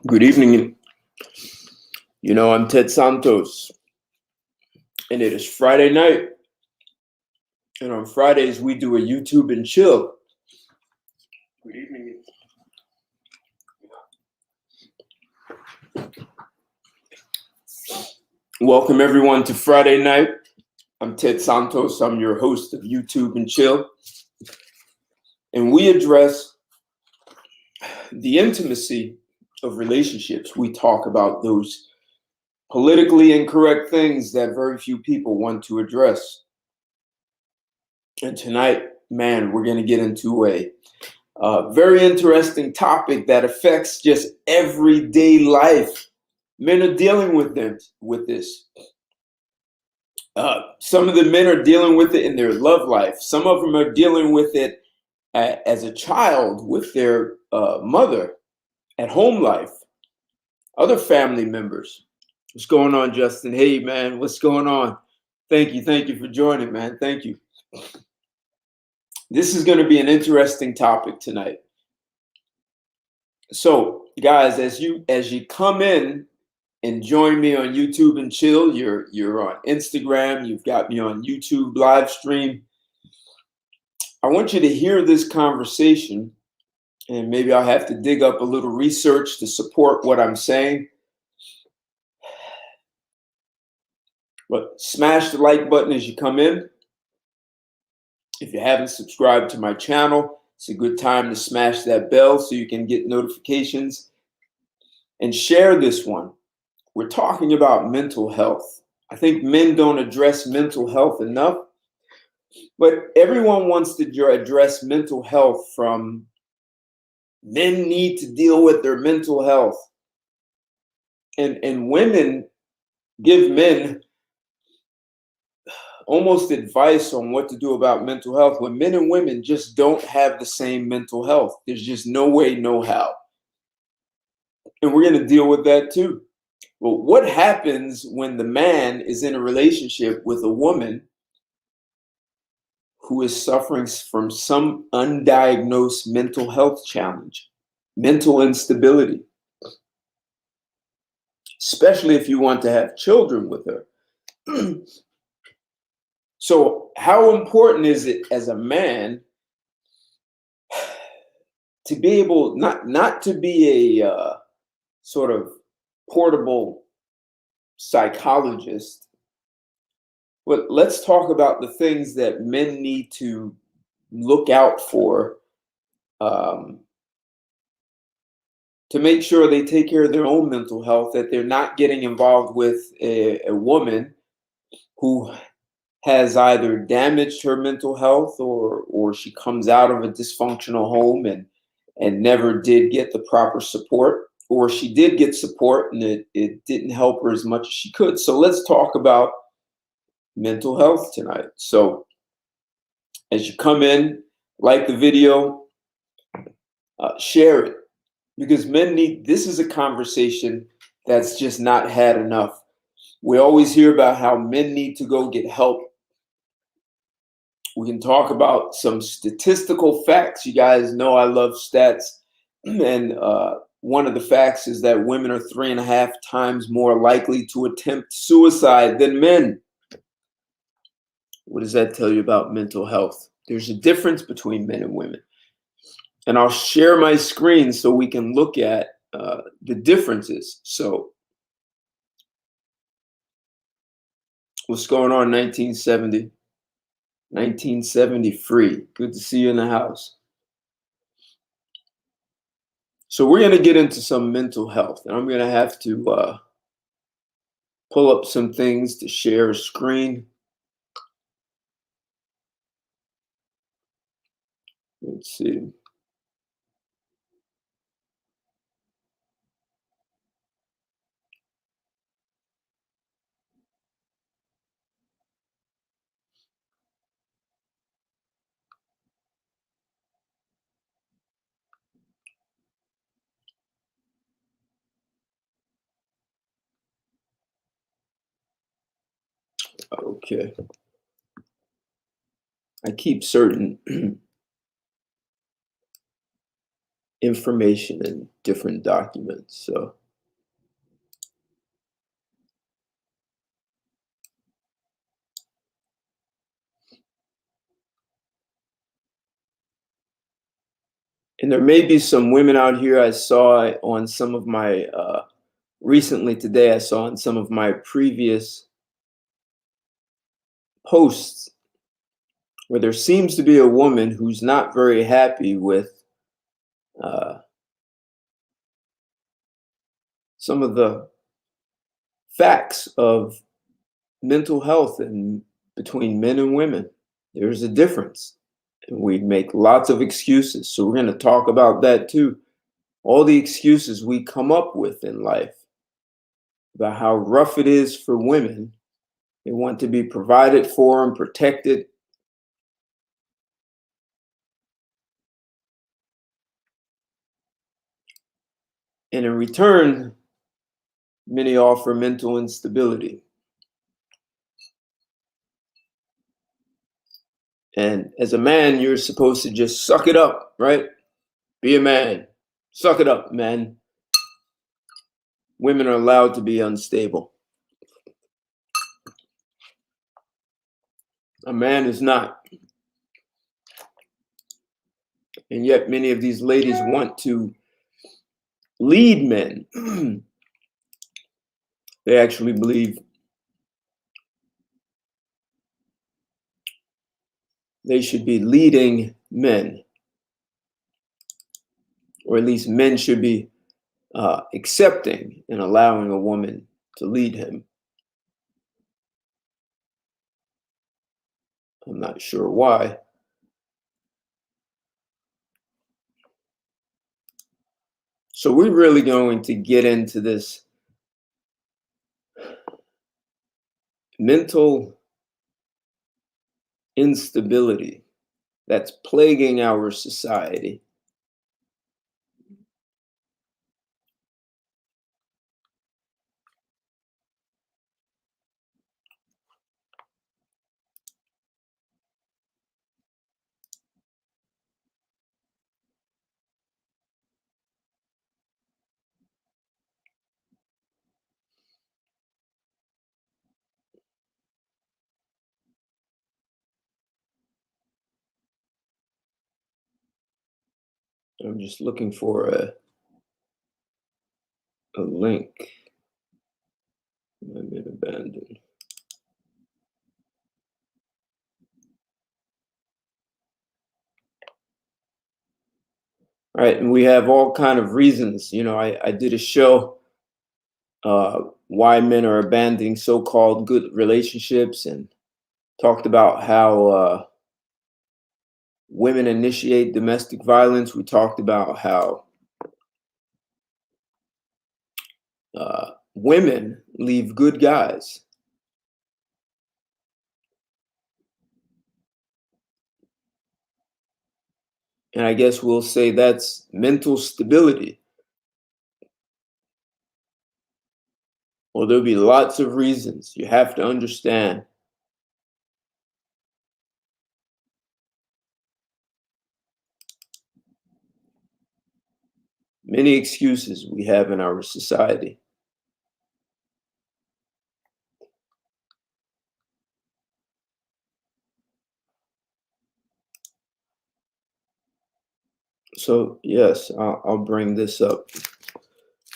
Good evening. I'm Ted Santos, and it is Friday night. And on Fridays, we do a YouTube and chill. Good evening. Welcome, everyone, to Friday night. I'm Ted Santos. I'm your host of YouTube and Chill. And we address the intimacy of relationships. We talk about those politically incorrect things that very few people want to address. And tonight, man, we're going to get into a very interesting topic that affects just everyday life. Men are dealing with this. Some of the men are dealing with it in their love life. Some of them are dealing with it as a child with their mother at home life, other family members. What's going on, Justin? Hey, man, what's going on? Thank you for joining, man. Thank you. This is going to be an interesting topic tonight. So, guys, as you come in and join me on YouTube and chill, you're on Instagram, you've got me on YouTube live stream. I want you to hear this conversation, and maybe I'll have to dig up a little research to support what I'm saying. But smash the like button as you come in. If you haven't subscribed to my channel, it's a good time to smash that bell so you can get notifications. And share this one. We're talking about mental health. I think men don't address mental health enough, but everyone wants to address mental health from men need to deal with their mental health. And women give men almost advice on what to do about mental health when men and women just don't have the same mental health. There's just no way, no how. And we're going to deal with that too. Well, what happens when the man is in a relationship with a woman who is suffering from some undiagnosed mental health challenge, mental instability, especially if you want to have children with her? So how important is it as a man to be able not to be a sort of portable psychologist, but let's talk about the things that men need to look out for to make sure they take care of their own mental health, that they're not getting involved with a woman who has either damaged her mental health or she comes out of a dysfunctional home and never did get the proper support, or she did get support and it didn't help her as much as she could. So let's talk about mental health tonight. So as you come in, like the video, share it, because men need, this is a conversation that's just not had enough. We always hear about how men need to go get help. We can talk about some statistical facts. You guys know I love stats. And one of the facts is that women are 3.5 times more likely to attempt suicide than men. What does that tell you about mental health? There's a difference between men and women. And I'll share my screen so we can look at the differences. So what's going on, 1970? 1973. Good to see you in the house. So we're going to get into some mental health, and I'm going to have to pull up some things to share a screen. Let's see. Okay. I keep certain information in different documents. So, and there may be some women out here I saw on some of my, recently today, I saw on some of my previous posts where there seems to be a woman who's not very happy with uh, some of the facts of mental health and between men and women. There's a difference. And we make lots of excuses. So we're going to talk about that too. All the excuses we come up with in life about how rough it is for women. They want to be provided for and protected. And in return, many offer mental instability. And as a man, you're supposed to just suck it up, right? Be a man. Suck it up, man. Women are allowed to be unstable. A man is not. And yet many of these ladies want to lead men. They actually believe they should be leading men, or at least men should be accepting and allowing a woman to lead him. I'm not sure why. So we're really going to get into this mental instability that's plaguing our society. I'm just looking for a link. I've been abandoned. All right, and we have all kind of reasons. You know, I did a show, why men are abandoning so-called good relationships, and talked about how women initiate domestic violence. We talked about how women leave good guys. And I guess we'll say that's mental stability. Well, there'll be lots of reasons. You have to understand. Many excuses we have in our society. So yes, I'll bring this up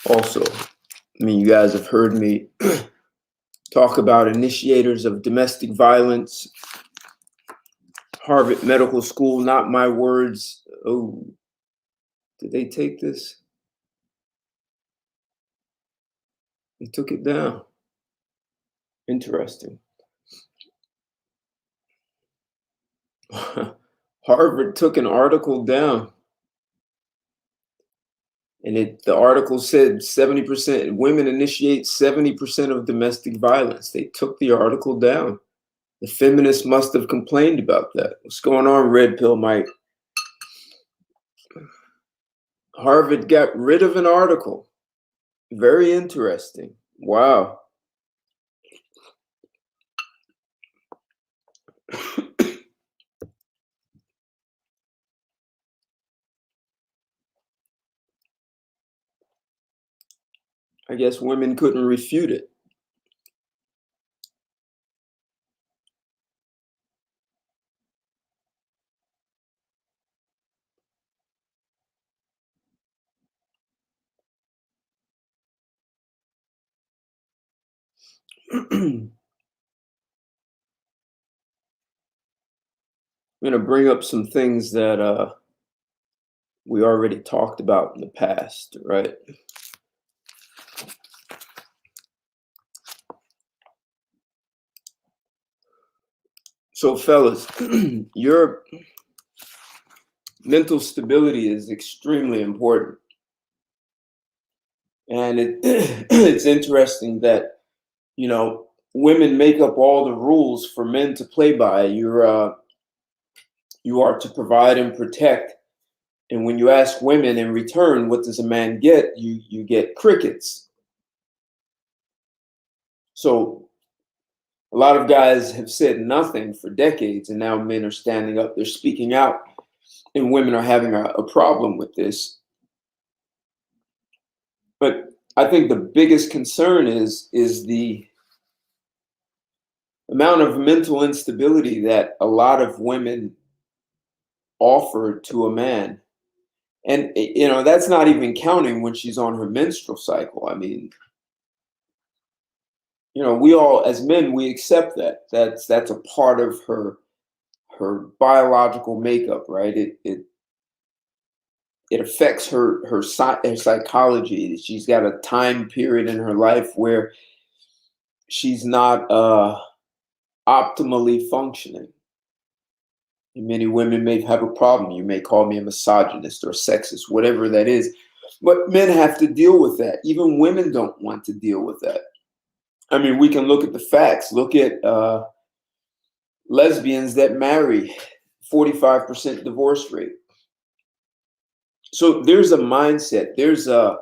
also. I mean, you guys have heard me talk about initiators of domestic violence. Harvard Medical School, not my words. Oh, did they take this? They took it down. Interesting. Harvard took an article down, and the article said 70% women initiate 70% of domestic violence. They took the article down. The feminists must have complained about that. What's going on, Red Pill Mike? Harvard got rid of an article. Very interesting. Wow. I guess women couldn't refute it. I'm going to bring up some things that we already talked about in the past, right? So, fellas, your mental stability is extremely important. And it's interesting that, women make up all the rules for men to play by. You are to provide and protect. And when you ask women in return, what does a man get? You get crickets. So a lot of guys have said nothing for decades, and now men are standing up, they're speaking out, and women are having a problem with this. But I think the biggest concern is the amount of mental instability that a lot of women offer to a man. And that's not even counting when she's on her menstrual cycle. I mean, we all as men, we accept that. That's a part of her biological makeup, right? It affects her psychology. She's got a time period in her life where she's not optimally functioning. And many women may have a problem. You may call me a misogynist or sexist, whatever that is. But men have to deal with that. Even women don't want to deal with that. I mean, we can look at the facts. Look at lesbians that marry, 45% divorce rate. So there's a mindset. There's a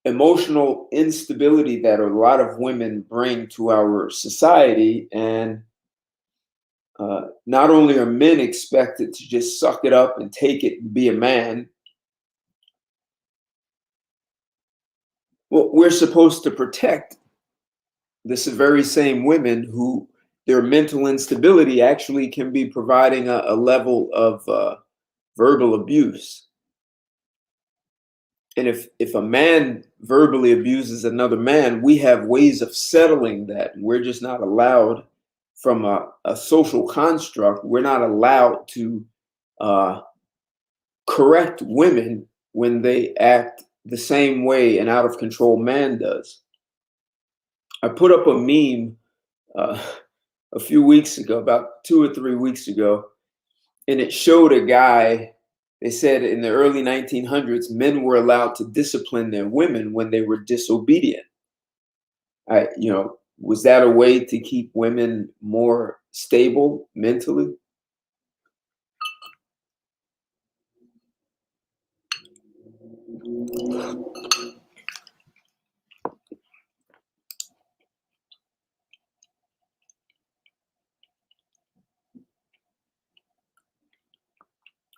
emotional instability that a lot of women bring to our society, and not only are men expected to just suck it up and take it and be a man, well, we're supposed to protect this very same women who their mental instability actually can be providing a level of verbal abuse. And if a man verbally abuses another man, we have ways of settling that. We're just not allowed from a social construct. We're not allowed to correct women when they act the same way an out of control man does. I put up a meme uh, a few weeks ago, about 2 or 3 weeks ago, and it showed a guy. They said in the early 1900s, men were allowed to discipline their women when they were disobedient. Was that a way to keep women more stable mentally?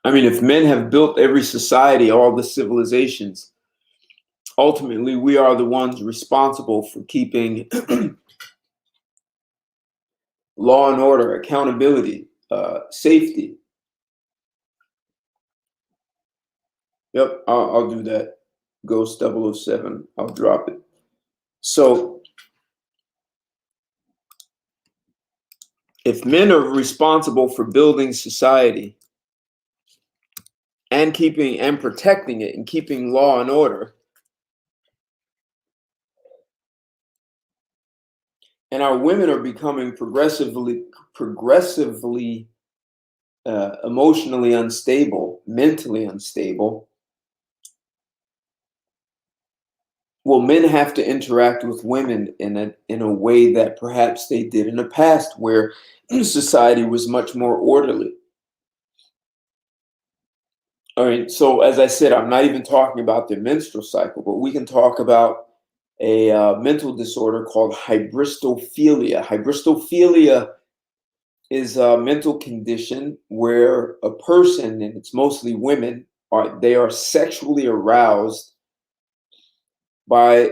I mean, if men have built every society, all the civilizations, ultimately we are the ones responsible for keeping law and order, accountability, safety. Yep, I'll do that. Ghost 007. I'll drop it. So if men are responsible for building society and keeping and protecting it and keeping law and order, and our women are becoming progressively emotionally unstable, mentally unstable, well, men have to interact with women in a way that perhaps they did in the past, where society was much more orderly. All right. So as I said, I'm not even talking about the menstrual cycle, but we can talk about a mental disorder called hybristophilia. Hybristophilia is a mental condition where a person, and it's mostly women, they are sexually aroused by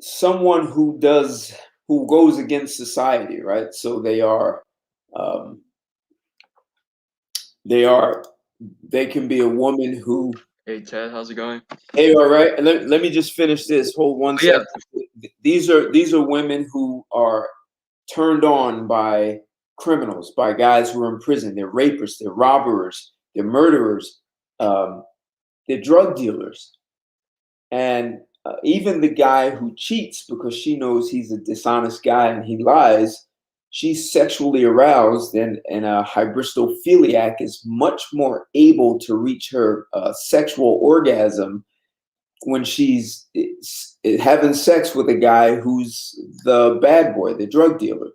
someone who goes against society, right? So um, they are they can be a woman who. Hey Ted, how's it going? Hey, all right. Let me just finish this. Hold one Oh, yeah. second. These are women who are turned on by criminals, by guys who are in prison. They're rapists, they're robbers, they're murderers, um, they're drug dealers, and even the guy who cheats because she knows he's a dishonest guy and he lies. She's sexually aroused, and a hybristophiliac is much more able to reach her sexual orgasm when she's having sex with a guy who's the bad boy, the drug dealer,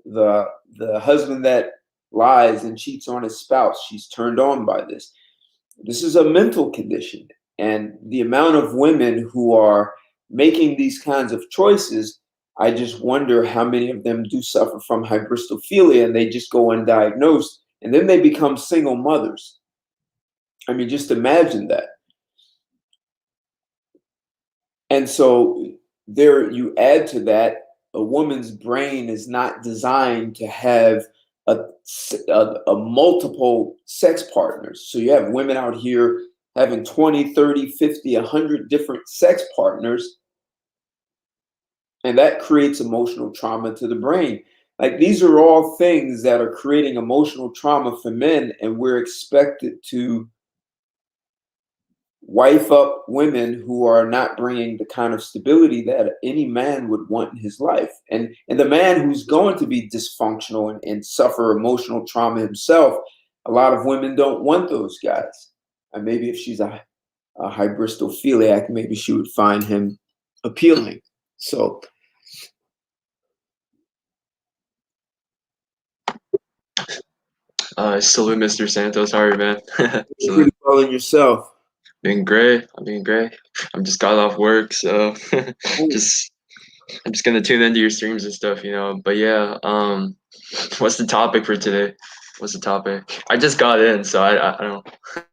the the husband that lies and cheats on his spouse. She's turned on by this. This is a mental condition, and the amount of women who are making these kinds of choices, I just wonder how many of them do suffer from hybristophilia and they just go undiagnosed and then they become single mothers. I mean, just imagine that. And so there you add to that, a woman's brain is not designed to have a multiple sex partners. So you have women out here having 20, 30, 50, 100 different sex partners, and that creates emotional trauma to the brain. Like these are all things that are creating emotional trauma for men, and we're expected to wife up women who are not bringing the kind of stability that any man would want in his life. And the man who's going to be dysfunctional and suffer emotional trauma himself, a lot of women don't want those guys. And maybe if she's a hybristophiliac, maybe she would find him appealing. So Salute, Mr. Santos. How are you, man? you're Salute. pretty well in yourself. Doing great. I'm doing great. I'm just got off work, so Oh, just I'm just gonna tune into your streams and stuff, you know. But yeah, what's the topic for today? What's the topic? I just got in, so I don't.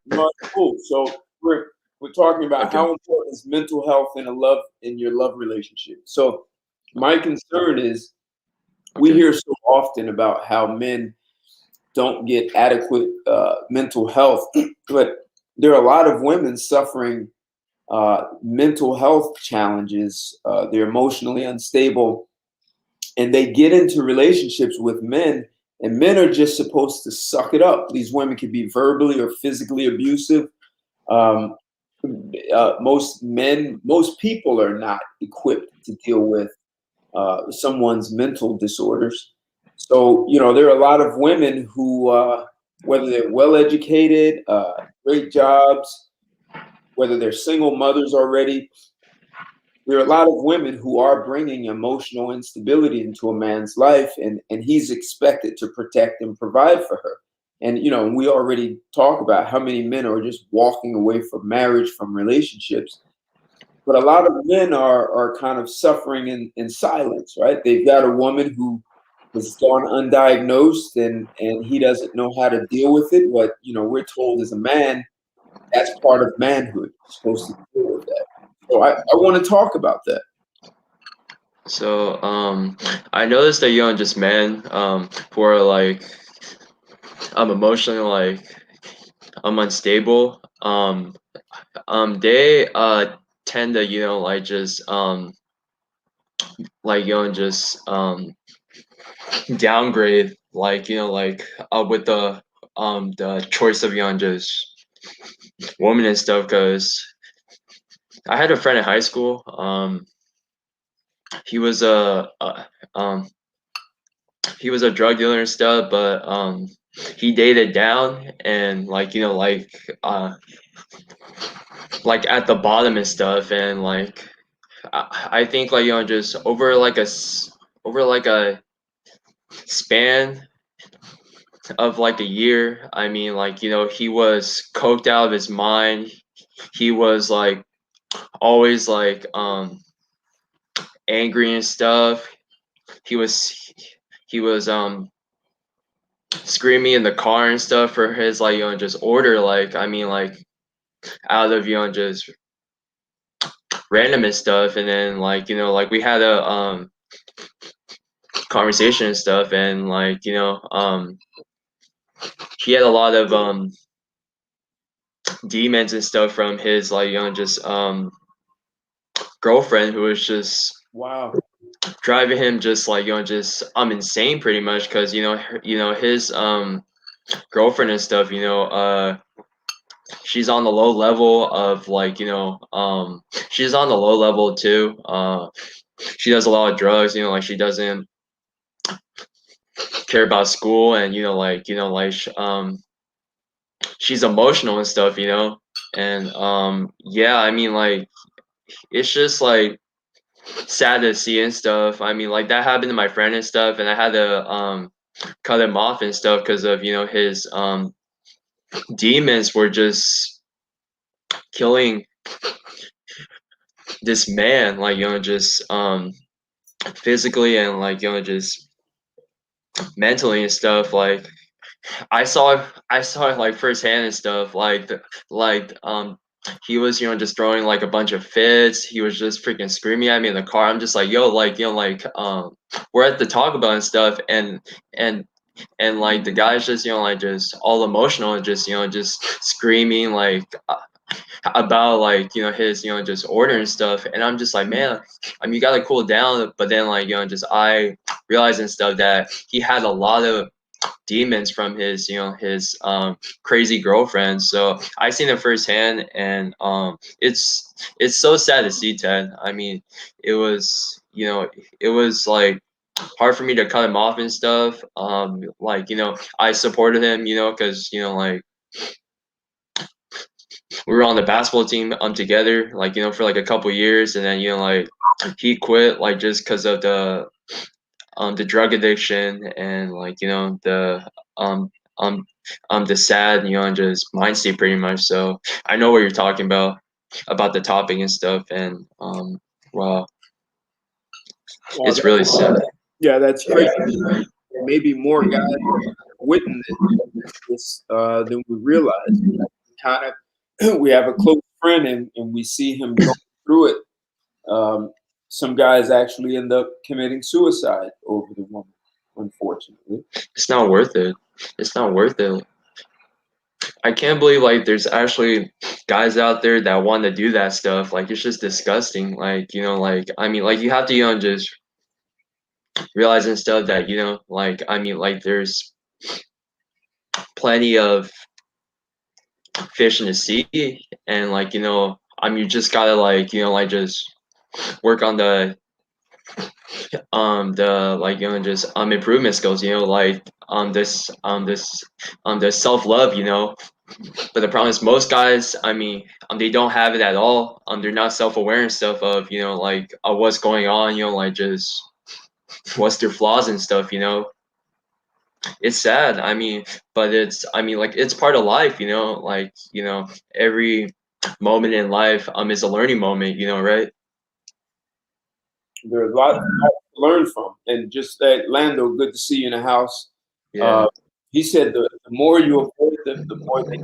no, cool. So we're talking about Okay. how important is mental health in your love relationship. So my concern is we Okay. hear so often about how men don't get adequate mental health, but there are a lot of women suffering mental health challenges. They're emotionally unstable, and they get into relationships with men, and men are just supposed to suck it up. These women can be verbally or physically abusive. Um, most people are not equipped to deal with someone's mental disorders. So, there are a lot of women who, whether they're well educated, great jobs, whether they're single mothers already, there are a lot of women who are bringing emotional instability into a man's life, and he's expected to protect and provide for her. And, we already talk about how many men are just walking away from marriage, from relationships, but a lot of men are kind of suffering in silence, right? They've got a woman who has gone undiagnosed and he doesn't know how to deal with it. But we're told as a man, that's part of manhood. You're supposed to deal with that. So I want to talk about that. So I noticed that you don't just men who are like emotionally like unstable. They tend to like just like just downgrade like like with the choice of just woman and stuff. Because I had a friend in high school. He was um he was a drug dealer and stuff, but he dated down and like at the bottom and stuff, and like I think like just over like over like a span of like a year. I mean, like he was coked out of his mind. He was like always like angry and stuff. He was he was screaming in the car and stuff for his like just order. Like I mean like out of just random and stuff, and then like like we had a conversation and stuff, and like he had a lot of demons and stuff from his like just girlfriend who was just Wow. driving him just like just insane pretty much because his girlfriend and stuff she's on the low level of like she's on the low level too. She does a lot of drugs, like she doesn't care about school, and she's emotional and stuff, and yeah, I mean like it's just like sad to see and stuff. I mean like that happened to my friend and stuff, and I had to cut him off and stuff because of his demons were just killing this man, like just physically and like just mentally and stuff. Like I saw it like firsthand and stuff. He was just throwing like a bunch of fits. He was just freaking screaming at me in the car. I'm just like, yo, like we're at the Taco Bell and stuff, and like the guy's just like just all emotional and just just screaming like about like his just order and stuff, and I'm just like, man, I mean you gotta cool down. But then like just I realized and stuff that he had a lot of demons from his his crazy girlfriend. So I seen it firsthand, and it's so sad to see, Ted. I mean it was it was like hard for me to cut him off and stuff. Like I supported him, because like we were on the basketball team together, like for like a couple years, and then like he quit like just because of the drug addiction, and like um um the sad and just mind state pretty much. So I know what you're talking about the topic and stuff, and wow, Wow, it's really sad. yeah, that's crazy. Maybe more guys witness this than we realize. Kind of, we have a close friend, and we see him going through it. Um, some guys actually end up committing suicide over the woman, unfortunately. It's not worth it. It's not worth it. I can't believe like there's actually guys out there that want to do that stuff. Like it's just disgusting. Like like I mean, like you have to just realize and stuff that like I mean, like there's plenty of fish in the sea, and like I mean, you just gotta like like just work on the like just improvement skills. Like the self love. But the problem is most guys, I mean, they don't have it at all. They're not self aware and stuff of like what's going on. Like just what's their flaws and stuff. It's sad. I mean, but it's I mean like it's part of life. Like every moment in life is a learning moment. Right? There's a lot to learn from. And just that, Lando, good to see you in the house. Yeah. Uh, he said the more you avoid them, the more they.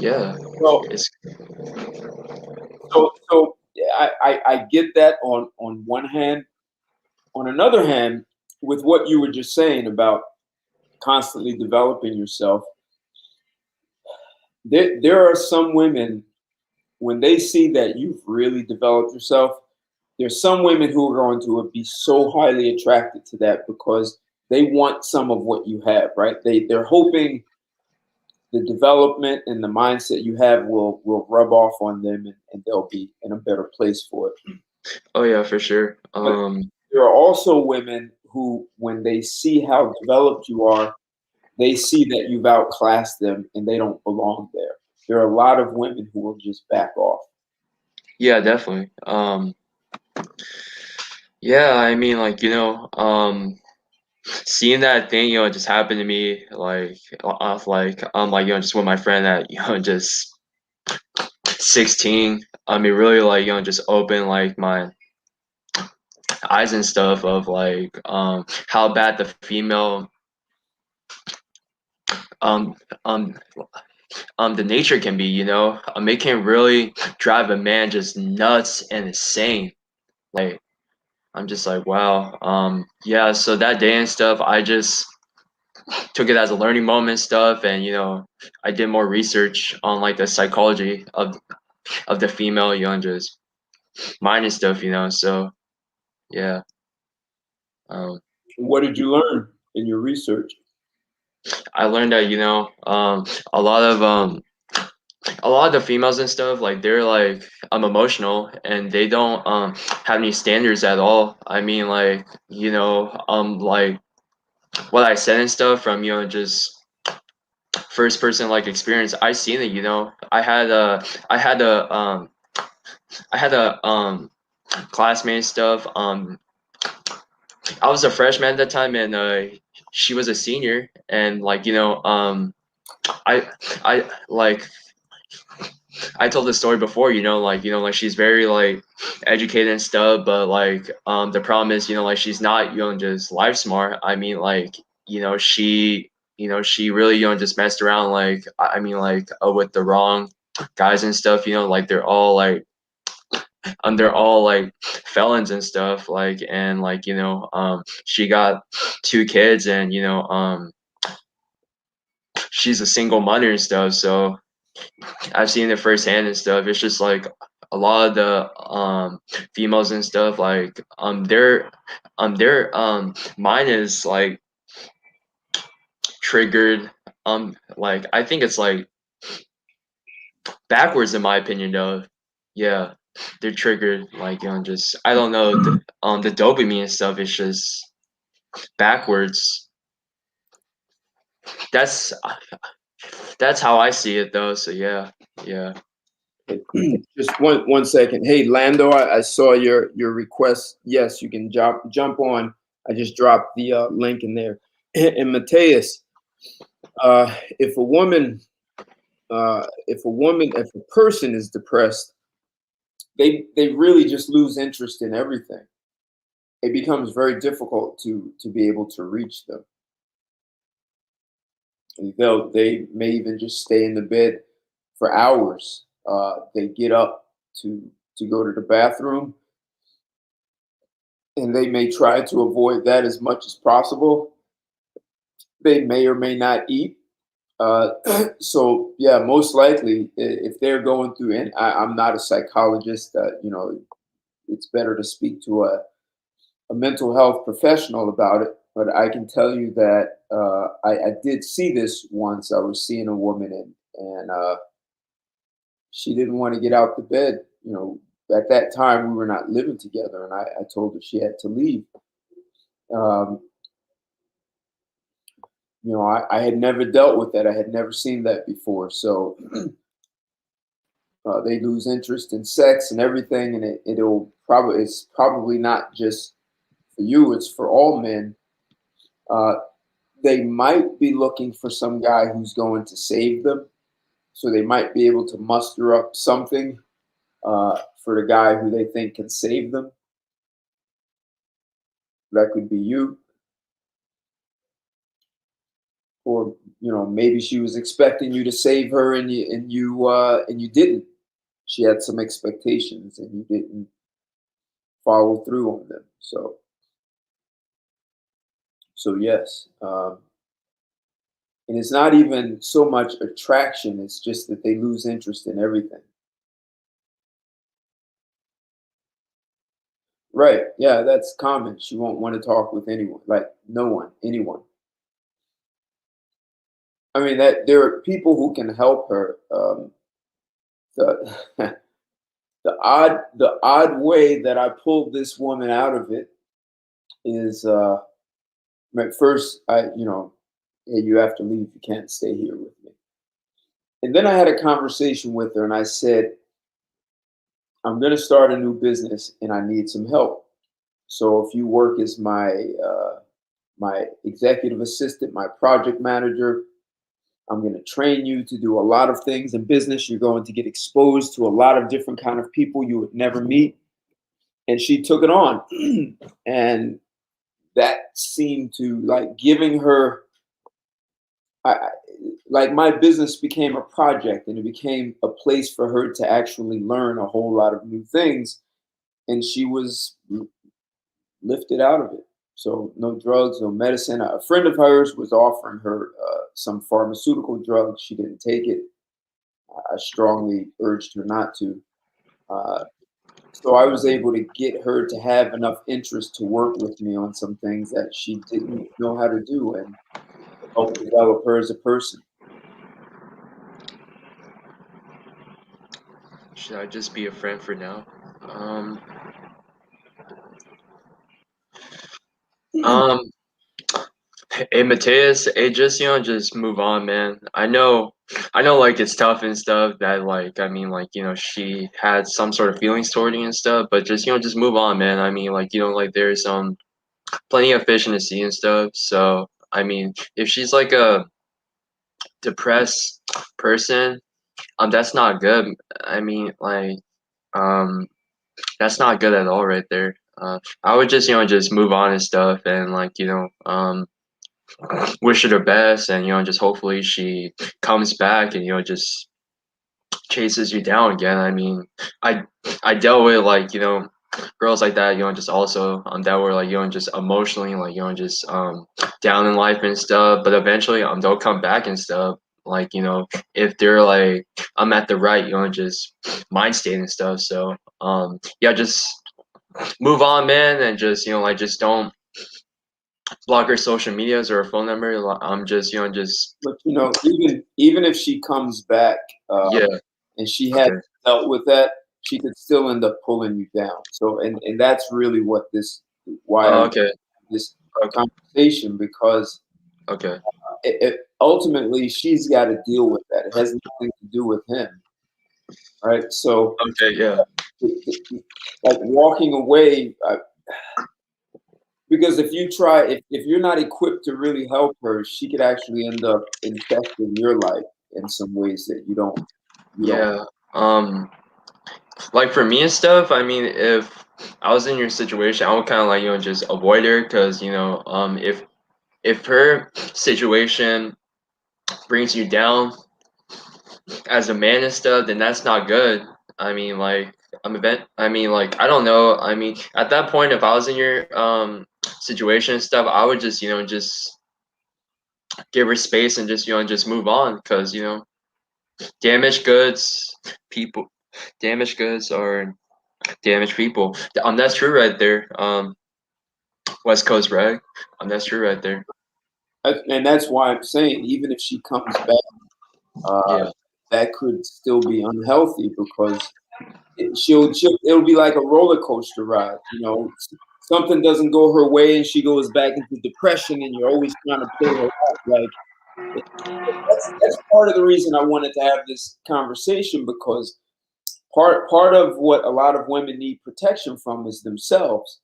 Yeah. Well, It's so yeah, I get that on one hand. On another hand, with what you were just saying about constantly developing yourself, there are some women when they see that you've really developed yourself. There's some women who are going to be so highly attracted to that because they want some of what you have, right? They're hoping the development and the mindset you have will rub off on them, and they'll be in a better place for it. oh yeah, for sure. But there are also women who, when they see how developed you are, they see that you've outclassed them and they don't belong there. There are a lot of women who will just back off. Yeah, definitely. Yeah, I mean like seeing that thing just happened to me like off like just with my friend at just 16. I mean really like just opened like my eyes and stuff of like how bad the female um um the nature can be, you know. It can really drive a man just nuts and insane. Like I'm just like, wow. Yeah, so that day and stuff, I just took it as a learning moment stuff, and you know, I did more research on like the psychology of the female, you know, and just mind and stuff, you know. So yeah. Um What did you learn in your research? I learned that, you know, a lot of a lot of the females and stuff, like they're like emotional, and they don't have any standards at all. I mean, like, you know, like what I said and stuff from, you know, just first person like experience. I seen it, you know. I had a I had a classmate and stuff. I was a freshman at that time, and she was a senior, and like, you know, I I like I told this story before, you know, like she's very like educated and stuff, but like the problem is, you know, like she's not, you know, just life smart. I mean, like, you know, she really, you know, just messed around, like I mean, like with the wrong guys and stuff, you know, like they're all like felons and stuff, like, and like, you know, she got two kids, and you know, she's a single mother and stuff, so I've seen it firsthand and stuff. It's just like a lot of the females and stuff, like their mind is like triggered, like I think it's like backwards in my opinion though. Yeah, they're triggered, like, you know, just I don't know, the dopamine and stuff is just backwards. That's that's how I see it though. So yeah, yeah. Just one second. Hey, Lando, I saw your request. Yes, you can jump on. I just dropped the link in there. And Mateus, if a woman, if a person is depressed, they really just lose interest in everything. It becomes very difficult to be able to reach them. And they may even just stay in the bed for hours. They get up to go to the bathroom, and they may try to avoid that as much as possible. They may or may not eat. So yeah, most likely, if they're going through, and I'm not a psychologist, you know, it's better to speak to a mental health professional about it. But I can tell you that I did see this once. I was seeing a woman, and she didn't want to get out the bed. You know, at that time we were not living together, and I told her she had to leave. Um, you know, I had never dealt with that. I had never seen that before. So they lose interest in sex and everything, and it's probably not just for you. It's for all men. Uh, they might be looking for some guy who's going to save them. So they might be able to muster up something for the guy who they think can save them. That could be you, or you know, maybe she was expecting you to save her, and you didn't. She had some expectations, and you didn't follow through on them. So yes, and it's not even so much attraction; it's just that they lose interest in everything. Right? Yeah, that's common. She won't want to talk with anyone, like no one, anyone. I mean, that there are people who can help her. The the odd way that I pulled this woman out of it is at first I, you know, hey, you have to leave. You can't stay here with me. And then I had a conversation with her, and I said, I'm going to start a new business, and I need some help. So if you work as my executive assistant, my project manager, I'm going to train you to do a lot of things in business. You're going to get exposed to a lot of different kind of people you would never meet. And she took it on, and that seemed to like giving her. I, like my business became a project, and it became a place for her to actually learn a whole lot of new things, and she was lifted out of it. So no drugs, no medicine. A friend of hers was offering her some pharmaceutical drugs. She didn't take it. I strongly urged her not to. Uh, so I was able to get her to have enough interest to work with me on some things that she didn't know how to do, and help develop her as a person. Should I just be a friend for now? Um, um, hey Mateus, hey, just just move on, man. I know, like it's tough and stuff. That like, I mean, like she had some sort of feelings toward you and stuff. But just just move on, man. I mean, like like there's plenty of fish in the sea and stuff. So I mean, if she's like a depressed person, that's not good. I mean, like um, that's not good at all, right there. I would just just move on and stuff, and like wish her the best, and just hopefully she comes back and just chases you down again. I mean, I I dealt with like girls like that, just also that were like just emotionally like just down in life and stuff. But eventually they'll come back and stuff. Like if they're like I'm at the right, just mind state and stuff. So yeah, just move on, man, and just like just don't block her social medias or her phone number. I'm just just But even if she comes back, yeah. and she had Okay. dealt with that, she could still end up pulling you down. So, and that's really what this why I Oh, want okay. this Okay. conversation, because Okay. ultimately she's got to deal with that. It has nothing to do with him, right? So, Okay. Yeah. like walking away, because if you're not equipped to really help her, she could actually end up infecting your life in some ways that you don't. Yeah. Um. Like for me and stuff. I mean, if I was in your situation, I would kind of like just avoid her because if her situation brings you down as a man and stuff, then that's not good. I mean, like I mean, like I don't know. I mean, at that point, if I was in your situation and stuff, I would just just give her space and just just move on because damaged goods, people, damaged goods are damaged people. That's true right there. West Coast rag. That's true right there. And that's why I'm saying, even if she comes back, uh, Yeah. that could still be unhealthy, because it'll be like a roller coaster ride. Something doesn't go her way, and she goes back into depression, and you're always trying to pull her out. Like, that's part of the reason I wanted to have this conversation, because part of what a lot of women need protection from is themselves,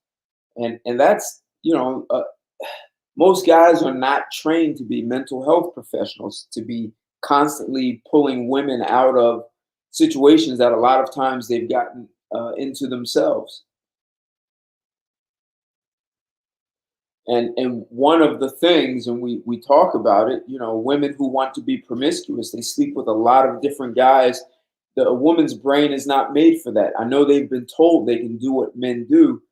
and that's most guys are not trained to be mental health professionals, to be constantly pulling women out of situations that a lot of times they've gotten into themselves. And one of the things, and we talk about it, women who want to be promiscuous, they sleep with a lot of different guys. A woman's brain is not made for that. I know they've been told they can do what men do,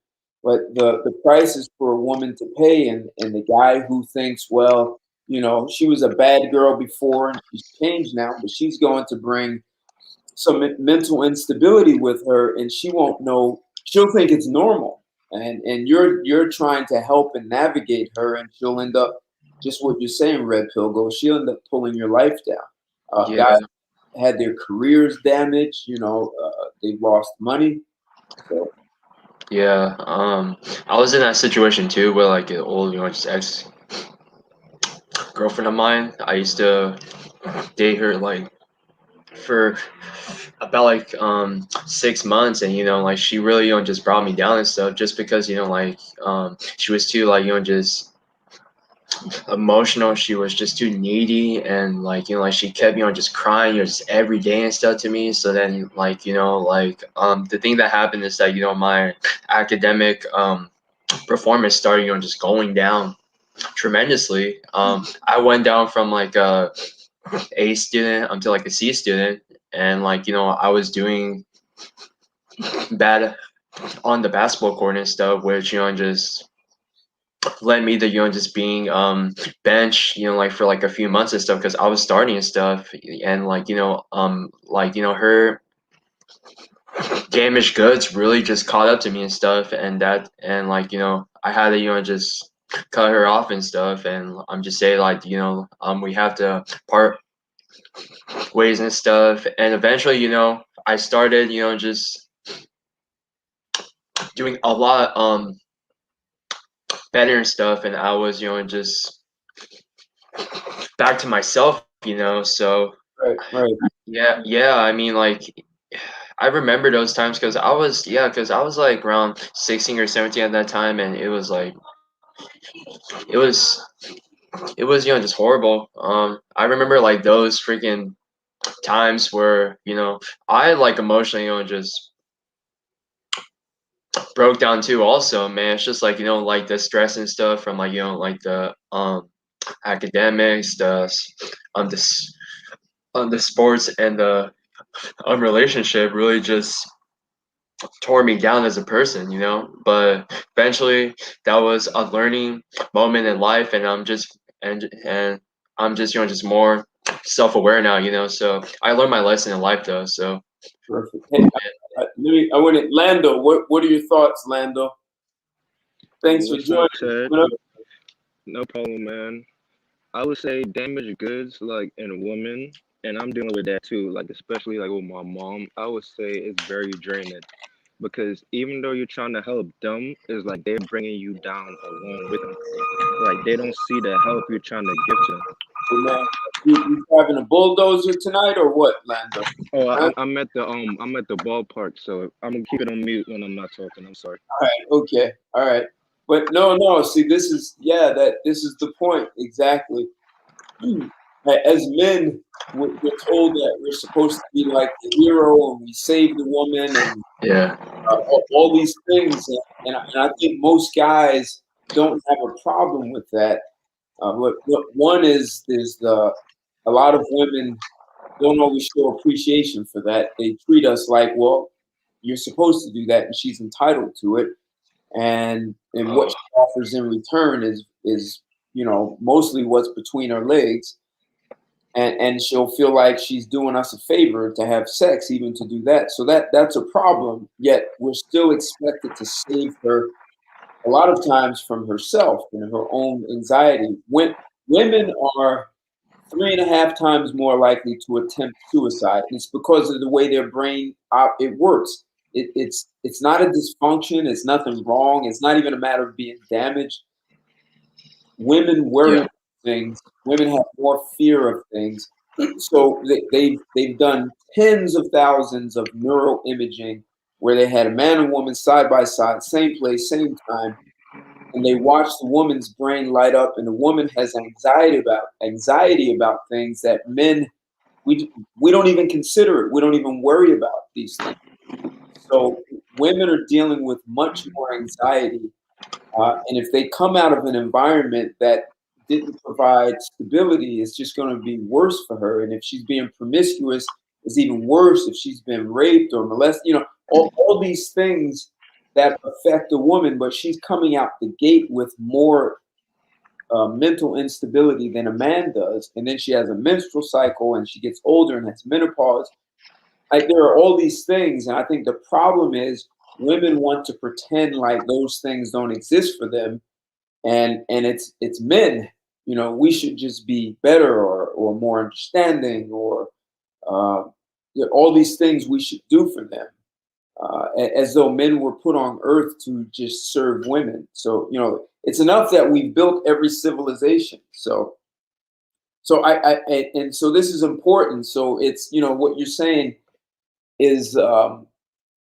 but the price is for a woman to pay. And the guy who thinks, well, she was a bad girl before and she's changed now, but she's going to bring some mental instability with her, and she won't know. She'll think it's normal, and you're trying to help and navigate her, and she'll end up just what you're saying, red pill go. She'll end up pulling your life down. Guys Yeah. had their careers damaged. They lost money. So Yeah. I was in that situation too, where like an old, just ex girlfriend of mine. I used to date her like for about like 6 months, and like she really just brought me down and stuff just because like she was too like just emotional. She was just too needy, and like like she kept just crying just every day and stuff to me. So then like like the thing that happened is that my academic performance started just going down tremendously. I went down from like A student to like a C student, and like I was doing bad on the basketball court and stuff, which just led me to just being bench like for like a few months and stuff because I was starting and stuff, and her damaged goods really just caught up to me and stuff, and I had to just cut her off and stuff, and I'm just saying like we have to part ways and stuff, and eventually I started just doing a lot better and stuff, and I was just back to myself, so Right. yeah, I mean like I remember those times because I was like around 16 or 17 at that time, and it was like it was it was just horrible. I remember like those freaking times where I like emotionally just broke down too. Also, man, it's just like like the stress and stuff from like like the academics, this the sports and the relationship really just tore me down as a person, but eventually that was a learning moment in life, and I'm just just more self-aware now, so I learned my lesson in life though, so Perfect. Hey, I want it. Lando, what are your thoughts, Lando? Thanks for What's up, joining. Ted? Coming up. No problem, man. I would say damaged goods, like in a woman, and I'm dealing with that too, like especially like with my mom. I would say it's very draining because even though you're trying to help them, it's like they're bringing you down along with them. Like they don't see the help you're trying to give to them. Hey, man, you driving a bulldozer tonight or what, Lando? Oh, Huh? I'm at the ballpark, so I'm gonna keep it on mute when I'm not talking. I'm sorry. All right. Okay. All right. But no. See, this is this is the point exactly. As men, we're told that we're supposed to be like the hero and we save the woman and yeah. all these things, and I think most guys don't have a problem with that. What one is the a lot of women don't always show appreciation for that. They treat us like, well, you're supposed to do that, and she's entitled to it. And what Oh, she offers in return is mostly what's between her legs, and she'll feel like she's doing us a favor to have sex, even to do that. So that's a problem. Yet we're still expected to save her a lot of times from herself and her own anxiety. When women are 3.5 times more likely to attempt suicide, and it's because of the way their brain it works. It's not a dysfunction. It's nothing wrong. It's not even a matter of being damaged. Women worry yeah. about things. Women have more fear of things. So they've done tens of thousands of neural imaging where they had a man and woman side by side, same place, same time, and they watch the woman's brain light up, and the woman has anxiety about things that men we don't even consider it. We don't even worry about these things. So women are dealing with much more anxiety, and if they come out of an environment that didn't provide stability, it's just going to be worse for her. And if she's being promiscuous, it's even worse. If she's been raped or molested, all these things that affect a woman, but she's coming out the gate with more mental instability than a man does. And then she has a menstrual cycle and she gets older and has menopause. Like there are all these things. And I think the problem is women want to pretend like those things don't exist for them, and it's men. We should just be better or more understanding or uh, all these things we should do for them, as though men were put on earth to just serve women. So it's enough that we built every civilization. And so this is important. So it's what you're saying is,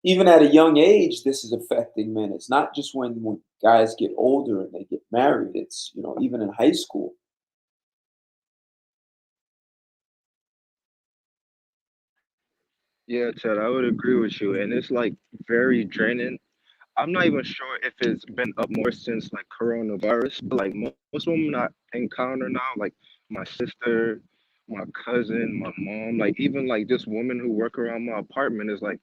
even at a young age, this is affecting men. It's not just when guys get older and they get married. It's even in high school. Yeah, Ted, I would agree with you, and it's like very draining. I'm not even sure if it's been up more since like coronavirus, but like most women I encounter now, like my sister my cousin, my mom, like even like just women who work around my apartment is like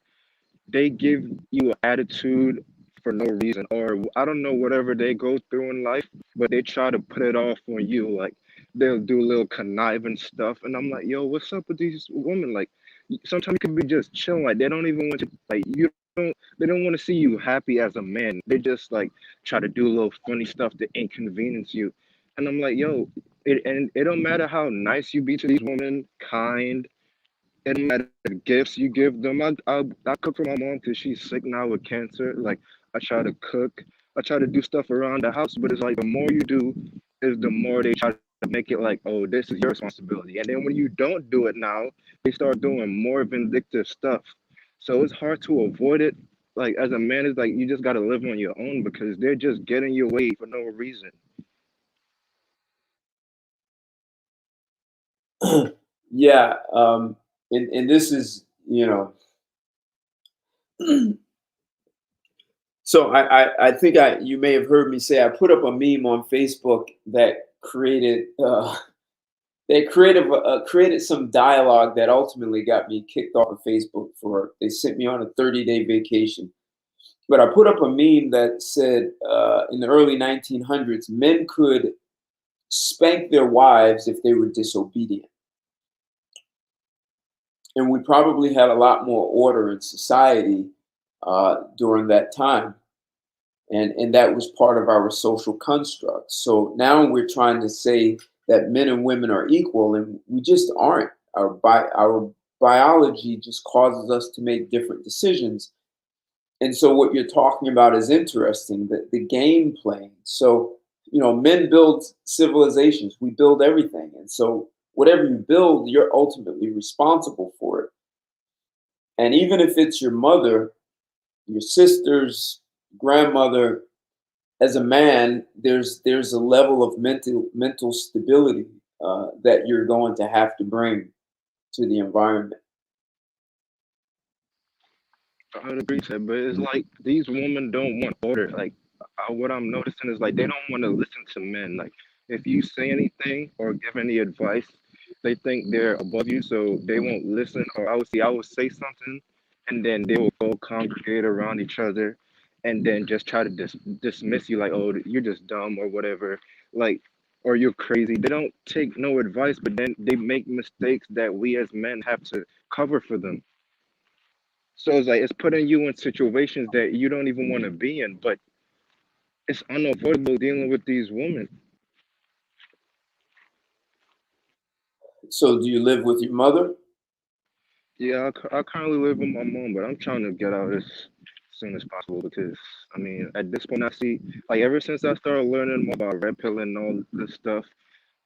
they give you an attitude for no reason, or I don't know whatever they go through in life, but they try to put it off on you. Like they'll do little conniving stuff, and I'm like, yo, what's up with these women? Like sometimes you can be just chilling, like they don't even want to, like you don't, they don't want to see you happy as a man. They just like try to do little funny stuff to inconvenience you, and I'm like, yo, and it don't matter how nice you be to these women, kind. It don't matter the gifts you give them. I cook for my mom because she's sick now with cancer. Like I try to cook, I try to do stuff around the house, but it's like the more you do, is the more they try to make it like, oh, this is your responsibility. And then when you don't do it now, they start doing more vindictive stuff. So it's hard to avoid it. Like as a man, it's like you just gotta live on your own because they're just getting your way for no reason. Yeah, and this is, so I think you may have heard me say I put up a meme on Facebook that created some dialogue that ultimately got me kicked off of Facebook. They sent me on a 30-day vacation. But I put up a meme that said in the early 1900s, men could spank their wives if they were disobedient. And we probably had a lot more order in society during that time. And that was part of our social construct. So now we're trying to say that men and women are equal, and we just aren't. Our biology just causes us to make different decisions. And so what you're talking about is interesting, the game playing. So, men build civilizations, we build everything. And so whatever you build, you're ultimately responsible for it. And even if it's your mother, your sister's grandmother, as a man, there's a level of mental stability that you're going to have to bring to the environment. I would agree, Ted, but it's like these women don't want order. Like what I'm noticing is like they don't want to listen to men. Like if you say anything or give any advice, they think they're above you, so they won't listen. Or I would say something, and then they will go congregate around each other, and then just try to dismiss you, like, oh, you're just dumb or whatever, like, or you're crazy. They don't take no advice, but then they make mistakes that we as men have to cover for them. So it's like it's putting you in situations that you don't even want to be in, but it's unavoidable dealing with these women. So do you live with your mother? Yeah, I currently live with my mom, but I'm trying to get out as soon as possible because I mean, at this point, I see like ever since I started learning more about red pill and all this stuff,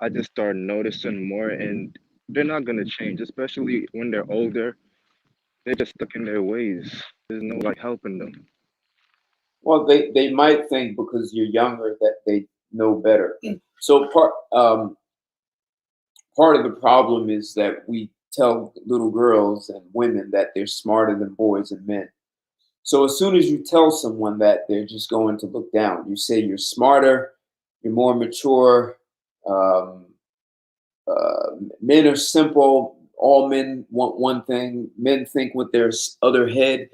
I just started noticing more, and they're not gonna change, especially when they're older. They're just stuck in their ways. There's no like helping them. Well, they might think because you're younger that they know better. So part of the problem is that we tell little girls and women that they're smarter than boys and men. So as soon as you tell someone that, they're just going to look down. You say you're smarter, you're more mature. Um, Men are simple. All men want one thing. Men think with their other head.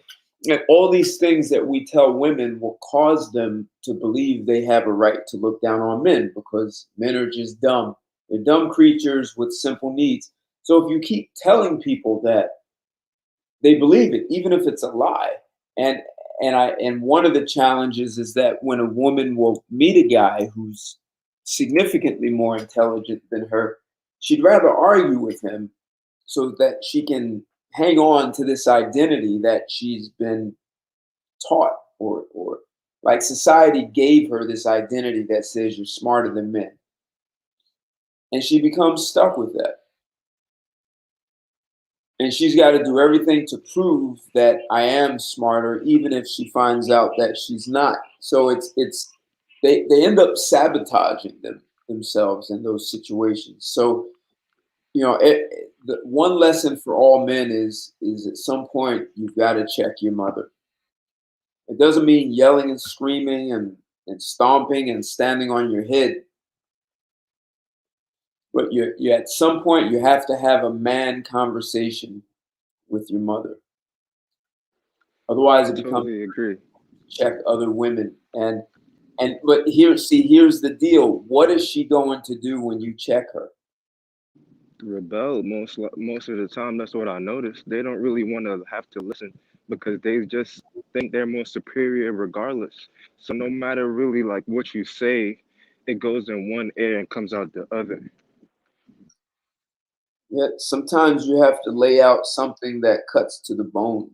And all these things that we tell women will cause them to believe they have a right to look down on men because men are just dumb. They're dumb creatures with simple needs. So if you keep telling people that, they believe it, even if it's a lie. And and one of the challenges is that when a woman will meet a guy who's significantly more intelligent than her, she'd rather argue with him so that she can hang on to this identity that she's been taught, or like society gave her this identity that says you're smarter than men. And she becomes stuck with that. And she's got to do everything to prove that I am smarter, even if she finds out that she's not. So they end up sabotaging themselves in those situations. So the one lesson for all men is at some point you've got to check your mother. It doesn't mean yelling and screaming and stomping and standing on your head. But you at some point you have to have a man conversation with your mother. Otherwise, I it becomes totally agree. check other women. And but here's the deal. What is she going to do when you check her? Rebel most of the time. That's what I noticed. They don't really want to have to listen because they just think they're more superior regardless. So no matter really like what you say, it goes in one ear and comes out the other. Yet sometimes you have to lay out something that cuts to the bone.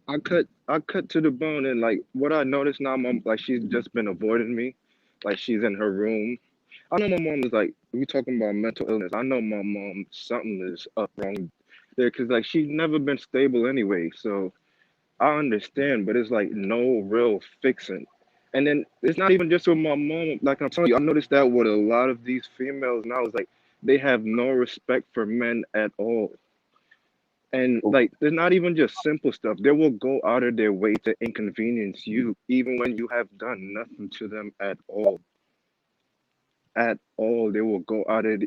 I cut to the bone, and like what I noticed now, mom, like she's just been avoiding me, like she's in her room. I know my mom is like, we talking about mental illness. I know my mom something is up wrong there because like she's never been stable anyway. So I understand, but it's like no real fixing. And then it's not even just with my mom. Like I'm telling you, I noticed that with a lot of these females now, it's like they have no respect for men at all. And like, there's not even just simple stuff. They will go out of their way to inconvenience you, even when you have done nothing to them at all. At all, they will go out of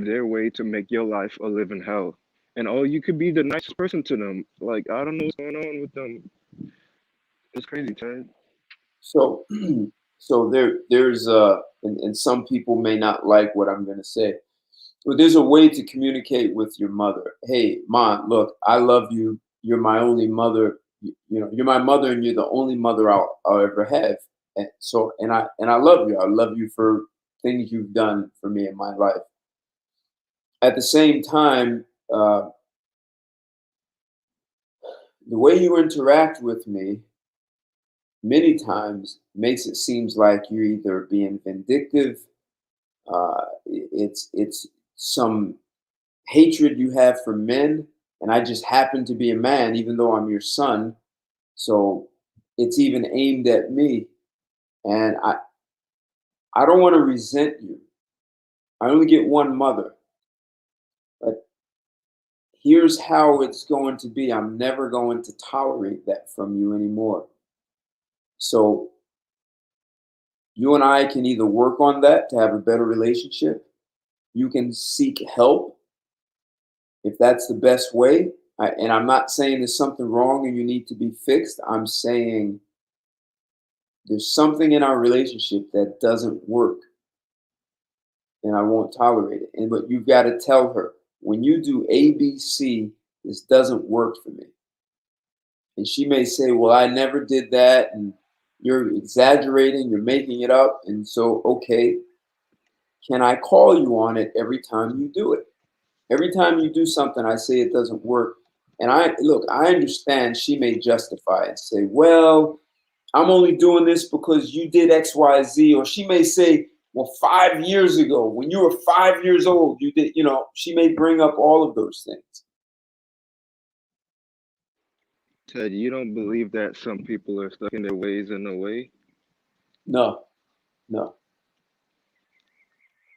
their way to make your life a living hell. And all you could be the nicest person to them. Like, I don't know what's going on with them. It's crazy, Ted. So so there's and some people may not like what I'm going to say. But there's a way to communicate with your mother. Hey, mom, look, I love you. You're my only mother. You know, you're my mother, and you're the only mother I'll ever have. And so, and I love you. I love you for things you've done for me in my life. At the same time, the way you interact with me many times makes it seems like you're either being vindictive. It's some hatred you have for men, and I just happen to be a man, even though I'm your son. So it's even aimed at me, and I don't want to resent you. I only get one mother, but here's how it's going to be. I'm never going to tolerate that from you anymore. So you and I can either work on that to have a better relationship. You can seek help if that's the best way. And I'm not saying there's something wrong and you need to be fixed. I'm saying there's something in our relationship that doesn't work and I won't tolerate it. And but you've got to tell her when you do ABC, this doesn't work for me. And she may say, well, I never did that, and you're exaggerating, you're making it up. And so, okay, can I call you on it every time you do it? Every time you do something, I say it doesn't work. And I look, I understand she may justify it, say, well, I'm only doing this because you did XYZ. Or she may say, well, 5 years ago, when you were 5 years old, you did, she may bring up all of those things. Ted, you don't believe that some people are stuck in their ways in a way? No, no.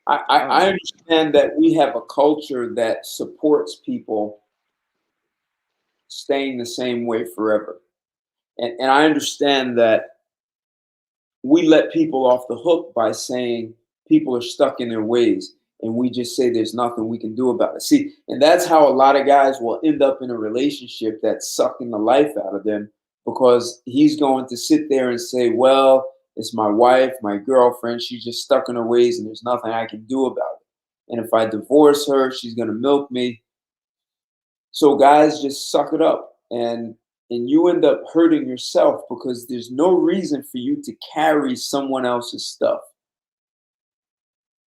I Um, understand that we have a culture that supports people staying the same way forever. And I understand that we let people off the hook by saying people are stuck in their ways and we just say there's nothing we can do about it. See, and that's how a lot of guys will end up in a relationship that's sucking the life out of them because he's going to sit there and say, well, it's my wife, my girlfriend, she's just stuck in her ways and there's nothing I can do about it. And if I divorce her, she's going to milk me. So guys just suck it up and you end up hurting yourself because there's no reason for you to carry someone else's stuff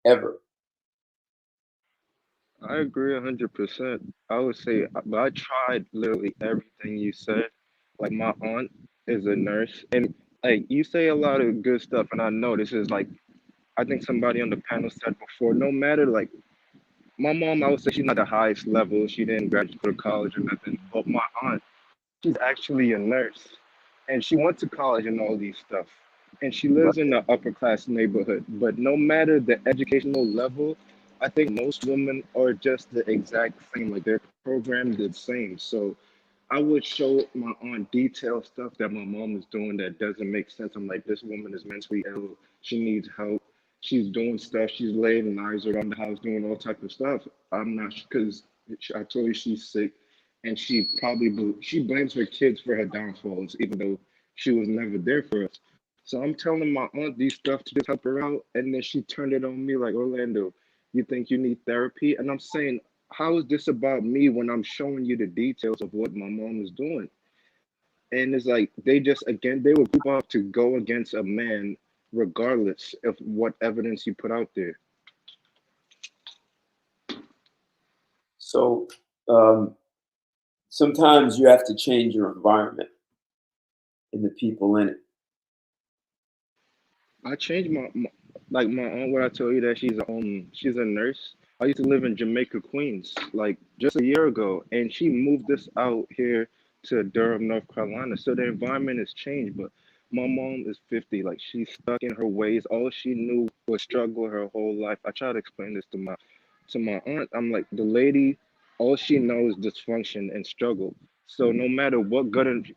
ever. I agree 100%. I would say, but I tried literally everything you said. Like my aunt is a nurse, and like you say a lot of good stuff, and I know this is like I think somebody on the panel said before. No matter like my mom, I would say she's not the highest level. She didn't graduate go to college or nothing. But my aunt, she's actually a nurse, and she went to college and all these stuff. And she lives in the upper class neighborhood. But no matter the educational level, I think most women are just the exact same. Like they're programmed the same. So I would show my aunt detailed stuff that my mom is doing that doesn't make sense. I'm like, this woman is mentally ill. She needs help. she's doing stuff. She's laying knives around the house, doing all type of stuff. I'm not because I told you she's sick, and she blames her kids for her downfalls, even though she was never there for us. So I'm telling my aunt these stuff to just help her out, and then she turned it on me like, Orlando, you think you need therapy? And I'm saying, how is this about me when I'm showing you the details of what my mom is doing? And it's like they just again they will group up to go against a man regardless of what evidence you put out there. So um, sometimes you have to change your environment and the people in it. I changed like my aunt. What I told you that she's a nurse. I used to live in Jamaica, Queens, like just a year ago, and she moved us out here to Durham, North Carolina. So the environment has changed, but my mom is 50. Like she's stuck in her ways. All she knew was struggle her whole life. I try to explain this to my aunt. I'm like the lady. All she knows is dysfunction and struggle. So no matter what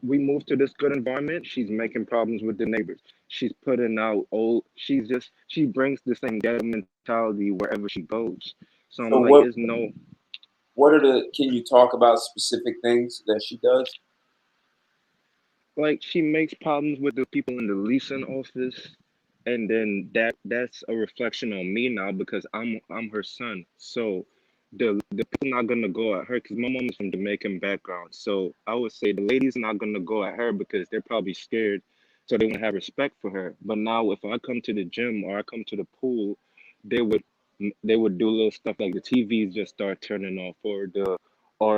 we moved to this good environment, she's making problems with the neighbors. She's putting out old. She brings the same ghetto mentality wherever she goes. So So I'm like, it's no what are the? Can you talk about specific things that she does? like she makes problems with the people in the leasing office, and then that's a reflection on me now because I'm her son. So the people not gonna go at her because my mom is from Jamaican background. So I would say the ladies not gonna go at her because they're probably scared, so they won't have respect for her. But now if I come to the gym or I come to the pool, they would they would do little stuff like the TVs just start turning off or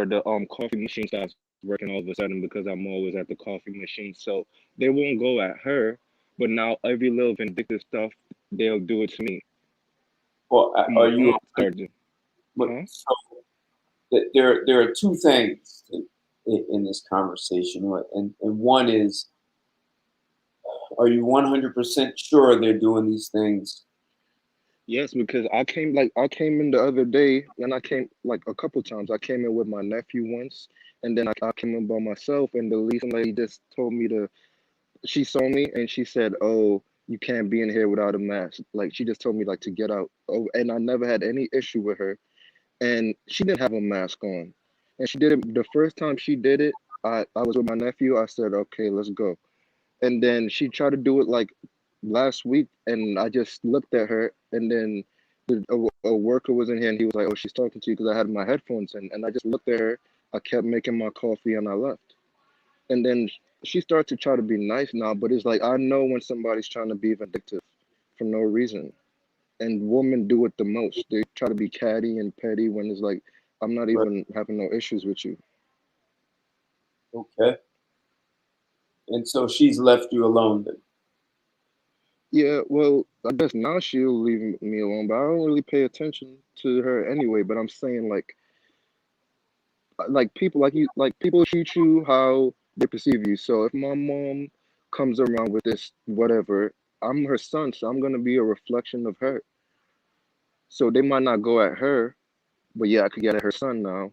the coffee machine starts working all of a sudden because I'm always at the coffee machine. So they won't go at her, but now every little vindictive stuff they'll do it to me. Well, My are you? aunt started, huh? So there are two things in this conversation, right? And one is, are you 100% sure they're doing these things? Yes, because I came in the other day and I came like a couple times. I came in with my nephew once and then I came in by myself and the leasing lady just told me to she saw me and she said, "Oh, you can't be in here without a mask." Like she just told me like to get out. Oh, and I never had any issue with her. And she didn't have a mask on. And she did it the first time she did it. I was with my nephew. I said, "Okay, let's go." And then she tried to do it like last week, and I just looked at her, and then a worker was in here, and he was like, "Oh, she's talking to you," because I had my headphones in, and I just looked at her. I kept making my coffee, and I left. And then she started to try to be nice now, but it's like I know when somebody's trying to be vindictive for no reason. And women do it the most. They try to be catty and petty when it's like I'm not Right. even having no issues with you. Okay. And so she's left you alone then. Yeah, well, I guess now she'll leave me alone, but I don't really pay attention to her anyway. But I'm saying like people like people treat you how they perceive you. So if my mom comes around with this whatever, I'm her son, so I'm gonna be a reflection of her. So they might not go at her, but yeah, I could get at her son now.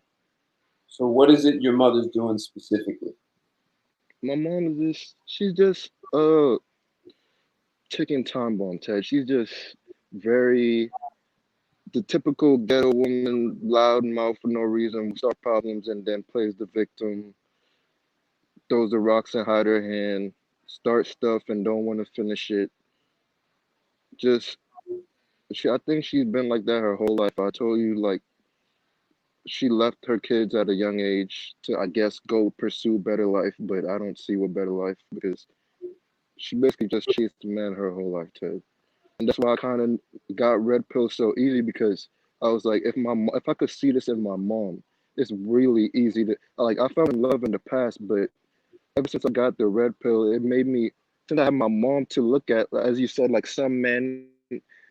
So what is it your mother's doing specifically? My mom is she's just ticking time bomb, Ted. She's just very the typical ghetto woman, loud mouth for no reason, start problems and then plays the victim, throws the rocks and hide her hand, start stuff and don't want to finish it. Just I think she's been like that her whole life. I told you like she left her kids at a young age to I guess go pursue better life, but I don't see what better life because she basically just chased a man her whole life, Ted. And that's why I kind of got red pill so easy because I was like, if I could see this in my mom, it's really easy to like. I fell in love in the past, but ever since I got the red pill, it made me. Since I have my mom to look at, as you said, like some men,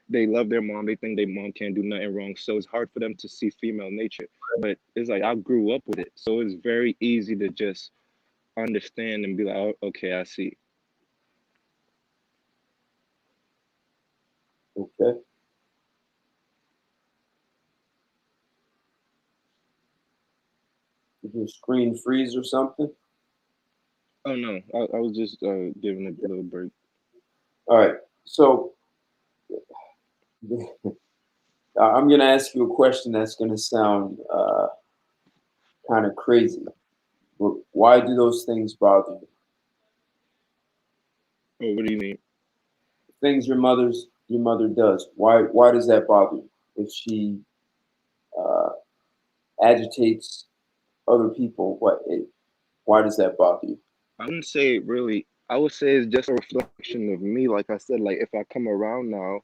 they love their mom, they think their mom can't do nothing wrong, so it's hard for them to see female nature. But it's like I grew up with it, so it's very easy to just understand and be like, oh, okay, I see. Okay. Did your screen freeze or something? Oh no, I was just giving it a little break. All right. So I'm going to ask you a question that's going to sound kind of crazy. But why do those things bother you? Oh, what do you mean? Things your mother does. Why does that bother you? If she uh, agitates other people, why does that bother you? I wouldn't say it really. I would say it's just a reflection of me. Like I said, like if I come around now,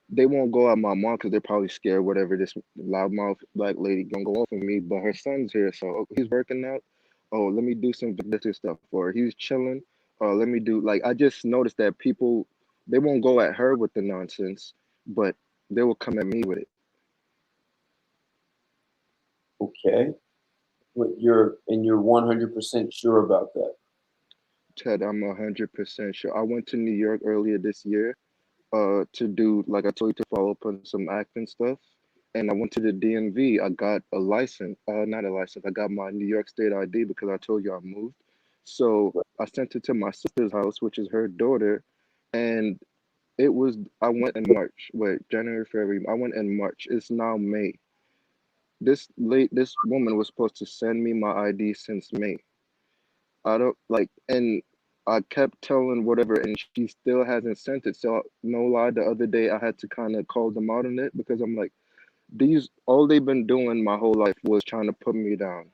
they won't go at my mom because they're probably scared whatever this loudmouth black lady gonna go off of me. But her son's here, so he's working out. Oh, let me do some vindictive stuff. Or he's chilling. Let me do like I just noticed that people they won't go at her with the nonsense, but they will come at me with it. Okay, you're 100% sure about that. Ted, I'm 100% sure. I went to New York earlier this year to do like I told you to follow up on some acting stuff. And I went to the DMV. I got a license, not a license. I got my New York State ID because I told you I moved. So I sent it to my sister's house, which is her daughter, and it was I went in March. Wait, January, February. I went in March. It's now May. This woman was supposed to send me my ID since May. I don't like, and I kept telling whatever, and she still hasn't sent it. So no lie, the other day I had to kind of call them out on it because I'm like, these all they've been doing my whole life was trying to put me down,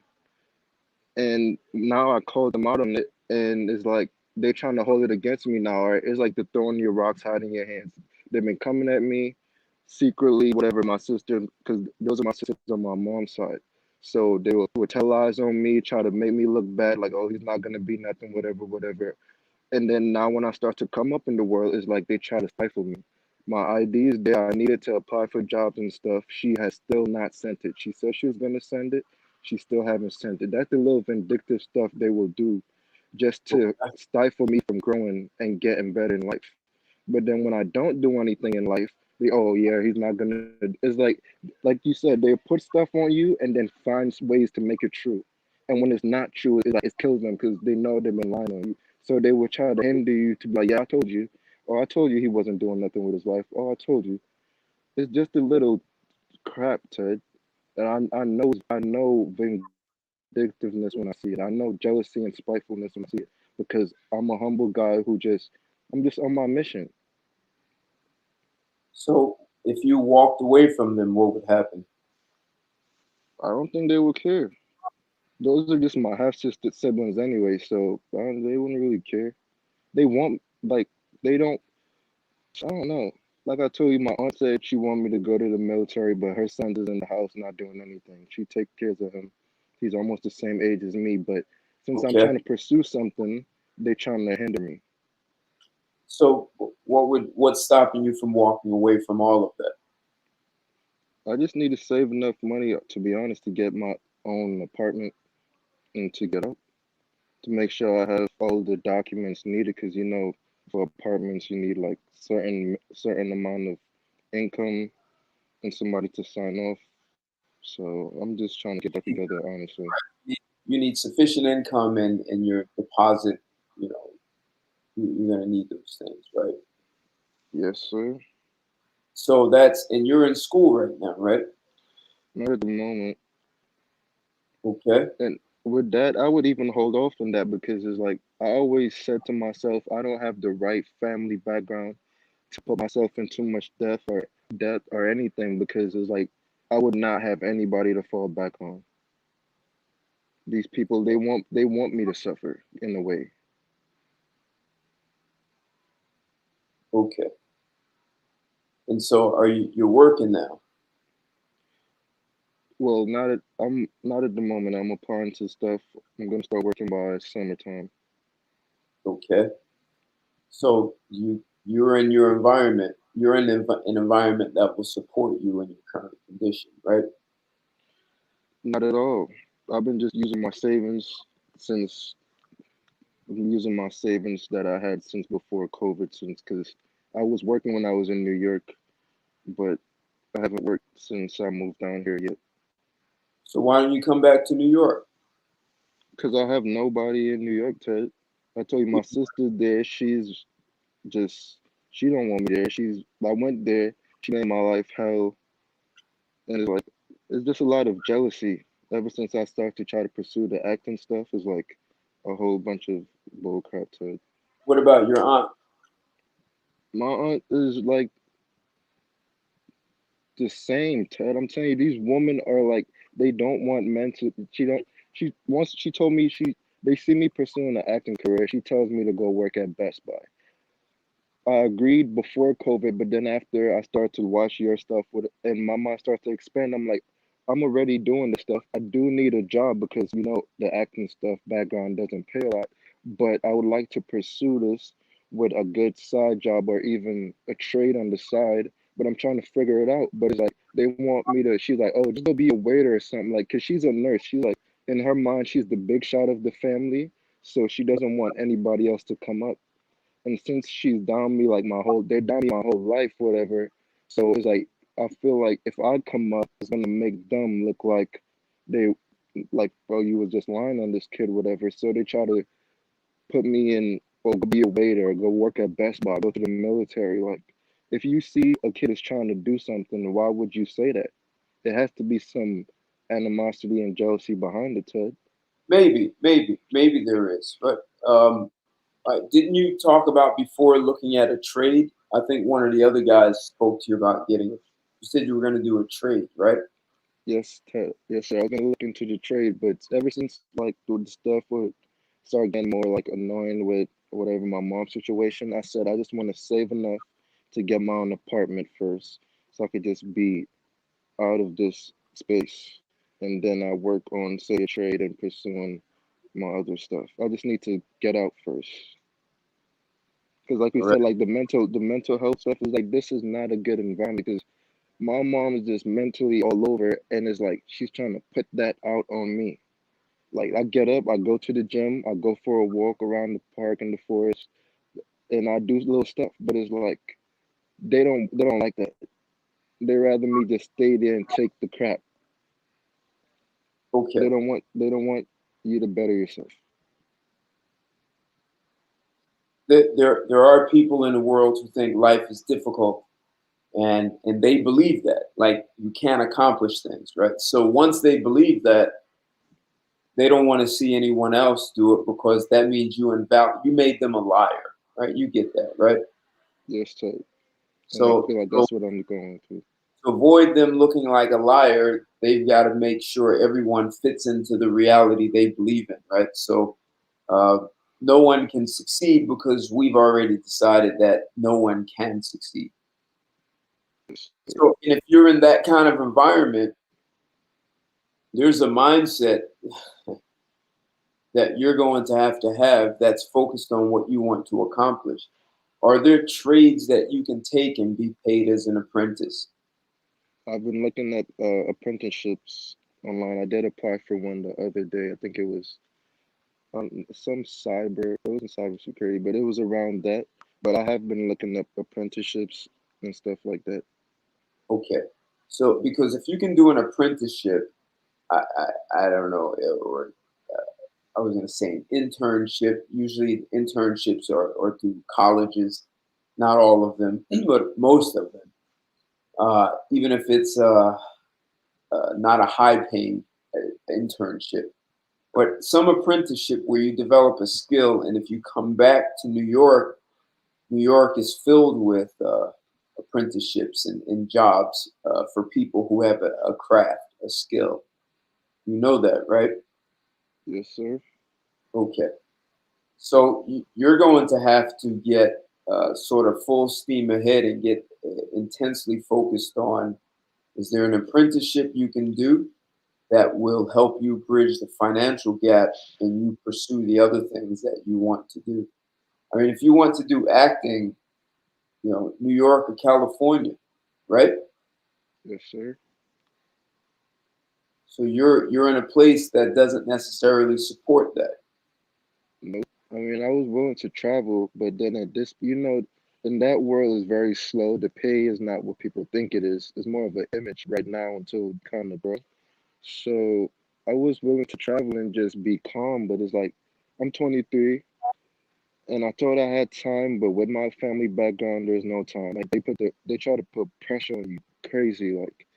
and now I called them out on it, and it's like they're trying to hold it against me now. Right? It's like the throwing your rocks, hiding your hands. They've been coming at me secretly, whatever. My sister, because those are my sisters on my mom's side. So would tell lies on me, try to make me look bad, like, oh, he's not gonna be nothing, whatever, whatever. And then now when I start to come up in the world, it's like they try to stifle me. My ID is there. I needed to apply for jobs and stuff. She has still not sent it. She said she was gonna send it. She still haven't sent it. That's the little vindictive stuff they will do just to stifle me from growing and getting better in life. But then when I don't do anything in life, they oh yeah, he's not gonna. It's like you said, they put stuff on you and then find ways to make it true. And when it's not true, it's like it kills them because they know they've been lying on you. So they will try to hinder you to be like, yeah, I told you, or I told you he wasn't doing nothing with his wife. Oh, I told you. It's just a little crap, Ted. And I know vindictiveness when I see it. I know jealousy and spitefulness when I see it because I'm a humble guy who I'm just on my mission. So if you walked away from them, what would happen? I don't think they would care. Those are just my half sister siblings anyway, so they wouldn't really care. They want like they don't. I don't know. Like I told you, my aunt said she wanted me to go to the military, but her son is in the house not doing anything. She takes care of him. He's almost the same age as me, but since I'm Okay. trying to pursue something, they're trying to hinder me. So what's stopping you from walking away from all of that? I just need to save enough money, to be honest, to get my own apartment and to get out. To make sure I have all the documents needed, because for apartments you need like certain amount of income and somebody to sign off. So I'm just trying to get that together, honestly. You need sufficient income and your deposit, you know, you're gonna need those things, right? Yes, sir. So and you're in school right now, right? Not at the moment. Okay. And with that, I would even hold off on that because it's like I always said to myself, I don't have the right family background to put myself in too much debt or anything because it's like I would not have anybody to fall back on. These people they want me to suffer in a way. Okay. And so you're working now? Well, not at the moment. I'm applying to stuff. I'm gonna start working by summertime. Okay. So you're in your environment. You're in an environment that will support you in your current condition, right? Not at all. I've been just using my savings since I'm using my savings that I had since before COVID, since because I was working when I was in New York, but I haven't worked since I moved down here yet. So why don't you come back to New York? Because I have nobody in New York, Ted. I told you my sister there. She's just she don't want me there. I went there. she made my life hell, and it's just a lot of jealousy. Ever since I started to try to pursue the acting stuff, is like a whole bunch of bull crap to it. What about your aunt? My aunt is like the same, Ted. I'm telling you, these women are like they don't want men to. She don't. She once she told me they see me pursuing an acting career. She tells me to go work at Best Buy. I agreed before COVID, but then after I started to watch your stuff and my mind starts to expand, I'm like, I'm already doing this stuff. I do need a job because the acting stuff background doesn't pay a lot, but I would like to pursue this with a good side job or even a trade on the side. But I'm trying to figure it out. But it's like they want me to. She's like, oh, just go be a waiter or something. Like, cause she's a nurse. She's like, in her mind, she's the big shot of the family, so she doesn't want anybody else to come up. And since she's down me like they're down me my whole life, whatever. So it's like I feel like if I come up, it's gonna make them look like they like, bro, you was just lying on this kid, whatever. So they try to put me in, or go be a waiter, go work at Best Buy, go to the military. Like, if you see a kid is trying to do something, why would you say that? There has to be some animosity and jealousy behind it, Ted. Maybe there is. But didn't you talk about before looking at a trade? I think one of the other guys spoke to you about getting it. You said you were going to do a trade, right? Yes, yes, sir. I was gonna look into the trade, but ever since like the stuff would start getting more like annoying with whatever my mom's situation, I said I just want to save enough to get my own apartment first, so I could just be out of this space, and then I work on say a trade and pursuing my other stuff. I just need to get out first, because like we All right. said, like the mental health stuff is like this is not a good environment because my mom is just mentally all over, and it's like she's trying to put that out on me. Like I get up, I go to the gym, I go for a walk around the park and the forest, and I do little stuff. But it's like they don't like that. They rather me just stay there and take the crap. Okay. They don't want you to better yourself. There are people in the world who think life is difficult, and they believe that, like, you can't accomplish things, right? So once they believe that, they don't want to see anyone else do it because that means you made them a liar, right? You get that, right? Yes, so, and I So feel like so that's what I'm going through. to avoid them looking like a liar, they've got to make sure everyone fits into the reality they believe in, right? So uh, no one can succeed because we've already decided that no one can succeed. Yes, sir. So, and if you're in that kind of environment, there's a mindset that you're going to have that's focused on what you want to accomplish. Are there trades that you can take and be paid as an apprentice? I've been looking at apprenticeships online. I did apply for one the other day. I think it was some cyber. It wasn't cybersecurity, but it was around that. But I have been looking up apprenticeships and stuff like that. Okay. So, because if you can do an apprenticeship, I don't know, or I was going to say an internship. Usually, internships are through colleges, not all of them, but most of them. Even if it's not a high paying internship, but some apprenticeship where you develop a skill. And if you come back to New York, New York is filled with apprenticeships and jobs for people who have a craft, a skill. You know that, right? Yes, sir. Okay. So you're going to have to get sort of full steam ahead and get intensely focused on, is there an apprenticeship you can do that will help you bridge the financial gap and you pursue the other things that you want to do? I mean, if you want to do acting, New York or California, right? Yes, sir. So you're in a place that doesn't necessarily support that. Nope. I mean, I was willing to travel, but then at this, in that world is very slow. The pay is not what people think it is. It's more of an image right now until kind of grow. So I was willing to travel and just be calm, but it's like I'm 23. And I thought I had time, but with my family background, there's no time. Like they try to put pressure on you, crazy. Like,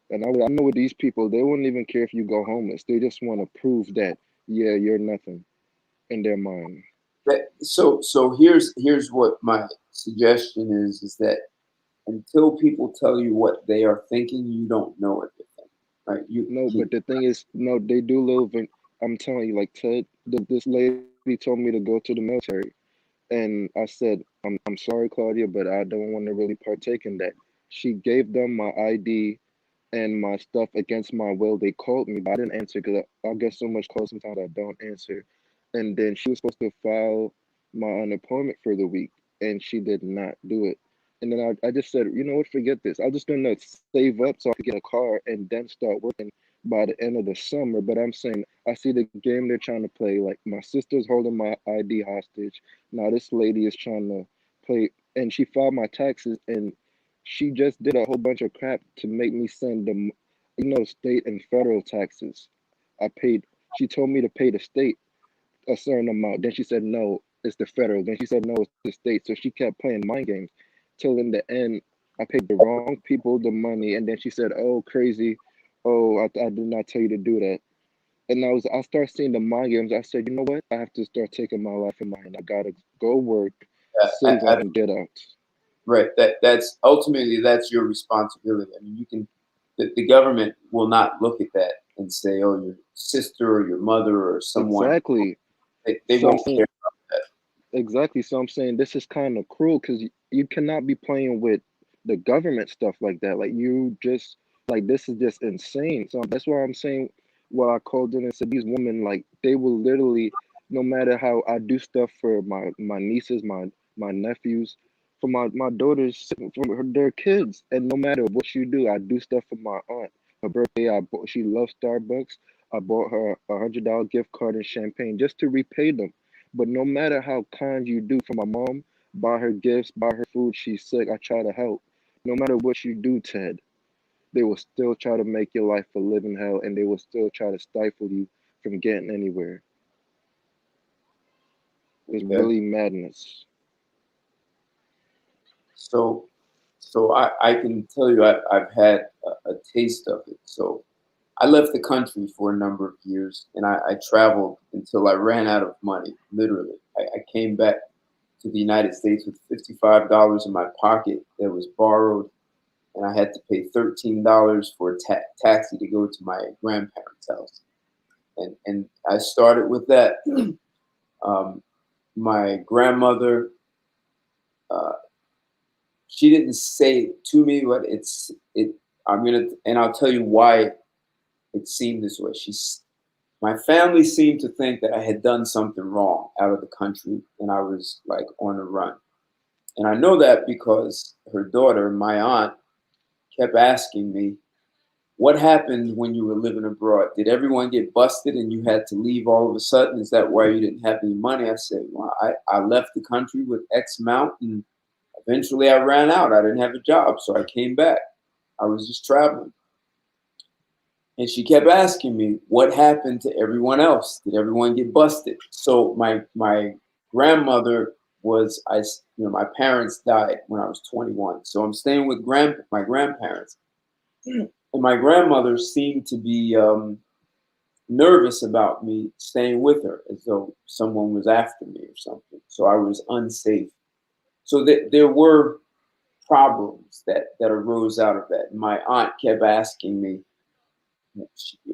and I know with these people, they wouldn't even care if you go homeless. They just want to prove that, yeah, you're nothing in their mind. So here's what my suggestion is that until people tell you what they are thinking, you don't know what they're thinking, right? No, but the thing is, no, they do live in. I'm telling you, like Ted, this lady told me to go to the military. And I said, I'm sorry, Claudia, but I don't want to really partake in that. She gave them my ID and my stuff against my will. They called me, but I didn't answer because I get so much calls sometimes I don't answer. And then she was supposed to file my unemployment for the week, and she did not do it. And then I just said, you know what, forget this. I'm just gonna save up so I could get a car and then start working by the end of the summer. But I'm saying I see the game they're trying to play. Like my sister's holding my ID hostage. Now this lady is trying to play, and she filed my taxes, and she just did a whole bunch of crap to make me send them, state and federal taxes. I paid. She told me to pay the state a certain amount. Then she said no, it's the federal. Then she said no, it's the state. So she kept playing mind games till in the end I paid the wrong people the money, and then she said, "Oh, crazy, oh, I did not tell you to do that." And I started seeing the mind games. I said, you know what? I have to start taking my life in my hand. I gotta go work, save up, and get out. right. That's ultimately that's your responsibility. I mean, you can the government will not look at that and say, "Oh, your sister or your mother or someone." Exactly. They So I'm won't care saying about that. exactly. So I'm saying this is kind of cruel because you cannot be playing with the government stuff like that. Like you just like this is just insane. So that's why I'm saying what I called in and said these women like they will literally no matter how I do stuff for my nieces, my nephews, for my daughters, for their kids, and no matter what you do, I do stuff for my aunt. Her birthday, she loves Starbucks. I bought her $100 gift card and champagne just to repay them. But no matter how kind you do for my mom, buy her gifts, buy her food, she's sick, I try to help. No matter what you do, Ted, they will still try to make your life a living hell and they will still try to stifle you from getting anywhere. It's Okay. really madness. So, I can tell you I've had a taste of it. So I left the country for a number of years and I traveled until I ran out of money, literally. I came back to the United States with $55 in my pocket that was borrowed, and I had to pay $13 for a taxi to go to my grandparents' house. And I started with that. um, my grandmother, uh, she didn't say it to me, but it. I'm gonna, and I'll tell you why it seemed this way. My family seemed to think that I had done something wrong out of the country, and I was like on the run. And I know that because her daughter, my aunt, kept asking me, "What happened when you were living abroad? Did everyone get busted and you had to leave all of a sudden? Is that why you didn't have any money?" I said, "Well, I left the country with X amount and eventually I ran out. I didn't have a job, so I came back. I was just traveling." And she kept asking me, "What happened to everyone else? Did everyone get busted?" So my grandmother was my parents died when I was 21. So I'm staying with my grandparents. And my grandmother seemed to be nervous about me staying with her, as though someone was after me or something. So I was unsafe. So there were problems that arose out of that. My aunt kept asking me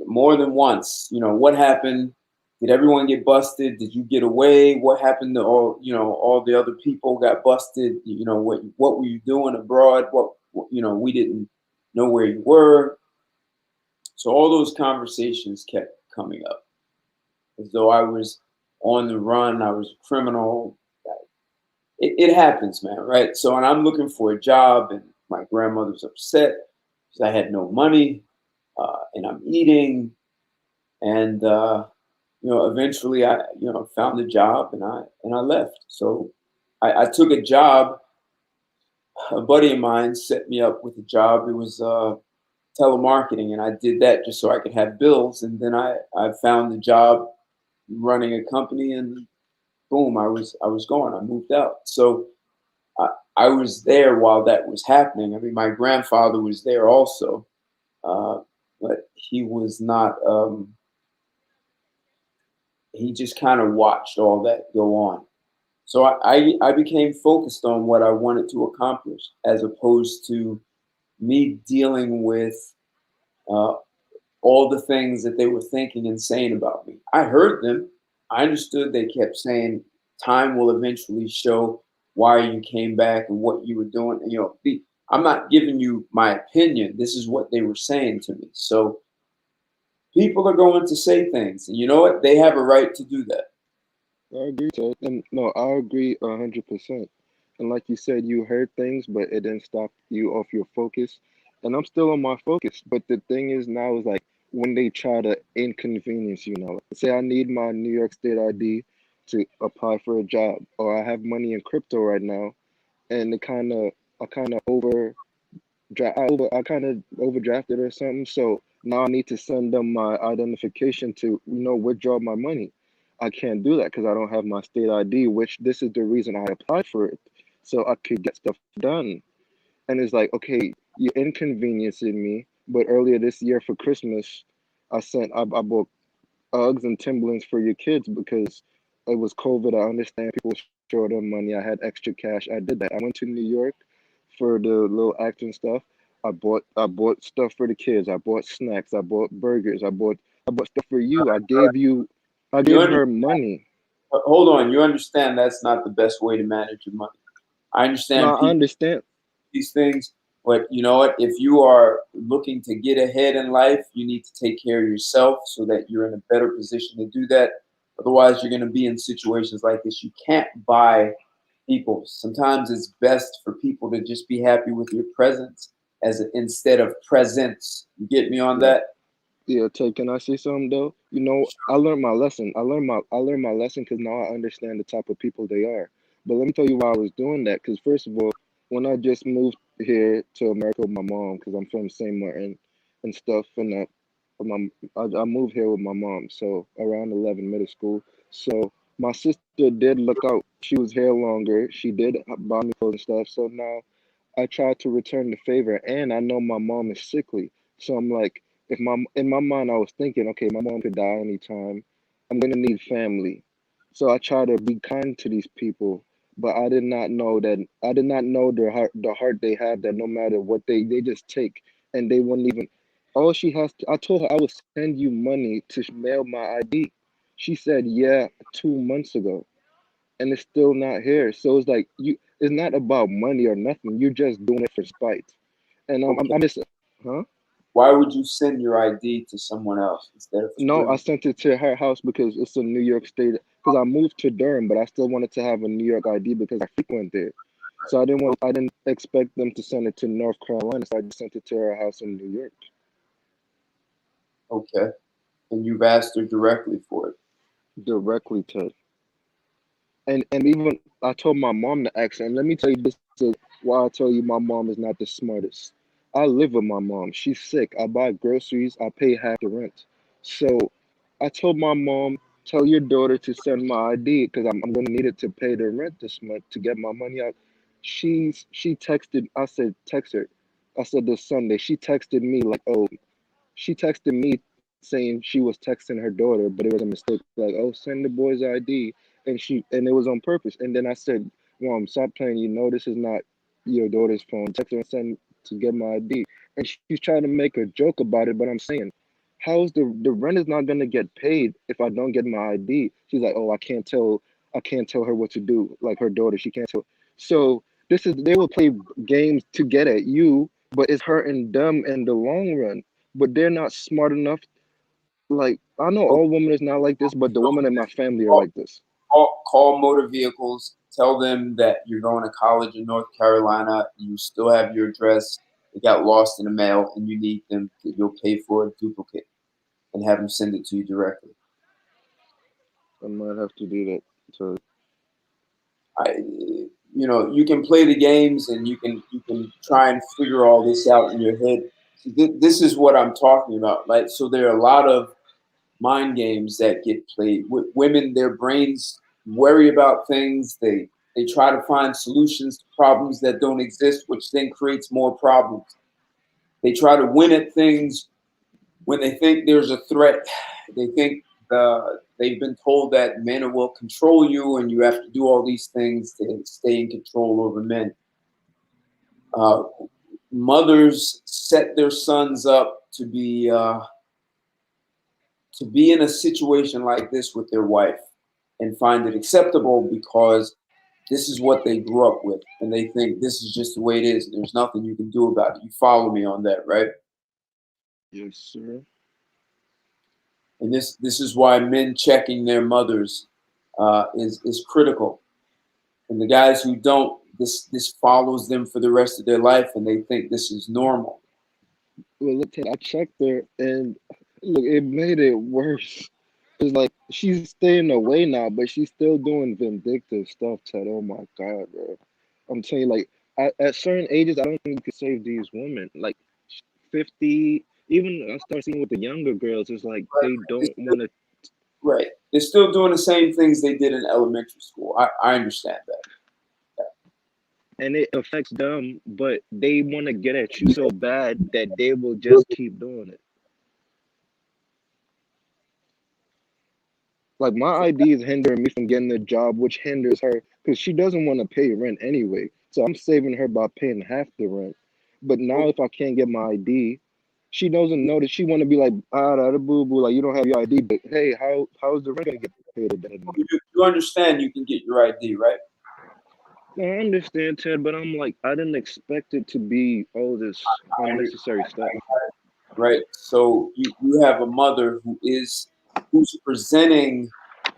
more than once, what happened? Did everyone get busted? Did you get away? What happened to all the other people got busted? What were you doing abroad? We didn't know where you were. So all those conversations kept coming up as though I was on the run, I was a criminal. It happens, man, right? So, and I'm looking for a job, and my grandmother's upset because I had no money, and I'm eating, and eventually I found a job, and I left. So, I took a job. A buddy of mine set me up with a job. It was telemarketing, and I did that just so I could have bills. And then I found a job running a company, and boom, I was gone. I moved out. So I, I was there while that was happening. I mean, my grandfather was there also, uh, but he was not. He just kind of watched all that go on. So I became focused on what I wanted to accomplish, as opposed to me dealing with uh, all the things that they were thinking and saying about me. I heard them. I understood they kept saying time will eventually show why you came back and what you were doing. And, I'm not giving you my opinion. This is what they were saying to me. So people are going to say things, and you know what? They have a right to do that. I agree, Ted. And no, I agree 100%. And like you said, you heard things, but it didn't stop you off your focus. And I'm still on my focus. But the thing is now is like when they try to inconvenience you now. Say I need my New York State ID to apply for a job, or I have money in crypto right now, and it kind of I kind of I kind of overdrafted or something. So now I need to send them my identification to, withdraw my money. I can't do that because I don't have my state ID, which this is the reason I applied for it. So I could get stuff done. And it's like, okay, you're inconveniencing me. But earlier this year for Christmas, I bought Uggs and Timberlands for your kids because it was COVID. I understand people short on money. I had extra cash. I did that. I went to New York for the little acting stuff. I bought stuff for the kids. I bought snacks. I bought burgers. I bought stuff for you. I You gave under, her money. hold on. You understand that's not the best way to manage your money. I understand No, I people understand. these things, but you know what? If you are looking to get ahead in life, you need to take care of yourself so that you're in a better position to do that. Otherwise, you're going to be in situations like this. You can't buy people. Sometimes it's best for people to just be happy with your presence instead of presence. You get me on Yeah. that? Yeah, Ted, can I say something though? I learned my lesson. I learned my lesson because now I understand the type of people they are. But let me tell you why I was doing that. Because first of all, when I just moved here to America with my mom, because I'm from St. Martin and stuff, and I moved here with my mom, so around 11 middle school. So my sister did look out. She was here longer. She did buy me clothes and stuff. So now I tried to return the favor, and I know my mom is sickly. So I'm like, if my in my mind I was thinking, okay, my mom could die anytime. I'm gonna need family. So I try to be kind to these people, but I did not know the heart they have that no matter what they just take and they wouldn't even all she has to I told her I would send you money to mail my ID. She said, yeah, 2 months ago and it's still not here. So it's like it's not about money or nothing. You're just doing it for spite. And Okay. I'm just, huh? Why would you send your ID to someone else instead of No, I putting? sent it to her house because it's a New York State. Because I moved to Durham, but I still wanted to have a New York ID because I frequent there. So I didn't expect them to send it to North Carolina. So I just sent it to her house in New York Okay, and you've asked her directly for it. directly to. And even I told my mom to ask her. And let me tell you, this is why I tell you my mom is not the smartest. I live with my mom. She's sick. I buy groceries. I pay half the rent. So I told my mom, tell your daughter to send my ID because I'm gonna need it to pay the rent this month to get my money out. She texted. I said text her. I said this Sunday. She texted me like, oh, she texted me saying she was texting her daughter, but it was a mistake. Like, oh, send the boy's ID, and it was on purpose. And then I said, Mom, stop playing. You know this is not your daughter's phone. Text her and send to get my ID. And she's trying to make a joke about it, but I'm saying, how's the rent is not gonna get paid if I don't get my ID? She's like, oh, I can't tell her what to do. Like her daughter, she can't tell. So they will play games to get at you, but it's hurting them in the long run, but they're not smart enough. Like I know Okay, all women is not like this, but the so women in my family are call, like this. call motor vehicles. Tell them that you're going to college in North Carolina. You still have your address. It got lost in the mail, and you need them. You'll pay for a duplicate and have them send it to you directly. I might have to do that. So You can play the games and you can try and figure all this out in your head. So this is what I'm talking about. Like, so there are a lot of mind games that get played with women. Their brains worry about things. They try to find solutions to problems that don't exist, which then creates more problems. They try to win at things when they think there's a threat. They think they've been told that men will control you, and you have to do all these things to stay in control over men. Uh, Mothers set their sons up to be in a situation like this with their wife and find it acceptable because this is what they grew up with, and they think this is just the way it is. There's nothing you can do about it. You follow me on that, right? Yes, sir. And this is why men checking their mothers is critical. And the guys who don't, this follows them for the rest of their life, and they think this is normal. Well, look, Ted, I checked her, and look, it made it worse. It's like she's staying away now, but she's still doing vindictive stuff, Ted. Oh my God, bro. I'm telling you, like, at certain ages, I don't think you can save these women. Like, 50, even I start seeing with the younger girls, it's like Right? they don't want to, Right. They're still doing the same things they did in elementary school. I understand that. and it affects them, but they want to get at you so bad that they will just keep doing it. Like my ID is hindering me from getting a job, which hinders her because she doesn't want to pay rent anyway. So I'm saving her by paying half the rent. But now if I can't get my ID, she doesn't know that she want to be like, ah, da, da, boo boo, like you don't have your ID. But hey, how's the rent gonna get paid at the end of the month? You understand you can get your ID, right? No, I understand, Ted, but I'm like, I didn't expect it to be all this I under- unnecessary stuff. Right. So you have a mother who's presenting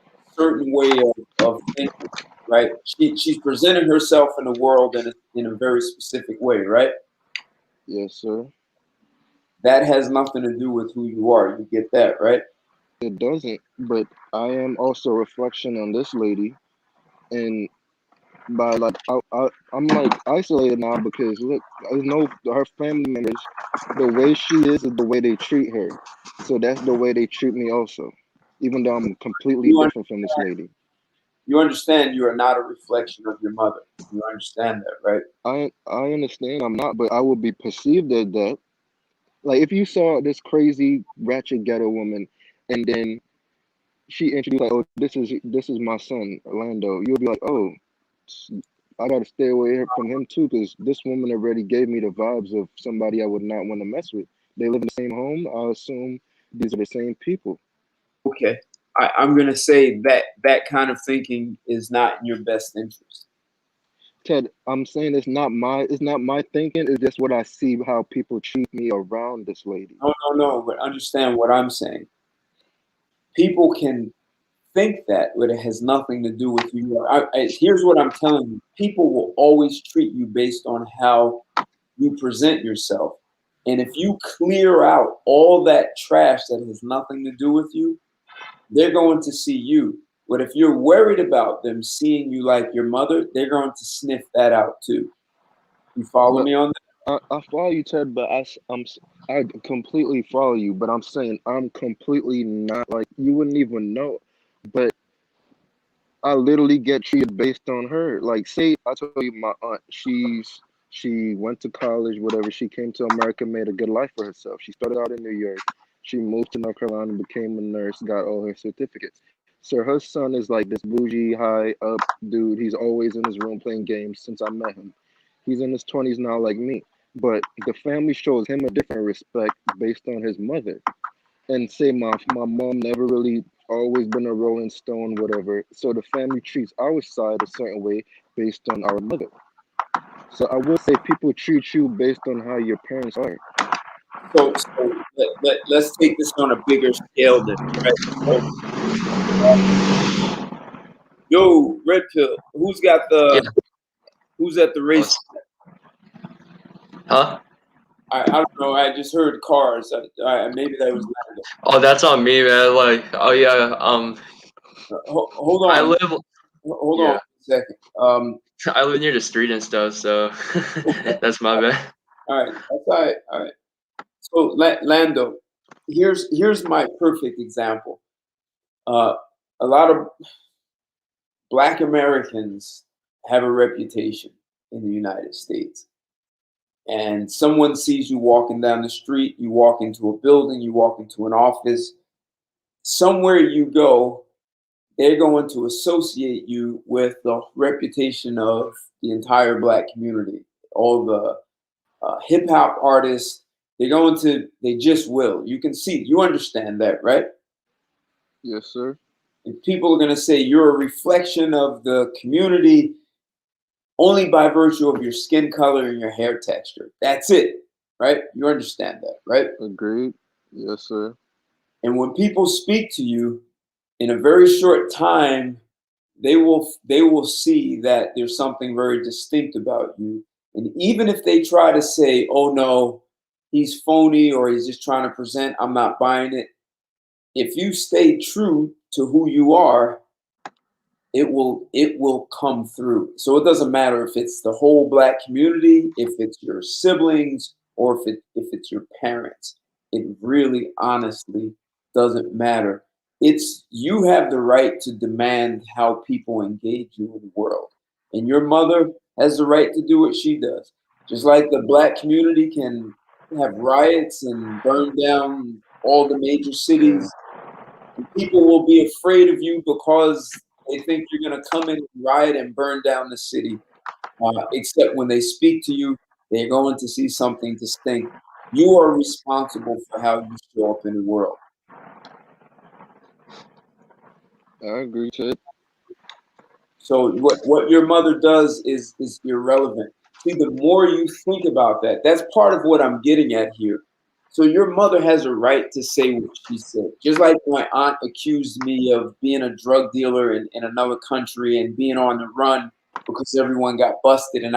a certain way of thinking, right? She's presenting herself in the world in a very specific way, right? Yes, sir. That has nothing to do with who you are. You get that, right? It doesn't, but I am also a reflection on this lady, and by like I'm like isolated now because look, I know her family members. The way she is the way they treat her, so that's the way they treat me also. Even though I'm completely You un- different from this lady, you understand you are not a reflection of your mother. You understand that, right? I understand I'm not, but I will be perceived as that. Like if you saw this crazy ratchet ghetto woman, and then she introduced like, oh, this is my son Orlando, you'll be like, oh, I gotta stay away from him too, because this woman already gave me the vibes of somebody I would not want to mess with. They live in the same home. I assume these are the same people. Okay. I'm gonna say that that kind of thinking is not in your best interest. Ted, I'm saying it's not my thinking. It's just what I see how people treat me around this lady. No, no, no. But understand what I'm saying. People can think that, but it has nothing to do with who you are. Here's what I'm telling you: people will always treat you based on how you present yourself. And if you clear out all that trash that has nothing to do with you, they're going to see you. But if you're worried about them seeing you like your mother, they're going to sniff that out too. You follow But me on that? I follow you, Ted. But I completely follow you. But I'm saying I'm completely not like you wouldn't even know. But I literally get treated based on her. Like, say I tell you, my aunt, she went to college, whatever. She came to America, made a good life for herself. She started out in New York. She moved to North Carolina, became a nurse, got all her certificates. So her son is like this bougie, high up dude. He's always in his room playing games since I met him. He's in his 20s now, like me. But the family shows him a different respect based on his mother, and say my mom never really always been a rolling stone, whatever. So the family treats our side a certain way based on our mother. So I will say people treat you based on how your parents are. So let's take this on a bigger scale then, right? So, yo, Red Pill, Yeah. who's at the Oh, race? huh? I don't know. I just heard cars. Maybe that was Lando. Oh, that's on me, man. Like, oh yeah. Hold I on, live. hold on Yeah, a second. I live near the street and stuff, so that's my bad. All right, that's all right. All right. So Lando, here's my perfect example. Uh, a lot of Black Americans have a reputation in the United States. And someone sees you walking down the street, you walk into a building, you walk into an office, somewhere you go, they're going to associate you with the reputation of the entire Black community. All the hip hop artists, they just will. You can see, you understand that, right? Yes, sir. And people are going to say you're a reflection of the community only by virtue of your skin color and your hair texture. That's it, right? You understand that, right? Agreed. Yes, sir. And when people speak to you in a very short time, they will see that there's something very distinct about you. And even if they try to say, "Oh no, he's phony or he's just trying to present," I'm not buying it. If you stay true to who you are, it will come through. So it doesn't matter if it's the whole Black community, if it's your siblings, or if it's your parents. It really honestly doesn't matter. It's you have the right to demand how people engage you in the world. And your mother has the right to do what she does. Just like the Black community can have riots and burn down all the major Yeah. cities, people will be afraid of you because they think you're going to come in and riot and burn down the city. Except when they speak to you, they're going to see something distinct. You are responsible for how you show up in the world. I agree, Ted. So what your mother does is irrelevant. See, the more you think about that, that's part of what I'm getting at here. So your mother has a right to say what she said. Just like my aunt accused me of being a drug dealer in another country and being on the run because everyone got busted, and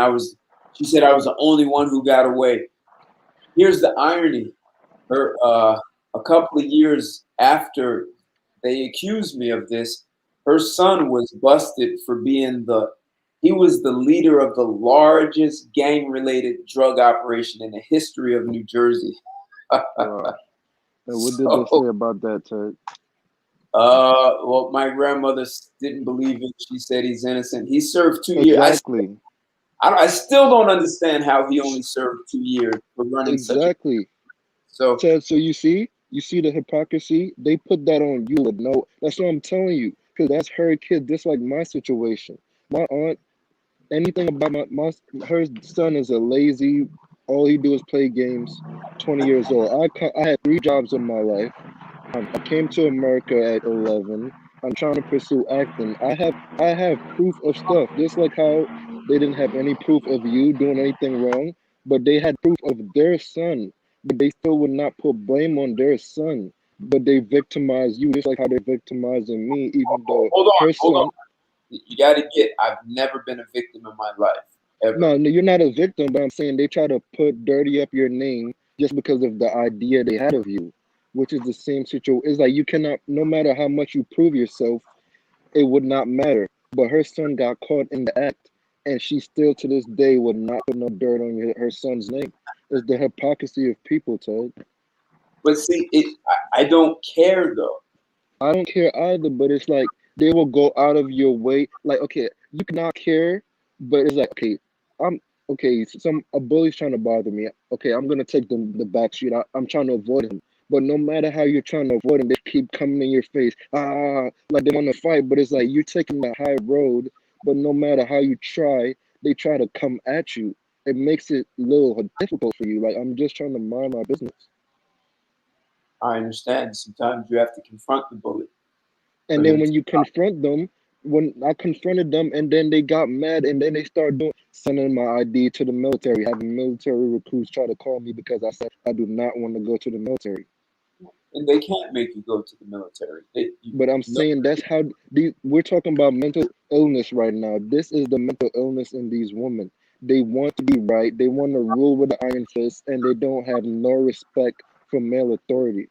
she said I was the only one who got away. Here's the irony. Her a couple of years after they accused me of this, her son was busted for being he was the leader of the largest gang related drug operation in the history of New Jersey. Wow. And what did they So say about that, Ted? well, my grandmother didn't believe it. She said he's innocent. He served 2 years. Exactly. I still don't understand how he only served 2 years for running such a. Exactly. So Ted, so you see the hypocrisy? They put that on you with no. That's what I'm telling you. Because that's her kid, just like my situation. My aunt, anything about her son is a lazy, all he do is play games, 20 years old. I had 3 jobs in my life. I came to America at 11. I'm trying to pursue acting. I have proof of stuff, just like how they didn't have any proof of you doing anything wrong, but they had proof of their son. But they still would not put blame on their son. But they victimize you, just like how they're victimizing me, even though her hold on. son. You got to get. I've never been a victim in my life ever. No, no, you're not a victim, but I'm saying they try to put dirty up your name just because of the idea they had of you, which is the same situation. It's like you cannot, no matter how much you prove yourself, it would not matter. But her son got caught in the act, and she still to this day would not put no dirt on her son's name. It's the hypocrisy of people, Toad. But see, I don't care though. I don't care either, but it's like they will go out of your way. Like, okay, you cannot care, but it's like, okay, I'm okay. A bully's trying to bother me. Okay, I'm gonna take the back street. I'm trying to avoid him. But no matter how you're trying to avoid him, they keep coming in your face. Like they want to fight, but it's like you're taking the high road. But no matter how you try, they try to come at you. It makes it a little difficult for you. Like I'm just trying to mind my business. I understand. Sometimes you have to confront the bully. And But then when you confront them, when I confronted them, and then they got mad, and then they start doing sending my ID to the military, having military recruits try to call me because I said I do not want to go to the military. and they can't make you go to the military. But I'm No, saying that's how we're talking about mental illness right now. This is the mental illness in these women. They want to be right. They want to rule with the iron fist, and they don't have no respect for male authority.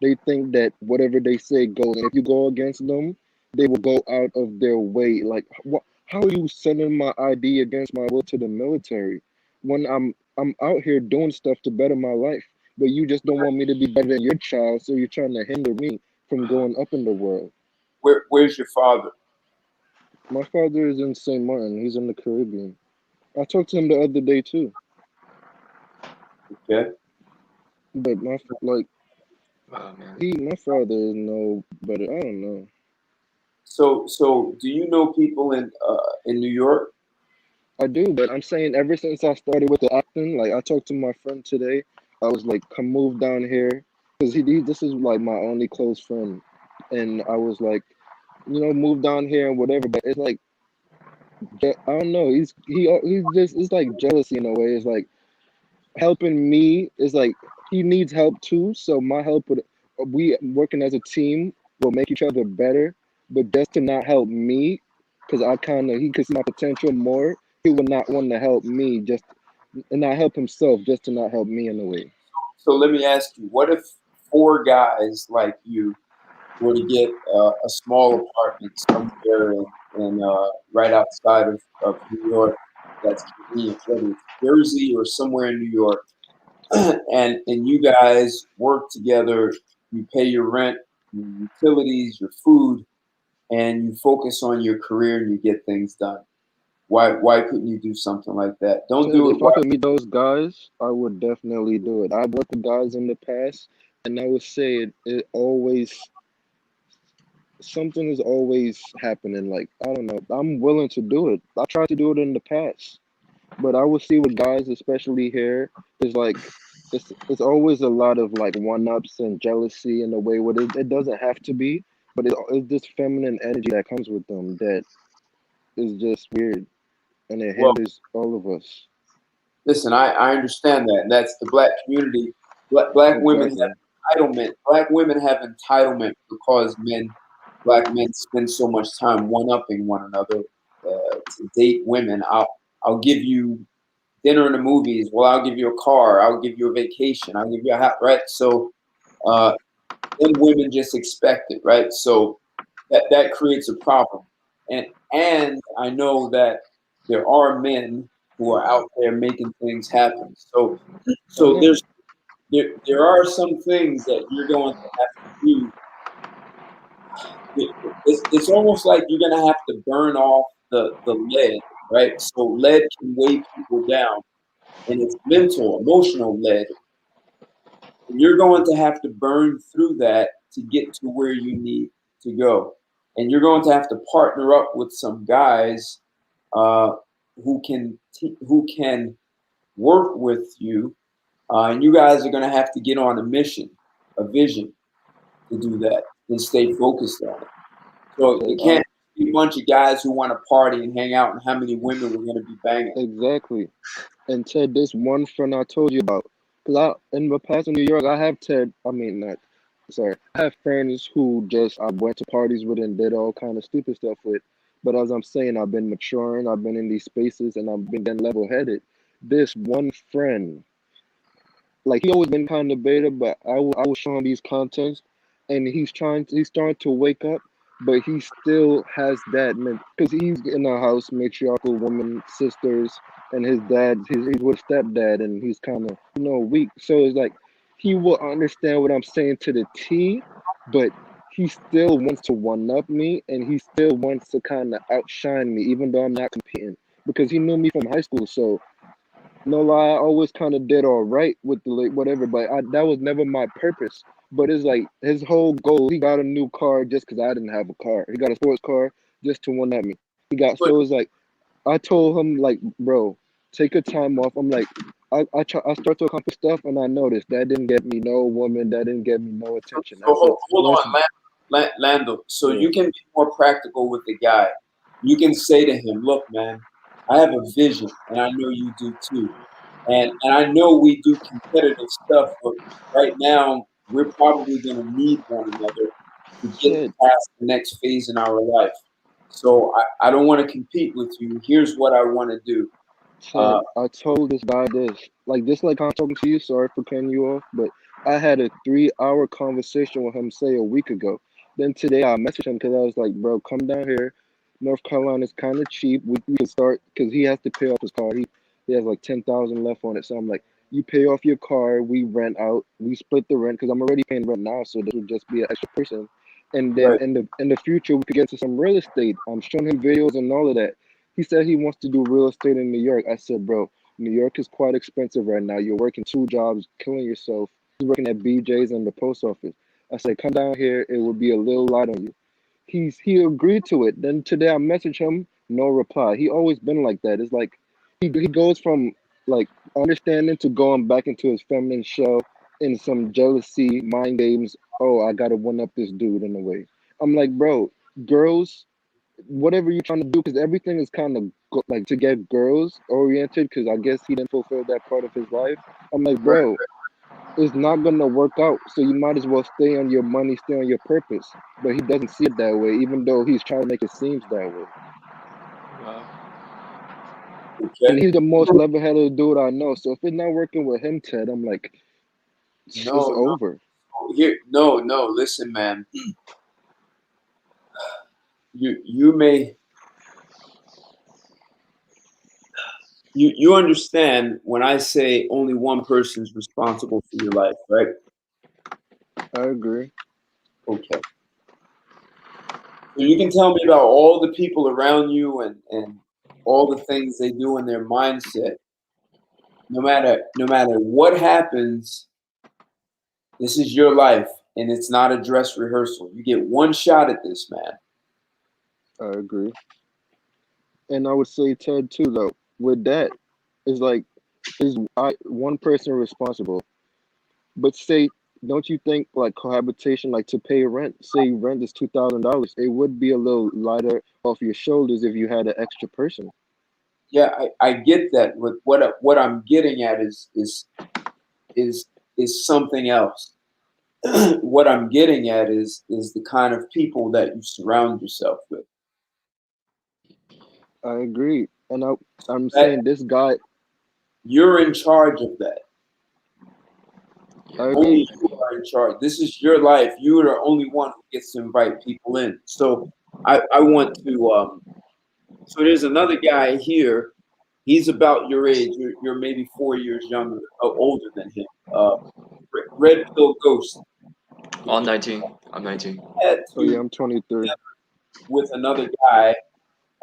They think that whatever they say goes, and if you go against them, they will go out of their way. Like, how are you sending my ID against my will to the military when I'm out here doing stuff to better my life? But you just don't want me to be better than your child, so you're trying to hinder me from going up in the world. where's your father? My father is in St. Martin. He's in the Caribbean. I talked to him the other day too. Okay. But like Oh man. my father is no better. I don't know. So do you know people in New York? I do, but I'm saying ever since I started with the acting, like I talked to my friend today. I was like, come move down here, because this is like my only close friend, and I was like, move down here and whatever. But it's like, I don't know. He's just, it's like jealousy in a way. It's like helping me is like he needs help too. So my help would, we working as a team will make each other better. But just to not help me, because I kind of he could see my potential more. He would not want to help me just and not help himself just to not help me in a way. So let me ask you, what if four guys like you were to get a small apartment somewhere right outside of New York that's convenient, whether it's Jersey or somewhere in New York, and you guys work together, you pay your rent, your utilities, your food, and you focus on your career and you get things done. Why couldn't you do something like that? Don't Said do it. if I could meet those guys, I would definitely do it. I've worked with guys in the past, and I would say it always something is always happening. Like I don't know, I'm willing to do it. I tried to do it in the past. But I would see with guys, especially here, is like it's always a lot of like one ups and jealousy in a way. What it doesn't have to be, but it's this feminine energy that comes with them that is just weird, and it Well, hinders all of us. listen, I understand that, and that's the black community. Black women Exactly. have entitlement. Black women have entitlement because black men spend so much time one-upping one another to date women. I'll give you dinner in the movies. Well, I'll give you a car. I'll give you a vacation. I'll give you a house. Right. So uh, then women just expect it. Right. So that creates a problem. And I know that there are men who are out there making things happen. I So know. there are some things that you're going to have to do. It's almost like you're going to have to burn off the lead, right? So lead can weigh people down, and it's mental, emotional lead. And you're going to have to burn through that to get to where you need to go. And you're going to have to partner up with some guys uh, who can work with you, and you guys are going to have to get on a mission, a vision to do that, and stay focused on it. So Said it can't be a bunch of guys who want to party and hang out, and how many women we're going to be banging. exactly. And Ted, this one friend I told you about, because I in the past in New York, I have Ted. I mean, not sorry, I have friends who just I went to parties with and did all kind of stupid stuff with. But as I'm saying, I've been maturing. I've been in these spaces, and I've been getting level-headed. This one friend, like he always been kind of beta, but I was showing these contents, and he's starting to wake up, but he still has that man because he's in a house, matriarchal woman, sisters, and his dad, he's with stepdad, and he's kind of weak. So it's like he will understand what I'm saying to the T, but he still wants to one up me, and he still wants to kind of outshine me, even though I'm not competing because he knew me from high school, so. No lie, I always kind of did all right with the like whatever, but that was never my purpose. But it's like his whole goal. He got a new car just because I didn't have a car. He got a sports car just to one at me. He got But so it's like I told him like, bro, take a time off. I'm like, I start to accomplish stuff, and I noticed that didn't get me no woman. That didn't get me no attention. I said hold once, on, Lando. So yeah, you can be more practical with the guy. You can say to him, "Look, man, I have a vision, and I know you do too. And I know we do competitive stuff, but right now we're probably going to need one another to get said past the next phase in our life. So I don't want to compete with you. Here's what I want to do. Uh, Ted, I told this guy this. Like this like I'm talking to you, sorry for cutting you off, but I had a 3 hour conversation with him say a week ago. Then today I messaged him because I was like, bro, come down here. North Carolina's kind of cheap. We can start because he has to pay off his car. He has like 10,000 left on it. So I'm like, you pay off your car, we rent out, we split the rent because I'm already paying rent now, so this would just be an extra person. And then Right. in the future we could get into some real estate. I'm showing him videos and all of that. He said he wants to do real estate in New York. I said, bro, New York is quite expensive right now. You're working 2 jobs, killing yourself. He's working at BJ's and the post office. I said, come down here, it will be a little light on you. He agreed to it. Then today I messaged him, no reply. He always been like that. It's like he goes from like understanding to going back into his feminine shell in some jealousy mind games. Oh, I gotta one up this dude in a way. I'm like, bro, girls, whatever you're trying to do, because everything is kind of like to get girls oriented. Because I guess he didn't fulfill that part of his life. I'm like, Right. bro, it's not gonna work out. So you might as well stay on your money, stay on your purpose. But he doesn't see it that way, even though he's trying to make it seem that way. Wow. And Okay. he's the most level-headed dude I know. So if it's not working with him, Ted, I'm like, it's No, no. over. Here, no, no. Listen, man. You may you understand when I say only one person is responsible for your life, right? I agree. Okay. So you can tell me about all the people around you and all the things they do in their mindset. No matter what happens, this is your life, and it's not a dress rehearsal. You get one shot at this, man. I agree. And I would say, Ted, too, though, with that, is like, is one person responsible? But say, don't you think like cohabitation, like to pay rent, say rent is $2,000, it would be a little lighter off your shoulders if you had an extra person. Yeah, I get that. But what I'm getting at is is something else. What I'm getting at is the kind of people that you surround yourself with. I agree, and I'm That saying this guy. you're in charge of that. I Yeah. agree. Only you are in charge. This is your life. You are the only one who gets to invite people in. So I want to so there's another guy here. He's about your age. You're maybe 4 years younger, older than him. Red Pill Ghost. If I'm you 19. I'm 19. had Oh to yeah, I'm 23. with another guy,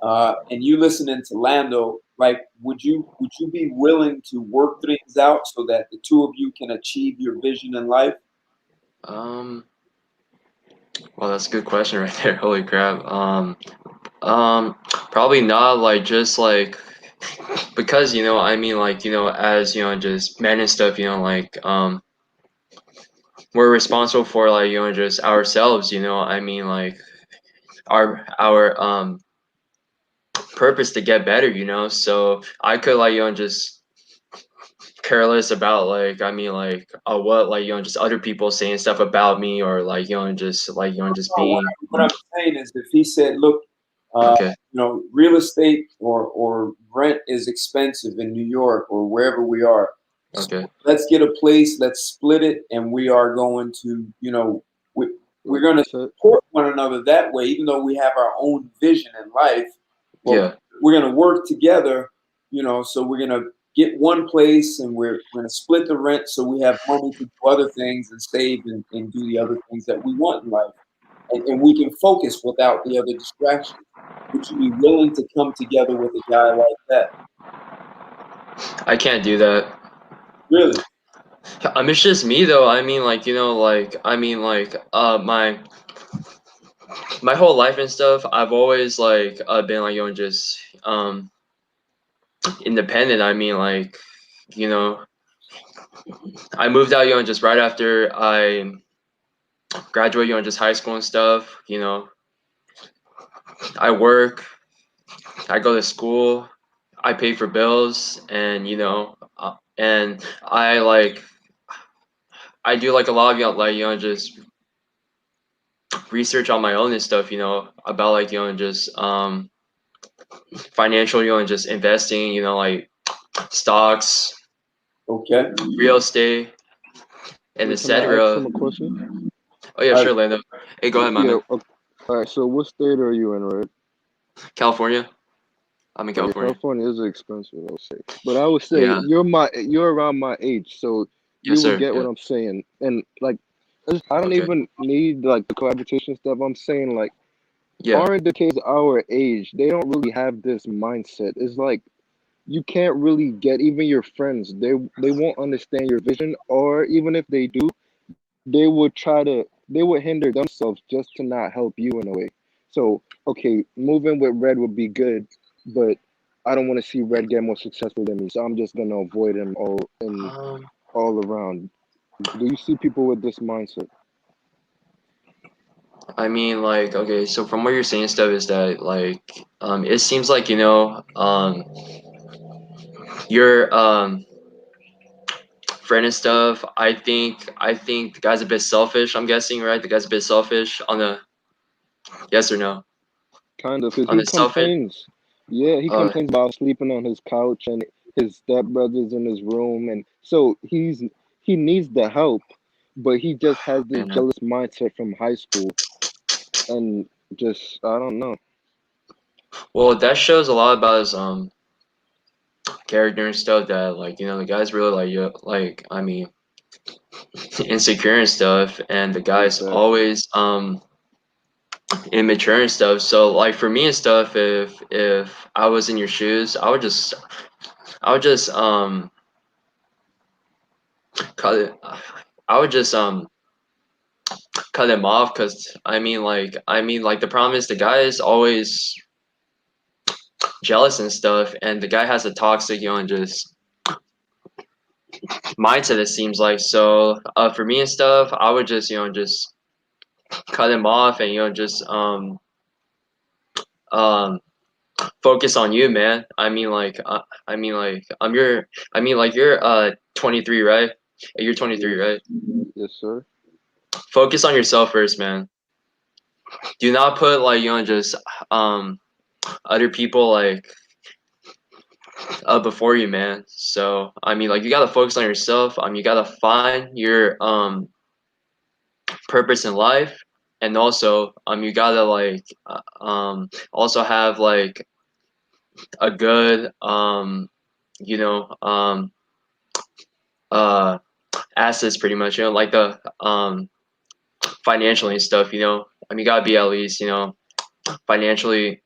and you listening to Lando, like, would you be willing to work things out so that the two of you can achieve your vision in life? Um, well, that's a good question right there. Holy crap. Probably not like just like because I mean like as just men and stuff like we're responsible for like just ourselves. I mean like our purpose to get better. So I could like just careless about like I mean like what like just other people saying stuff about me or like just like just No, being what I'm saying is, if he said, "Look, okay. real estate or rent is expensive in New York or wherever we are. So Okay. let's get a place, let's split it, and we are going to, we, we're Like going to Ted, support one another that way, even though we have our own vision in life. But Yeah. we're going to work together, so we're going to get one place and we're going to split the rent so we have money to do other things and save and do the other things that we want in life. And we can focus without the other distractions. Would you be willing to come together with a guy like that? I can't do that. Really? It's just me though. I mean, like like I mean, like my whole life and stuff. I've always like been like just independent. I mean, like you know, I moved out just right after I graduated just high school and stuff. I work, I go to school, I pay for bills, and and I do like a lot of like just research on my own and stuff. About like just financial, and just investing, like stocks, Okay. real estate, and wait, can I ask etc. him a question? Oh yeah, All right. sure, Lando. Hey, go ahead, my Yeah. man. All right. So what state are you in, right? California. I'm in Oh yeah, California. California is expensive, I'll say. But I would say Yeah. you're around my age, so Yes, you would sir. get Yeah. what I'm saying. And like I don't Okay. even need like the cohabitation stuff. I'm saying like Yeah. aren't the kids our age? They don't really have this mindset. It's like you can't really get even your friends. They won't understand your vision, or even if they do, they would hinder themselves just to not help you in a way. So okay, moving with Red would be good, but I don't want to see Red get more successful than me, so I'm just gonna avoid him Um. all around. Do you see people with this mindset? I mean, like, okay. So from what you're saying, stuff is that like, it seems like your friend and stuff. I think the guy's a bit selfish. I'm guessing, right? The guy's a bit selfish on the yes or no Kind of, because on he the selfish. complains. Yeah, he Uh, complains about sleeping on his couch and his stepbrother's in his room, and so he needs the help, but he just has this and jealous mindset from high school, and just I don't know. well, that shows a lot about his character and stuff. That like the guy's really like I mean insecure and stuff, and the guy's Exactly. always immature and stuff. So like for me and stuff, if I was in your shoes, I would just cut it. I would just cut him off because I mean like the problem is the guy is always jealous and stuff, and the guy has a toxic just mindset. It seems like so. For me and stuff, I would just just cut him off and just um focus on you, man. You're 23, right? You're 23, Yes, right? yes, sir. Focus on yourself first, man. Do not put like just um other people like before you, man. So I mean, like you gotta focus on yourself. You gotta find your purpose in life, and also you gotta like also have like a good you know uh assets pretty much. Like the financially and stuff. You gotta be at least financially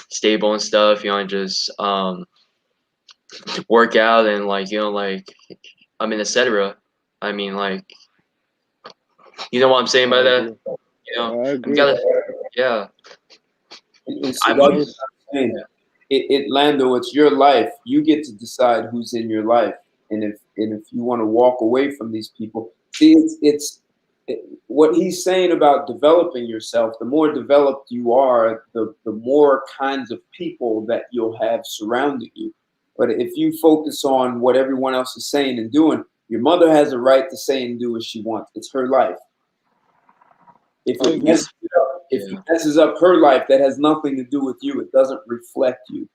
stable and stuff. And just work out and like etc. I mean like you know what I'm saying I by that. agree. I You agree. gotta yeah. And see, I And I that's mean what was I'm saying. Lando, it's your life. You get to decide who's in your life, and if you want to walk away from these people, see, what he's saying about developing yourself. The more developed you are, the more kinds of people that you'll have surrounding you. But if you focus on what everyone else is saying and doing, your mother has a right to say and do as she wants. It's her life. If I it agree. messes up, if yeah it messes up her life, that has nothing to do with you. It doesn't reflect you.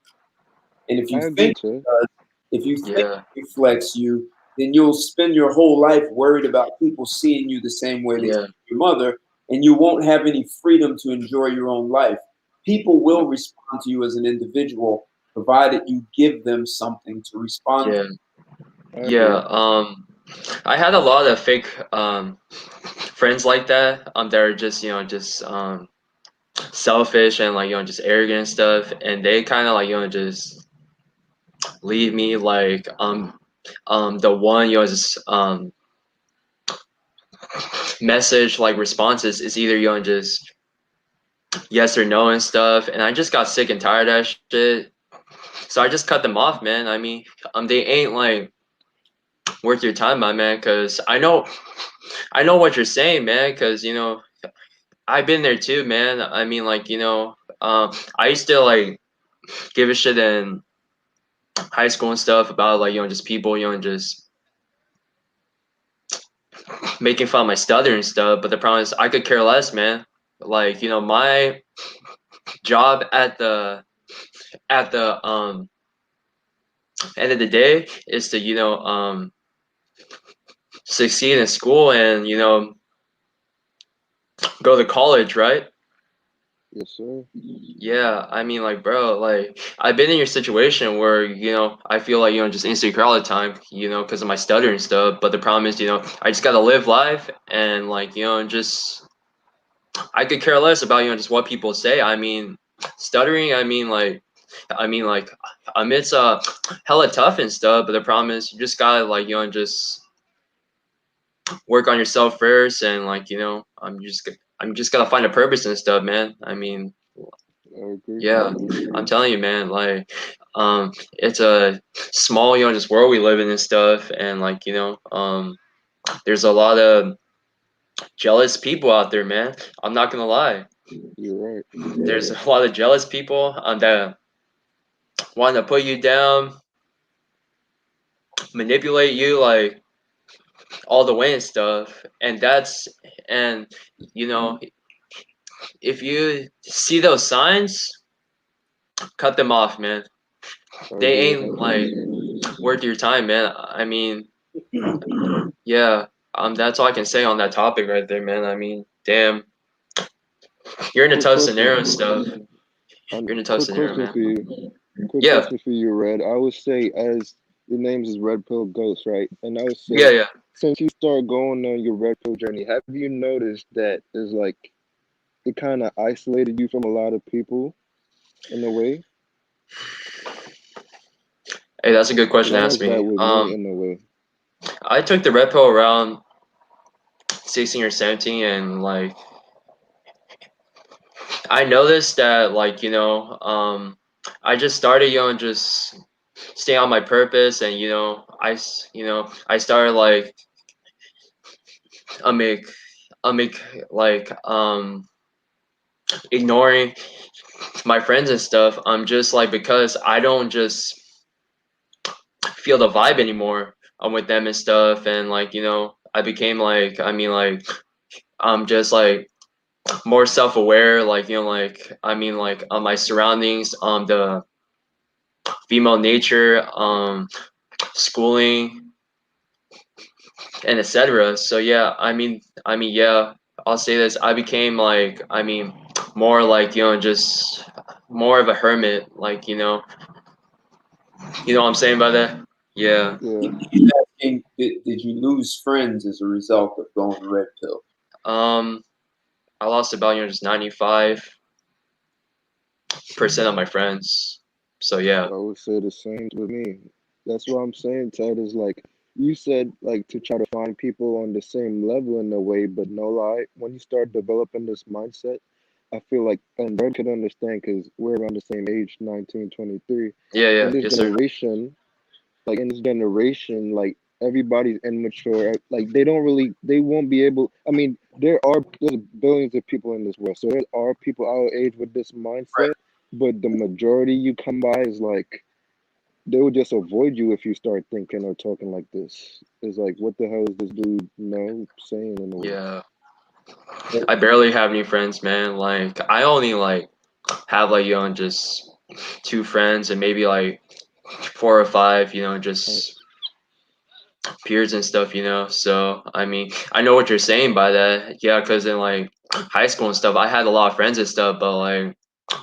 And if you I agree think too. it does, if you think yeah it reflects you, then you'll spend your whole life worried about people seeing you the same way they see yeah your mother, and you won't have any freedom to enjoy your own life. People will respond to you as an individual, provided you give them something to respond to. yeah I yeah. agree. I had a lot of fake friends like that. That are just selfish and like just arrogant and stuff, and they kind of like just leave me like the one just message like responses is either just yes or no and stuff, and I just got sick and tired of that shit. So I just cut them off, man. I mean, they ain't like worth your time, my man. Cause I know what you're saying, man. Cause I've been there too, man. I mean, like I used to like give a shit in high school and stuff about like just people just making fun of my stutter and stuff. But the problem is, I could care less, man. Like my job at the end of the day is to succeed in school and go to college, right? Yes, sir. Yeah, I mean, like, bro, like, I've been in your situation where, I feel like, just insecure all the time, because of my stutter and stuff. But the problem is, I just gotta live life and, like, just, I could care less about, just what people say. I mean, stuttering, I mean, like, it's hella tough and stuff. But the problem is, you just gotta, like, just work on yourself first. And, like, I'm just gotta find a purpose and stuff, man. I mean, I agree. yeah, I'm telling you, man, like, it's a small, just world we live in and stuff. And, like, there's a lot of jealous people out there, man. I'm not gonna lie. You're right. There's a lot of jealous people that want to put you down, manipulate you, like, all the way and stuff. And you know, if you see those signs, cut them off, man. I They agree ain't, like, 100%. worth your time, man. I mean, yeah, that's all I can say on that topic right there, man. I mean, damn, you're in a Quick tough scenario and question. stuff. You're in a tough Quick scenario, question man. for you. Quick Yeah, question for you, Red. I would say, as your name's is Red Pill Ghost, right? And I would yeah, say, yeah. since you start going on your red pill journey, have you noticed that is like it kind of isolated you from a lot of people in a way? Hey, that's a good Because question I to ask noticed that me. with me in a way. I took the red pill around 16 or 17, and, like, I noticed that, like, I just started, just stay on my purpose. And, I started, like, I make, like, ignoring my friends and stuff. I'm just, like, because I don't just feel the vibe anymore. I'm with them and stuff. And, like, I became, like, I'm just, like, more self-aware, like, like, on my surroundings, the female nature, schooling, and etc. So yeah, yeah, I'll say this. I became, like, more, like, just more of a hermit, like, what I'm saying by that? Yeah. Yeah. He's asking, did you lose friends as a result of going red pill? Um, I lost about, just 95% of my friends. So yeah. I would say the same with me. That's what I'm saying, Ted, is like you said, like to try to find people on the same level in a way, but no lie, when you start developing this mindset, I feel like, and Red could understand because we're around the same age, 19, 23. Yeah, In yeah, this yes sir. generation, like everybody's immature. Like they don't really, they won't be able. I mean, there's billions of people in this world, so there are people our age with this Right. mindset, but the majority you come by is like they will just avoid you if you start thinking or talking like this. It's like, what the hell is this dude, saying in a way? Yeah. I barely have any friends, man. Like, I only, like, have, like, just two friends, and maybe, like, four or five, Right. just peers and stuff, So, I know what you're saying by that. Yeah, because in, like, high school and stuff, I had a lot of friends and stuff. But, like,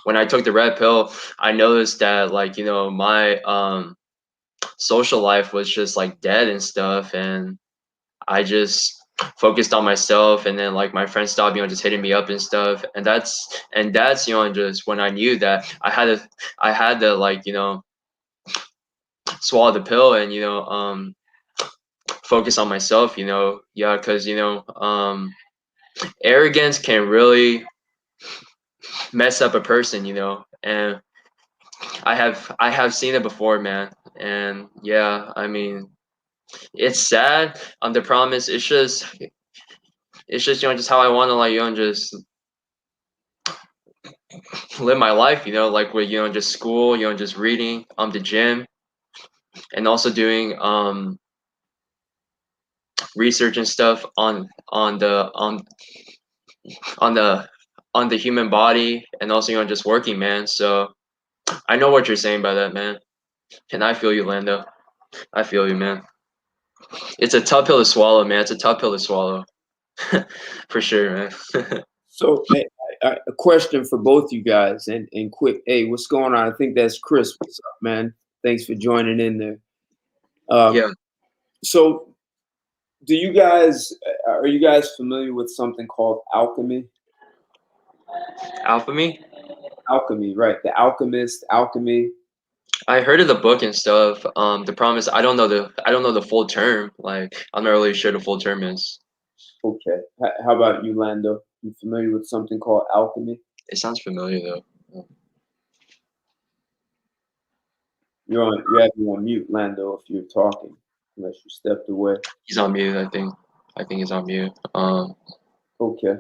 when I took the red pill, I noticed that, like, my social life was just, like, dead and stuff. And I just focused on myself. And then, like, my friends stopped, just hitting me up and stuff. And that's just when I knew that I had to, like, swallow the pill. And, focus on myself. Yeah, because, arrogance can really mess up a person. And I have seen it before, man. And yeah, it's sad. The problem is, it's just just how I want to, like, just live my life. Like, with, just school, just reading, the gym, and also doing research and stuff on the on the human body. And also, just working, man. So I know what you're saying by that, man. And I feel you, Lando. I feel you, man. It's a tough pill to swallow, man. It's a tough pill to swallow. For sure, man. So a question for both you guys, and quick. Hey, what's going on? I think that's Chris. What's up, man? Thanks for joining in there. Yeah, So, are you guys familiar with something called alchemy? alchemy. Alchemy, right? The alchemist, alchemy. I heard of the book and stuff. The problem is I don't know the full term. Like I'm not really sure the full term is. Okay. How about you, Lando? You familiar with something called alchemy? It sounds familiar though. You have me on mute, Lando, if you're talking, unless you stepped away. He's on mute, I think. I think he's on mute. Okay.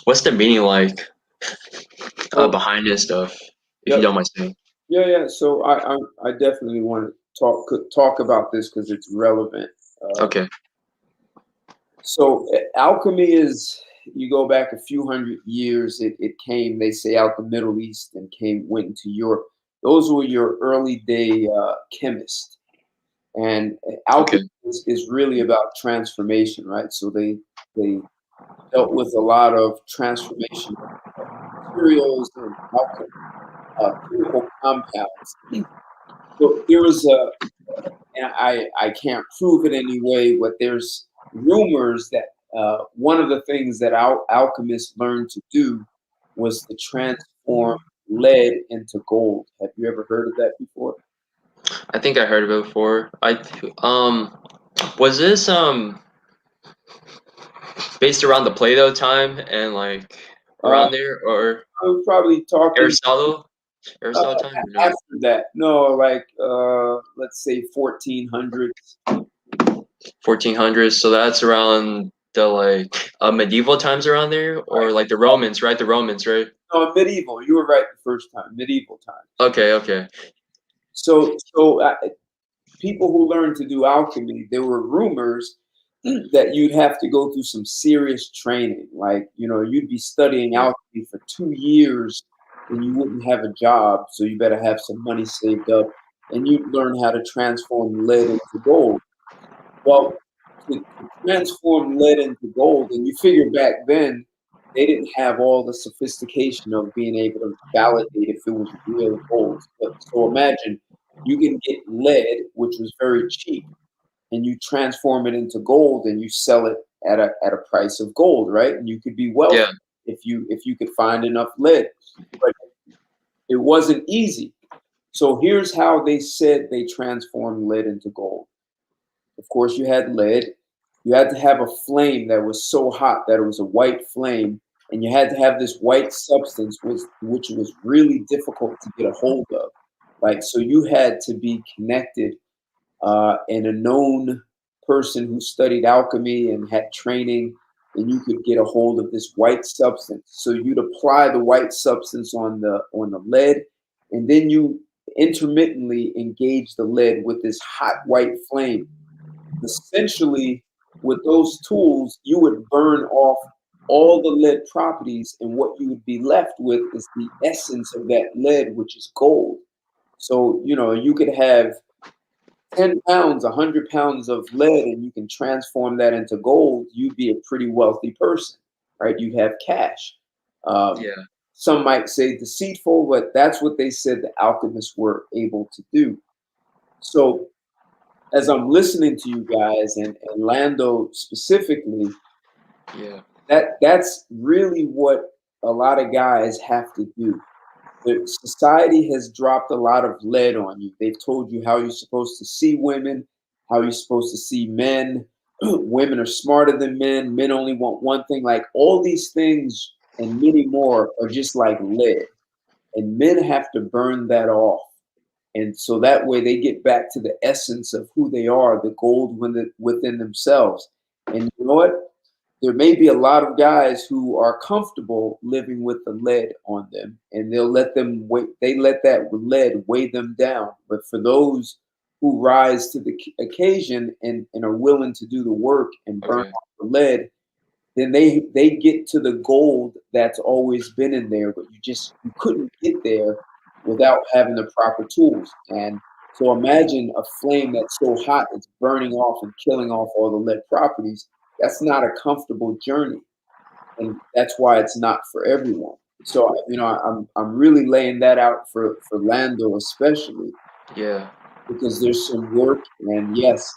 What's the meaning like Well, behind this stuff? If you yep. don't mind saying. Yeah. So I definitely want to talk about this because it's relevant. Okay. So alchemy is, you go back a few hundred years, it came, they say, out the Middle East and went into Europe. Those were your early day chemists. And Okay. alchemy is really about transformation, right? So they dealt with a lot of transformation of materials and chemical compounds. So there was and I can't prove it anyway, but there's rumors that one of the things that alchemists learned to do was to transform lead into gold. Have you ever heard of that before? I think I heard of it before. Was this based around the Plato time and like Uh, around there or I was probably talking Aristotle? uh, Aristotle time or no? after that. No, like let's say 1400s. 1400s. So that's around the like medieval times around there or Right. like the Romans, right? The Romans, right? No, medieval. You were right the first time. Medieval times. Okay, okay. So people who learned to do alchemy, there were rumors that you'd have to go through some serious training. Like, you'd be studying Yeah. alchemy for 2 years and you wouldn't have a job. So you better have some money saved up and you'd learn how to transform lead into gold. Well, to transform lead into gold, and you figure back then, they didn't have all the sophistication of being able to validate if it was real gold. So imagine you can get lead, which was very cheap, and you transform it into gold and you sell it at a price of gold, right? And you could be wealthy Yeah. if you could find enough lead. But it wasn't easy. So here's how they said they transformed lead into gold. Of course, you had lead. You had to have a flame that was so hot that it was a white flame, and you had to have this white substance, which was really difficult to get a hold of. Like, so you had to be connected and a known person who studied alchemy and had training, and you could get a hold of this white substance. So you'd apply the white substance on the lead, and then you intermittently engage the lead with this hot white flame. Essentially, with those tools, you would burn off all the lead properties, and what you would be left with is the essence of that lead, which is gold. So, you could have 10 pounds, 100 pounds of lead, and you can transform that into gold. You'd be a pretty wealthy person, right? You'd have cash. Um, Yeah. some might say deceitful, but that's what they said the alchemists were able to do. So, as I'm listening to you guys and Lando specifically, Yeah. that's really what a lot of guys have to do. The society has dropped a lot of lead on you. They've told you how you're supposed to see women, how you're supposed to see men. Women are smarter than men. Men only want one thing. Like, all these things and many more are just like lead, and men have to burn that off. And so that way they get back to the essence of who they are, the gold within themselves. And you know what? There may be a lot of guys who are comfortable living with the lead on them, and they'll let them wait. They let that lead weigh them down. But for those who rise to the occasion and are willing to do the work and burn Okay. off the lead, then they get to the gold that's always been in there, but you couldn't get there without having the proper tools. And so imagine a flame that's so hot it's burning off and killing off all the lead properties. That's not a comfortable journey. and that's why it's not for everyone. So I'm really laying that out for Lando especially, Yeah. because there's some work, and yes,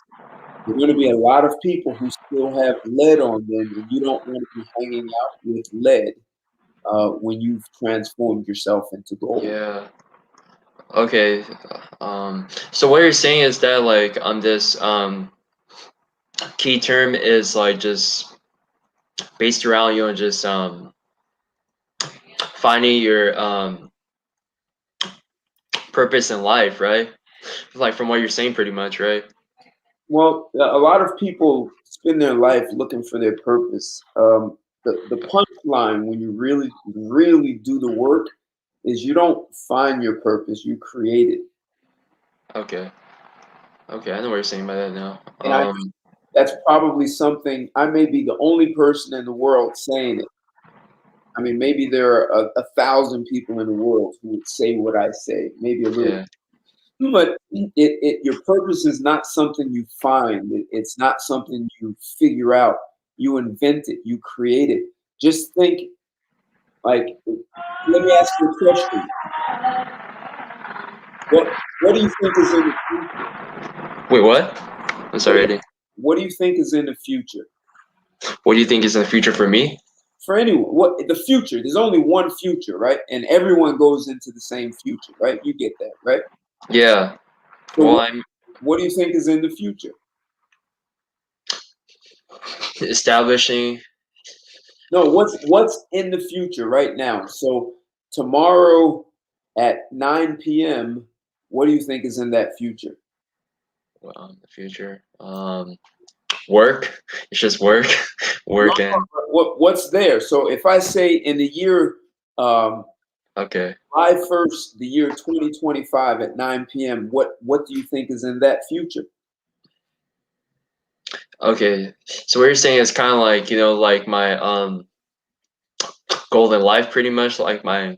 there are going to be a lot of people who still have lead on them, and you don't want to be hanging out with lead when you've transformed yourself into gold. Yeah. Okay. So what you're saying is that like on this key term is like just based around just finding your purpose in life, right? Like from what you're saying, pretty much, right? Well, a lot of people spend their life looking for their purpose. The punchline, when you really do the work, is you don't find your purpose, you create it. Okay. Okay, I know what you're saying by that now. And that's probably something, I may be the only person in the world saying it. I mean, maybe there are 1,000 people in the world who would say what I say, maybe a little. Yeah. But your purpose is not something you find. It's not something you figure out. You invent it. You create it. Just think, like, let me ask you a question. What do you think is in the future? Wait, what? I'm sorry, I didn't. What do you think is in the future? What do you think is in the future for me? For anyone, what the future? There's only one future, right? And everyone goes into the same future, right? You get that, right? Yeah. So Well, what do you think is in the future? establishing. No, what's in the future right now? So tomorrow at 9 p.m., what do you think is in that future? Well, the future. Work. It's just work, work and. What's there? So if I say in the year Okay. July 1st, the year 2025 at 9 p.m., what do you think is in that future? Okay. So what you're saying is kind of like like my goal in life, pretty much like my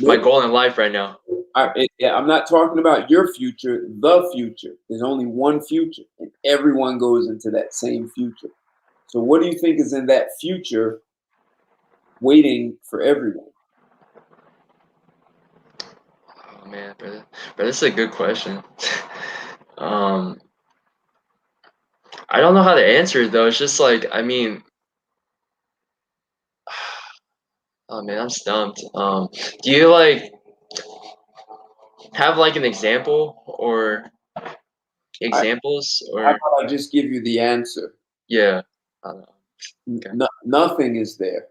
Nope. goal in life right now. I'm not talking about your future, the future. There's only one future, and everyone goes into that same future. So what do you think is in that future waiting for everyone? Oh man, brother, this is a good question. um, I don't know how to answer it though. It's just like I mean, oh man, I'm stumped. Do you like have like an example or I, examples how or about I just give you the answer? yeah? I don't know. Okay, Nothing is there.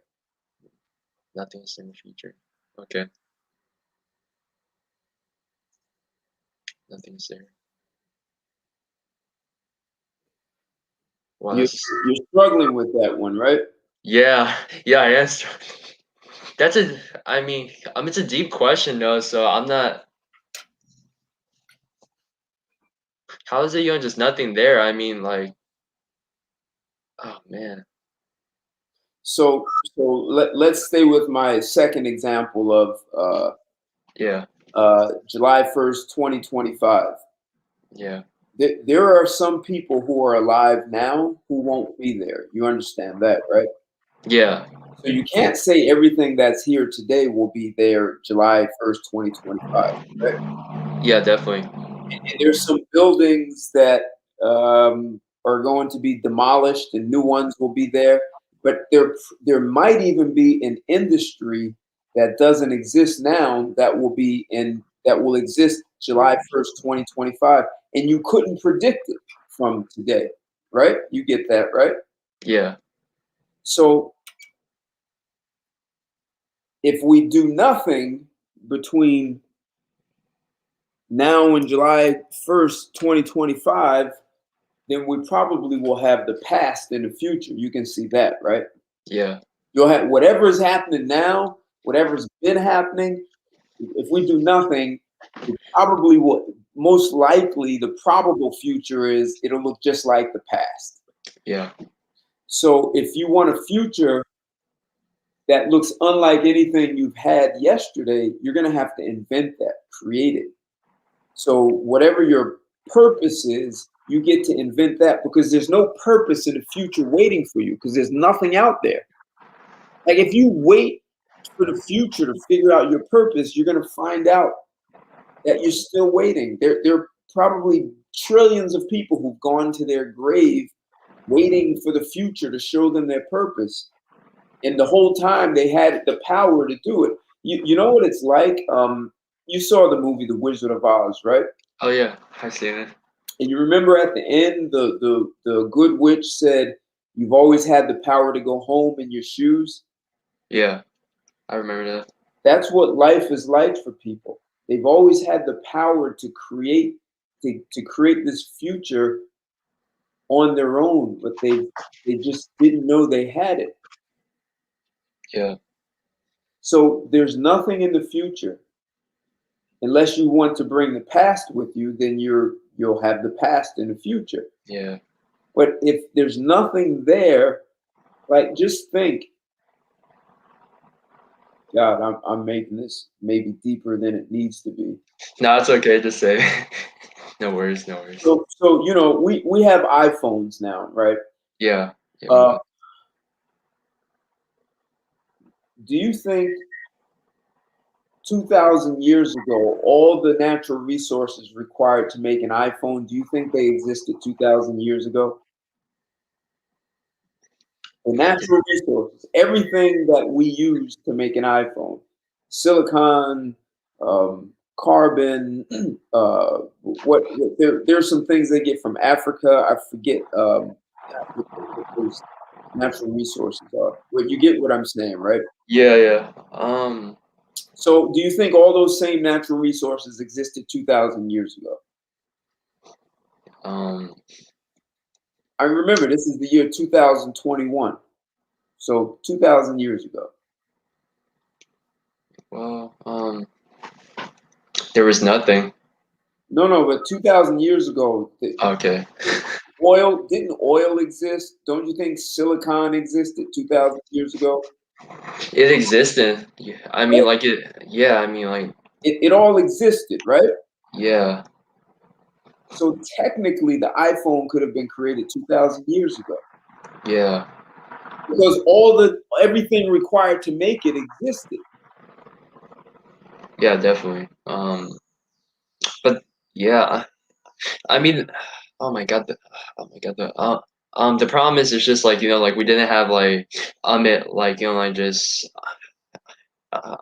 nothing's in the future. Okay, nothing's there. Wow, You're, you're struggling with that one, right? yeah, yeah, I am. That's a. I mean, it's a deep question though. So I'm not. How is it just nothing there? I mean, like, oh man. So let's stay with my second example of Yeah, July 1st, 2025. yeah, There are some people who are alive now who won't be there. You understand that, right? yeah, So you can't say everything that's here today will be there July 1st, 2025, right? yeah, definitely. And there's some buildings that are going to be demolished and new ones will be there. But there might even be an industry that doesn't exist now that will exist July 1st, 2025. And you couldn't predict it from today, right? You get that, right? Yeah, So if we do nothing between now and July 1st, 2025, then we probably will have the past and the future. You can see that, right? yeah, You'll have whatever is happening now, whatever's been happening. If we do nothing, it probably will. Most likely, the probable future is it'll look just like the past. yeah, So, if you want a future that looks unlike anything you've had yesterday, you're going to have to invent that, create it. So, whatever your purpose is, you get to invent that because there's no purpose in the future waiting for you because there's nothing out there. Like if you wait for the future to figure out your purpose, you're gonna find out that you're still waiting. There are probably trillions of people who've gone to their grave waiting for the future to show them their purpose. And the whole time they had the power to do it. You know what it's like? You saw the movie The Wizard of Oz, right? Oh yeah, I've seen it. And you remember at the end, the good witch said, "You've always had the power to go home in your shoes." Yeah, I remember that. That's what life is like for people. They've always had the power to create to create this future on their own, but they just didn't know they had it. Yeah, So there's nothing in the future unless you want to bring the past with you. Then you'll have the past in the future. yeah, But if there's nothing there, like just think, God, I'm making this maybe deeper than it needs to be. no, it's okay. Just say. No worries, no worries. So you know, we have iPhones now, right? Yeah, yeah, we Uh, do. do you think 2,000 years ago, all the natural resources required to make an iPhone, do you think they existed 2,000 years ago? The natural resources, everything that we use to make an iPhone, silicon, carbon, there's some things they get from Africa. I forget what those natural resources are. But you get what I'm saying, right? Yeah, yeah. So do you think all those same natural resources existed 2,000 years ago? Um, I remember this is the year 2021. So 2,000 years ago. well, there was nothing. No, but 2,000 years ago, Okay. didn't oil exist? Don't you think silicon existed 2,000 years ago? It existed. Yeah, I mean, Right? like it. Yeah, I mean, like, It all existed, right? yeah, So technically, the iPhone could have been created 2,000 years ago yeah, because everything required to make it existed. yeah, definitely. But yeah, I mean, oh my god, oh my god, the problem is, it's just like, like we didn't have like, like, like just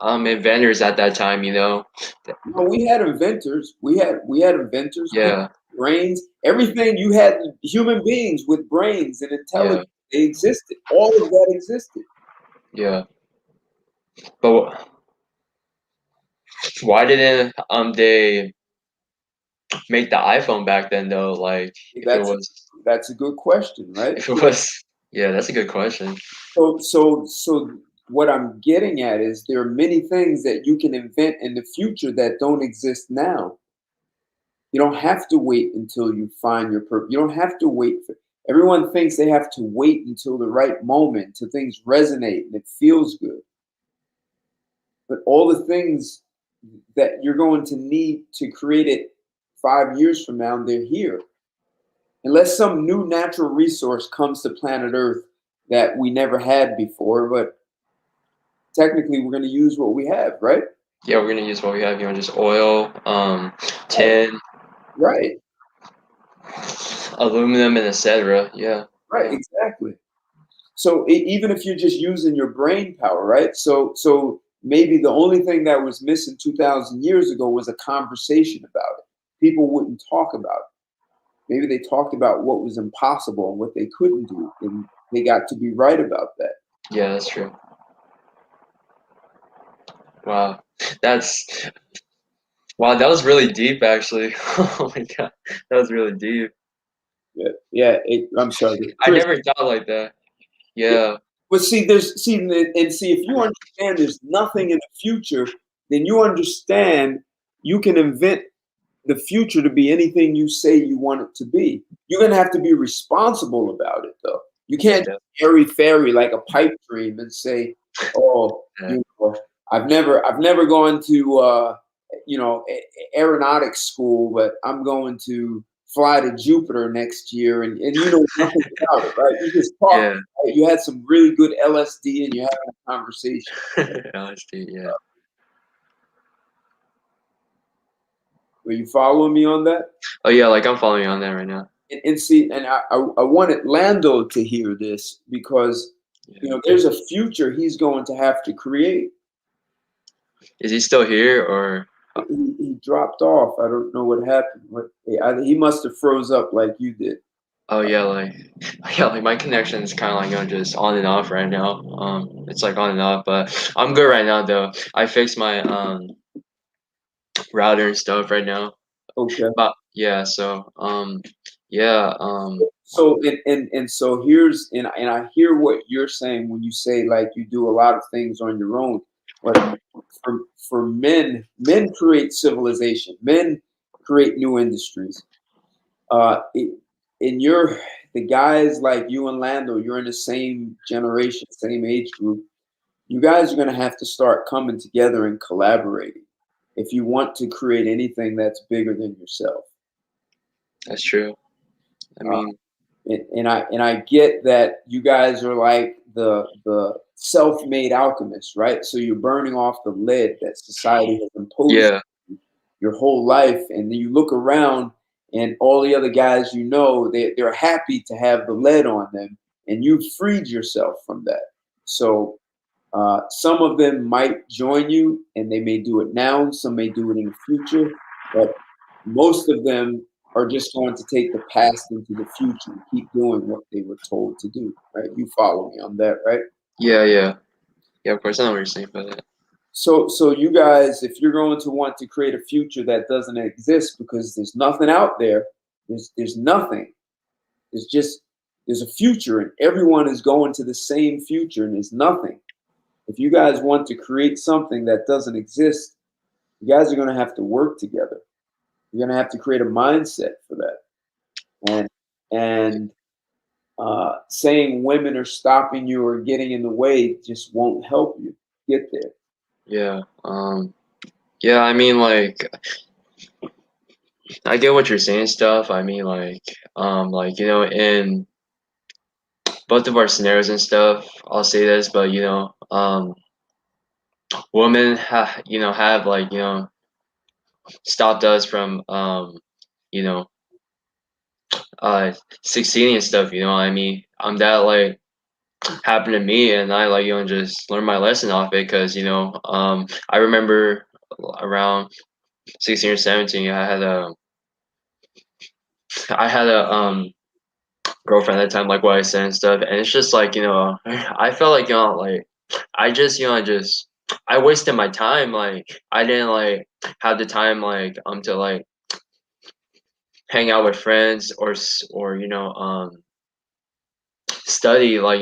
inventors at that time, No, we had inventors. We had inventors. People, Yeah, brains. Everything you had human beings with brains and yeah, intelligence. They existed. All of that existed. yeah. But why didn't they make the iPhone back then though? Like, That's that's a good question, right? if it was, yeah, that's a good question. So what I'm getting at is there are many things that you can invent in the future that don't exist now. You don't have to wait until you find your purpose. You don't have to wait for. Everyone thinks they have to wait until the right moment till things resonate and it feels good. But all the things that you're going to need to create it 5 years from now, they're here. Unless some new natural resource comes to planet Earth that we never had before, but technically we're going to use what we have, right? Yeah, we're gonna use what we have, just oil, Right, tin, right, aluminum, and etc. Yeah, right, exactly. So even if you're just using your brain power, right? So maybe the only thing that was missing 2,000 years ago was a conversation about it. People wouldn't talk about it. Maybe they talked about what was impossible and what they couldn't do, and they got to be right about that. yeah, that's true. Wow, that's wow. That was really deep, actually. Oh my god, that was really deep. Yeah, yeah. I'm sorry, I Chris. never thought like that. Yeah, Yeah, but see, if you understand there's nothing in the future, then you understand you can invent the future to be anything you say you want it to be. You're gonna have to be responsible about it, though. You yeah, can't airy fairy like a pipe dream and say, "Oh, I've never gone to aeronautics school, but I'm going to fly to Jupiter next year, and you know nothing about it, right? You just talk. Yeah. Right? You had some really good LSD, and you're having a conversation. LSD, yeah. Were you following me on that? Oh yeah, like I'm following you on that right now. And see, and I wanted Lando to hear this because you Yeah. know there's a future he's going to have to create. Is he still here or? He dropped off. I don't know what happened. He must have froze up like you did. Oh yeah, like yeah, like my connection is kind of like just on and off right now. It's like on and off, but I'm good right now though. I fixed my router and stuff right now. Okay. But yeah, so yeah, So and so here's and I hear what you're saying when you say like you do a lot of things on your own, but for men create civilization, men create new industries. In your the guys like you and Lando, you're in the same generation, same age group. You guys are going to have to start coming together and collaborating if you want to create anything that's bigger than yourself. that's true. I Uh, mean, and I get that you guys are like the self-made alchemists, right? So you're burning off the lead that society has imposed yeah, your whole life, and then you look around and all the other guys you know they're happy to have the lead on them, and you've freed yourself from that. So some of them might join you, and they may do it now. Some may do it in the future, but most of them are just going to take the past into the future and keep doing what they were told to do. Right? You follow me on that, right? yeah. Of course, I know what you're saying about that. So you guys, if you're going to want to create a future that doesn't exist because there's nothing out there, there's nothing. There's a future, and everyone is going to the same future, and there's nothing. If you guys want to create something that doesn't exist, you guys are going to have to work together. You're going to have to create a mindset for that. And saying women are stopping you or getting in the way just won't help you get there. Yeah, yeah. I mean, like I get what you're saying, stuff. I mean, like in both of our scenarios and stuff, I'll say this, but women have like stopped us from you know succeeding and stuff. You know what I mean? That like happened to me, and I like just learned my lesson off it because I remember around 16 or 17, I had a girlfriend at the time, like what I said and stuff, and it's just like I felt like like I just I wasted my time. Like I didn't like have the time to like hang out with friends or study like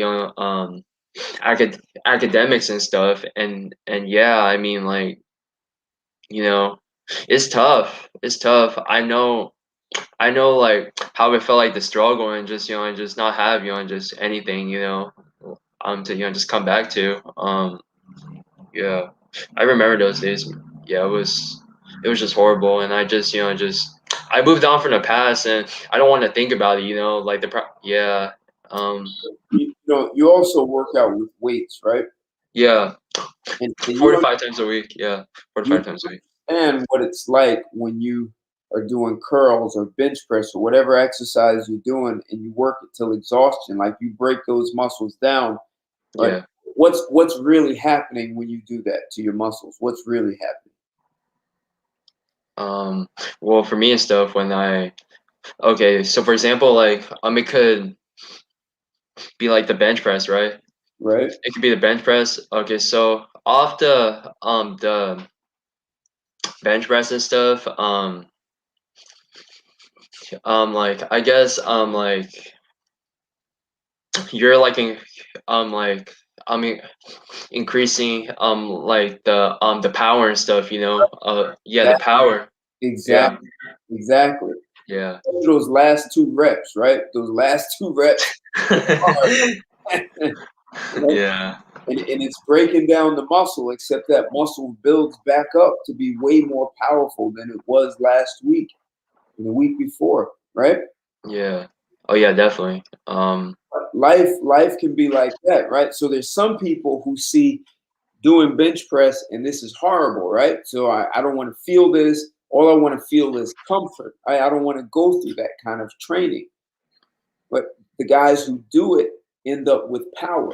academics and stuff. And yeah, I mean like you know it's tough. It's tough. I know like how it felt like the struggle and just and just not have and just anything to just come back to. Yeah, I remember those days. Yeah, it was just horrible, and I just I moved on from the past, and I don't want to think about it. Like yeah, You also work out with weights, right? yeah, And 45 times a week. Yeah, you 45 times a week. understand what it's like when you are doing curls or bench press or whatever exercise you're doing, and you work it till exhaustion. Like you break those muscles down. But Yeah. what's really happening when you do that to your muscles? What's really happening? Well, for me and stuff, okay, so for example, like it could be like the bench press, right? Right? It could be the bench press. Okay, so off the bench press and stuff, like I guess like you're like like I mean increasing like the power and stuff, yeah, the That power. Yeah, exactly, exactly. yeah. Those last two reps, right? Those last two reps, right? Yeah. And it's breaking down the muscle, except that muscle builds back up to be way more powerful than it was last week and the week before. right? Yeah. Oh yeah, definitely. Life can be like that, right? So there's some people who see doing bench press and this is horrible, right? So I don't want to feel this. All I want to feel is comfort. I don't want to go through that kind of training. But the guys who do it end up with power,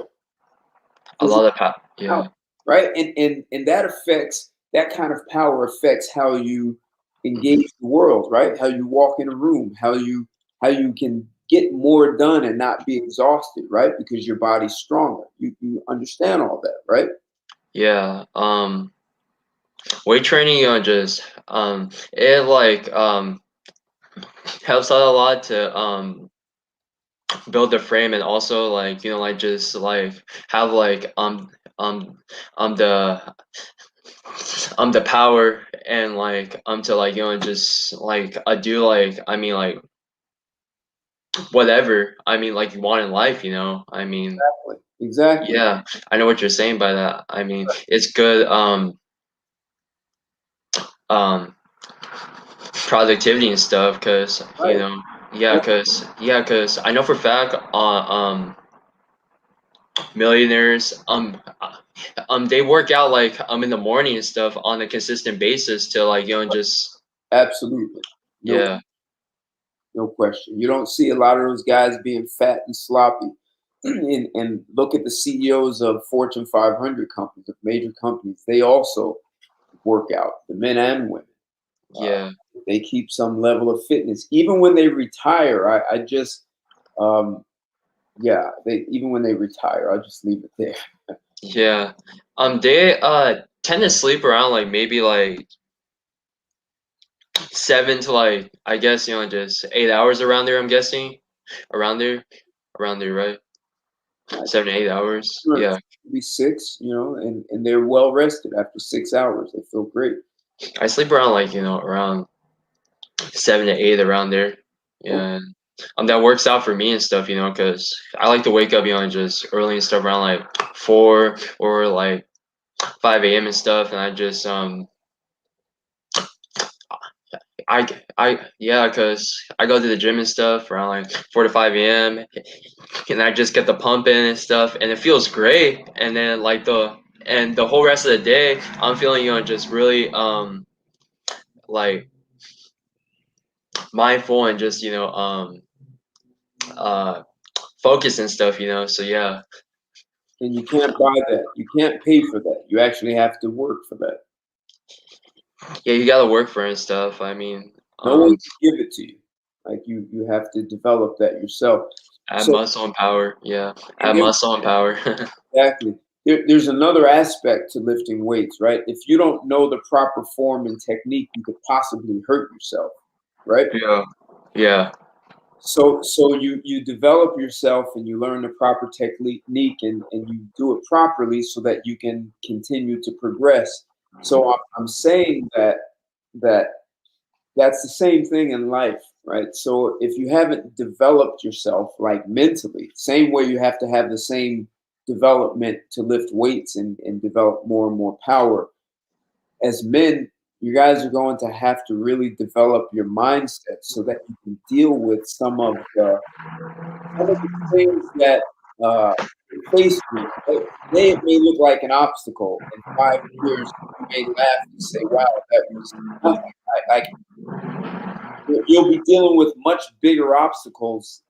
A lot of power, yeah. right? And that kind of power affects how you engage the world, right? How you walk in a room, how you can get more done and not be exhausted, right? Because your body's stronger. You understand all that, right? Yeah. Weight training, just it like helps out a lot to build the frame, and also like like just like have like um the the power, and like to like just like do like I mean like whatever I mean like you want in life, I mean. Exactly. Yeah, I know what you're saying by that. I mean, it's good um productivity and stuff, because Right. yeah, because I know for a fact millionaires they work out like in the morning and stuff on a consistent basis to like just Absolutely. No, yeah. no question. You don't see a lot of those guys being fat and sloppy. And look at the CEOs of Fortune 500 companies, of major companies. They also work out, the men and women. Uh, Yeah. they keep some level of fitness. Even when they retire, I just, yeah, even when they retire, I'll just leave it there. Yeah. They tend to sleep around like maybe like 7 to like I guess just 8 hours around there. I'm guessing around there, right? I 7 to 8 hours. sure Yeah. maybe six, and they're well rested after 6 hours. They feel great. I sleep around like around 7 to 8 around there. Okay. Yeah. And, that works out for me and stuff, because I like to wake up, just early and stuff around like 4 or like 5 a.m. and stuff, and I just yeah, cause I go to the gym and stuff around like 4 to 5 a.m. and I just get the pump in and stuff, and it feels great. And then like the whole rest of the day, I'm feeling just really like mindful and just uh focused and stuff. So yeah, And you can't buy that. You can't pay for that. You actually have to work for that. yeah, you gotta work for it and stuff. I mean, No one can give it to you. Like you have to develop that yourself. add So muscle and power. Yeah, and add muscle and power. exactly. There's another aspect to lifting weights, right? If you don't know the proper form and technique, you could possibly hurt yourself, right? Yeah, yeah, So you develop yourself and you learn the proper technique and you do it properly so that you can continue to progress. So I'm saying that that's the same thing in life, right? So if you haven't developed yourself like mentally, same way you have to have the same development to lift weights and develop more and more power. As men, you guys are going to have to really develop your mindset so that you can deal with some of the things that uh, face you. Right? Today it may look like an obstacle. In 5 years, you may laugh and say, "Wow, that was nothing." You'll be dealing with much bigger obstacles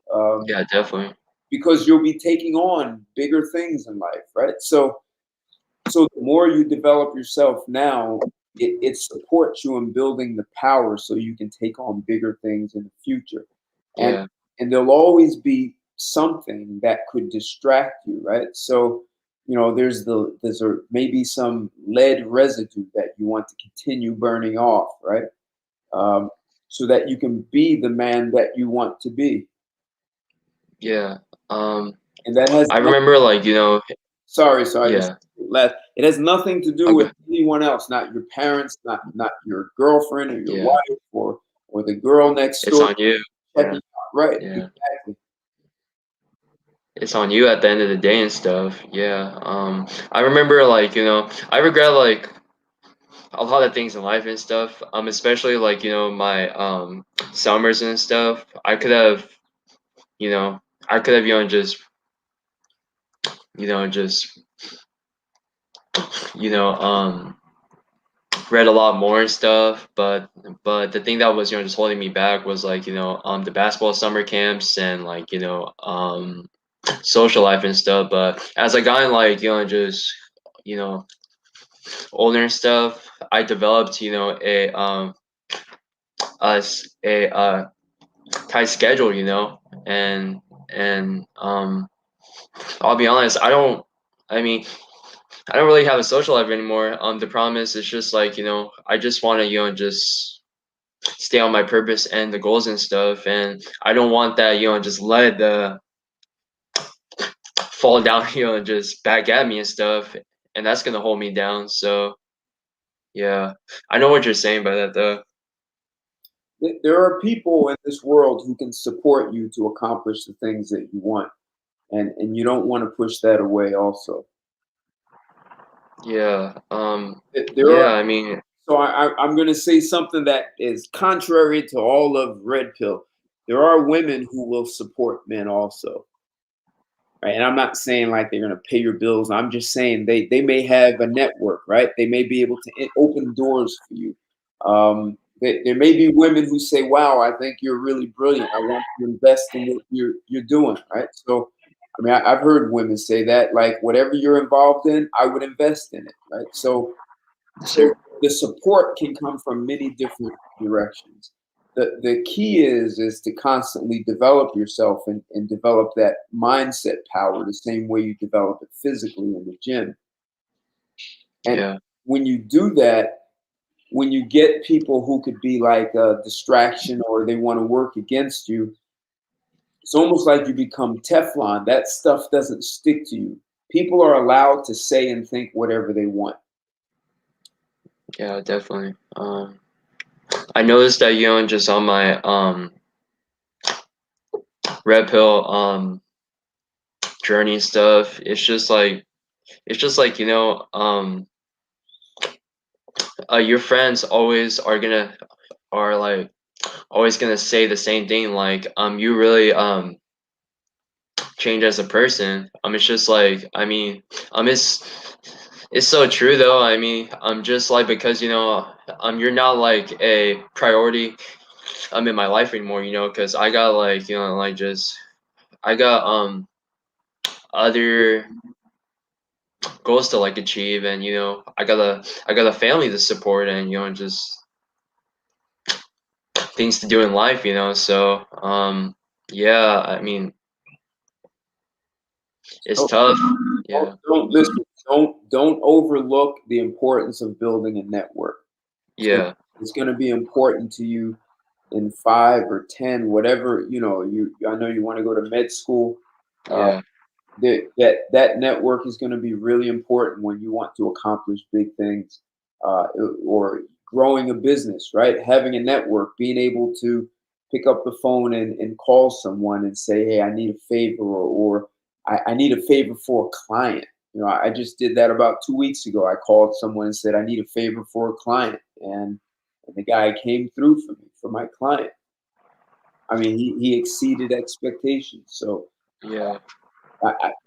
yeah, definitely. because you'll be taking on bigger things in life, right? So the more you develop yourself now, it supports you in building the power so you can take on bigger things in the future. And Yeah, and there'll always be something that could distract you, right? So, there's maybe some lead residue that you want to continue burning off, right? Um, so that you can be the man that you want to be. yeah. And that has I nothing, remember like sorry, yeah, it has nothing to do with okay, anyone else, not your parents, not your girlfriend or your yeah. wife or the girl next It's door on you. checking Yeah, you out. Right, yeah. exactly. It's on you at the end of the day and stuff. Yeah. I remember like I regret like a lot of things in life and stuff. Especially like my summers and stuff. You know, I could have just you know read a lot more and stuff. But the thing that was just holding me back was like the basketball summer camps and like social life and stuff. But as I got in like just you know older and stuff, I developed a tight schedule, and I'll be honest, I mean, I don't really have a social life anymore. The problem is, it's just like, I just want to, just stay on my purpose and the goals and stuff. And I don't want that, just let the fall down, and just back at me and stuff. And that's going to hold me down. So, yeah, I know what you're saying by that, though. There are people in this world who can support you to accomplish the things that you want, and you don't want to push that away also. Yeah. There Yeah, are, I mean, so I'm going to say something that is contrary to all of red pill. There are women who will support men also, right? And I'm not saying like they're going to pay your bills. I'm just saying they may have a network, right? They may be able to open doors for you. There may be women who say, "Wow, I think you're really brilliant. I want to invest in what you're doing," right? So, I mean, I've heard women say that, like, whatever you're involved in, I would invest in it, right? So sir. the support can come from many different directions. The key is to constantly develop yourself and develop that mindset power the same way you develop it physically in the gym. And Yeah. when you do that, when you get people who could be like a distraction or they want to work against you, it's almost like you become Teflon. That stuff doesn't stick to you. People are allowed to say and think whatever they want. Yeah, definitely. I noticed that, just on my red pill journey and stuff, it's just like your friends are like always gonna say the same thing, like you really change as a person. It's just like, I mean, it's so true though. I mean, just like, because you're not like a priority in my life anymore, because I got like like just I got other goals to like achieve, and I got a family to support, and just things to do in life, so yeah, I mean, it's So tough. Yeah. don't listen. Don't overlook the importance of building a network. So Yeah. it's going to be important to you in 5 or 10, whatever you. I know you want to go to med school. Uh, Yeah. that network is going to be really important when you want to accomplish big things, or growing a business. Right, having a network, being able to pick up the phone and call someone and say, "Hey, I need a favor," or I need a favor for a client. I just did that about 2 weeks ago. I called someone and said, "I need a favor for a client," and the guy came through for me, for my client. I mean, he exceeded expectations. So Yeah.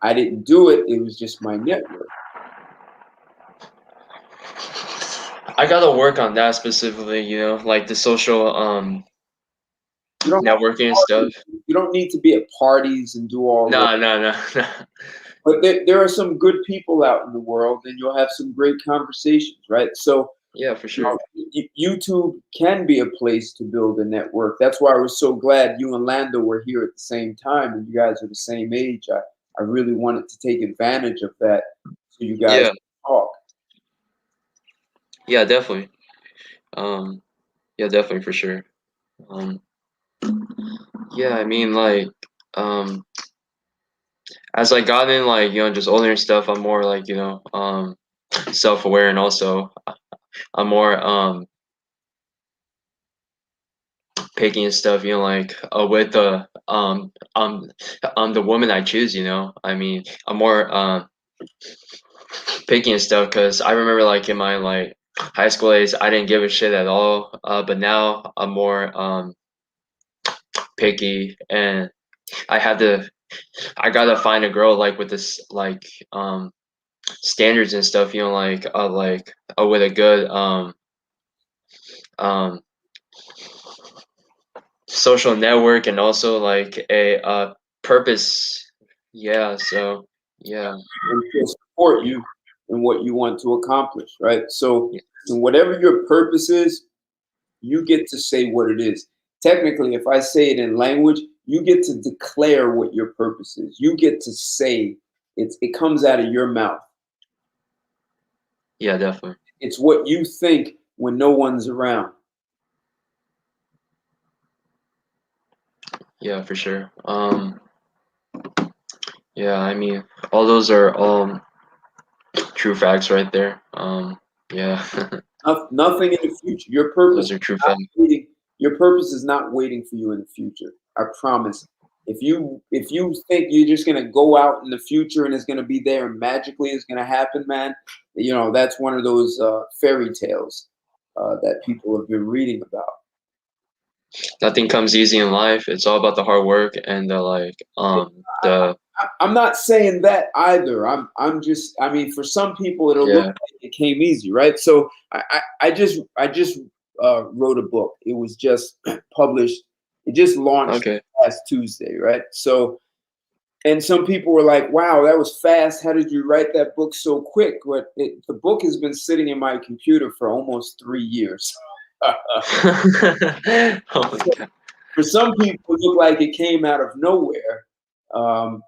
I didn't do it. It was just my network. I gotta work on that specifically, like the social You don't have networking and stuff. you don't need to be at parties and do all that. No, no, no, no. But there are some good people out in the world, and you'll have some great conversations, right? So Yeah, for sure. YouTube can be a place to build a network. That's why I was so glad you and Lando were here at the same time, and you guys are the same age. I really wanted to take advantage of that, so you guys Yeah, can talk. yeah, definitely. Um, yeah, definitely for sure. Um, yeah, I mean, like, um, as I got in, like, just older and stuff, I'm more like, self-aware, and also I'm more picky and stuff, like with the woman I choose, I mean, I'm more picky and stuff, because I remember like in my like high school days, I didn't give a shit at all. But now I'm more picky, and I have to. I gotta find a girl like with this like standards and stuff. You know, like with a good um social network, and also like a purpose. Yeah. So yeah. And to support you in what you want to accomplish, right? So, Yeah. in whatever your purpose is, you get to say what it is. Technically, if I say it in language, you get to declare what your purpose is. You get to say it comes out of your mouth. Yeah, definitely. It's what you think when no one's around. Yeah, for sure. Yeah, I mean, all those are true facts right there. Yeah, Nothing in the future. Your purpose those is are true not facts. waiting. Your purpose is not waiting for you in the future. I promise. If you think you're just gonna go out in the future and it's gonna be there and magically it's gonna happen, man, you know that's one of those fairy tales that people have been reading about. Nothing comes easy in life. It's all about the hard work and the the I'm not saying that either. I'm just. I mean, for some people, it'll look yeah. like it came easy, right? So I just wrote a book. It was just published. It just launched Okay. last Tuesday, right? So, and some people were like, "Wow, that was fast. How did you write that book so quick?" But the book has been sitting in my computer for almost 3 years. Oh my God. For some people, it looked like it came out of nowhere.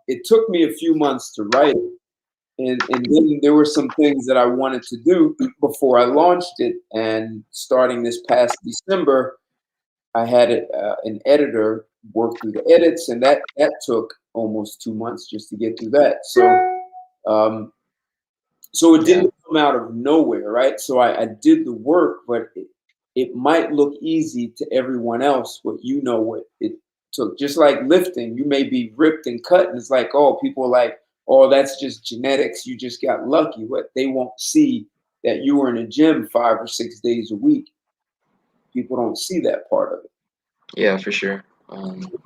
It took me a few months to write it, and then there were some things that I wanted to do before I launched it. And starting this past December, I had an editor work through the edits, and that took almost 2 months just to get through that. Um, so it Yeah. didn't come out of nowhere, right? So I did the work, but it might look easy to everyone else, but you know what it took. Just like lifting, you may be ripped and cut, and it's like, oh, people are like, oh, that's just genetics. You just got lucky. But they won't see that you were in a gym 5 or 6 days a week. People don't see that part of it. Yeah, for sure.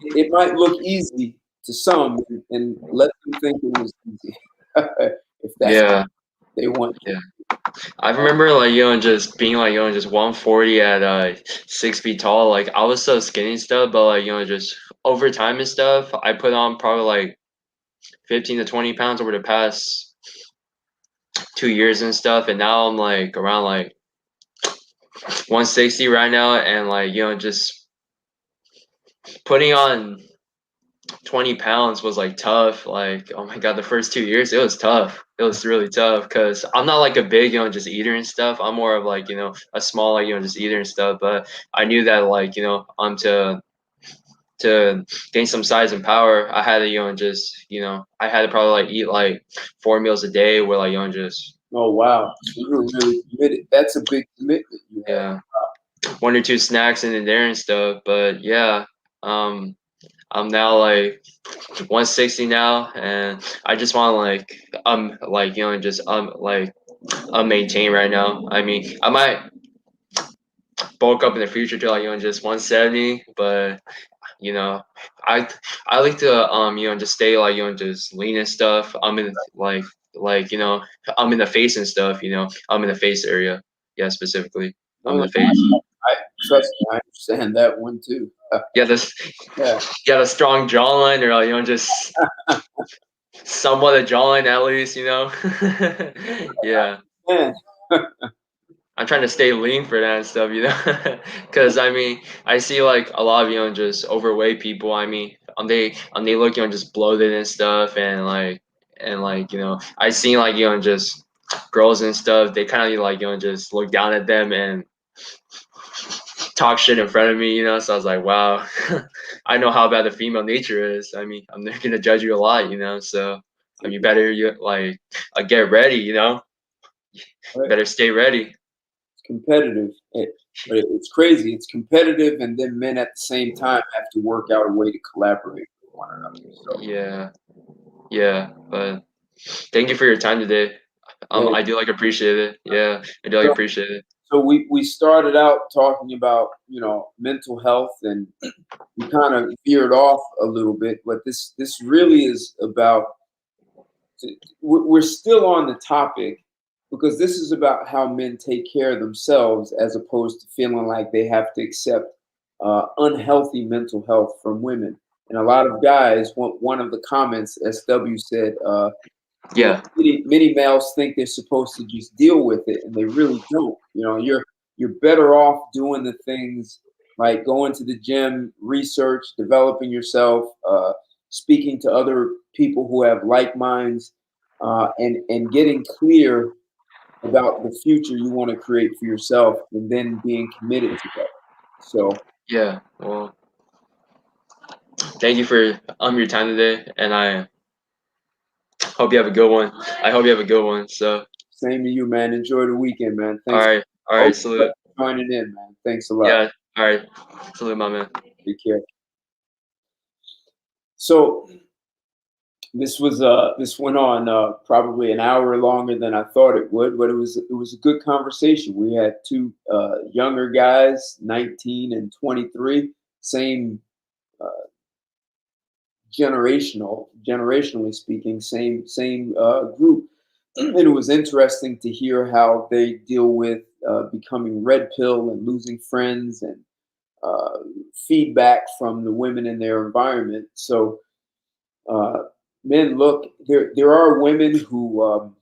It might look easy to some, and let them think it was easy. If that's Yeah. what they want. Yeah. I remember like just being like just 140 at 6 feet tall. Like I was so skinny and stuff, but like just over time and stuff, I put on probably like 15 to 20 pounds over the past 2 years and stuff, and now I'm like around like 160 right now, and like just putting on 20 pounds was like tough. Like, oh my God, the first 2 years, it was tough. It was really tough because I'm not like a big, just eater and stuff. I'm more of like, a small, like, just eater and stuff. But I knew that, like, to gain some size and power, I had to, I had to probably like eat like 4 meals a day where like, just, Oh wow, so you're really committed. That's a big commitment you have. yeah, one or two snacks in there and stuff. But yeah, I'm now like 160 now, and I just want to like just maintain right now. I mean, I might bulk up in the future to like just 170, but you know, I I like to just stay like just lean and stuff. I'm in like I'm in the face and stuff. I'm in the face area. Yeah, specifically, I'm in No, the face. I trust me, I understand that one too. Yeah, this Yeah, got a strong jawline, or like, just somewhat a jawline at least. Yeah. man. I'm trying to stay lean for that and stuff. Because I mean, I see like a lot of just overweight people. I mean, they look just bloated and stuff, and I see like just girls and stuff. They kind of like just look down at them and talk shit in front of me. So I was like, wow, I know how bad the female nature is. I mean, I'm not gonna judge you a lot. So I mean, better get ready. Right. Better stay ready. It's competitive, but it's crazy. It's competitive, and then men at the same time have to work out a way to collaborate with one another. So, Yeah. Yeah, but thank you for your time today. hey, I do like appreciate it. Yeah, I do like appreciate it. So we started out talking about, mental health, and we kind of veered off a little bit, but this really is about, we're still on the topic, because this is about how men take care of themselves, as opposed to feeling like they have to accept unhealthy mental health from women. And a lot of guys, one of the comments SW said, Yeah. many males think they're supposed to just deal with it, and they really don't. You're better off doing the things like going to the gym, research, developing yourself, speaking to other people who have like minds, and getting clear about the future you want to create for yourself, and then being committed to that. So Yeah. Well, thank you for your time today, and I hope you have a good one. I hope you have a good one. So, same to you, man. Enjoy the weekend, man. all Thanks. right, all right, Hope salute. for joining in, man. Thanks a lot. Yeah, all right, salute, my man. Take care. So this went on probably an hour longer than I thought it would, but it was a good conversation. We had two younger guys, 19 and 23, same uh, generationally speaking, same group. And it was interesting to hear how they deal with becoming red pill and losing friends, and uh, feedback from the women in their environment. So uh, men, look, there are women who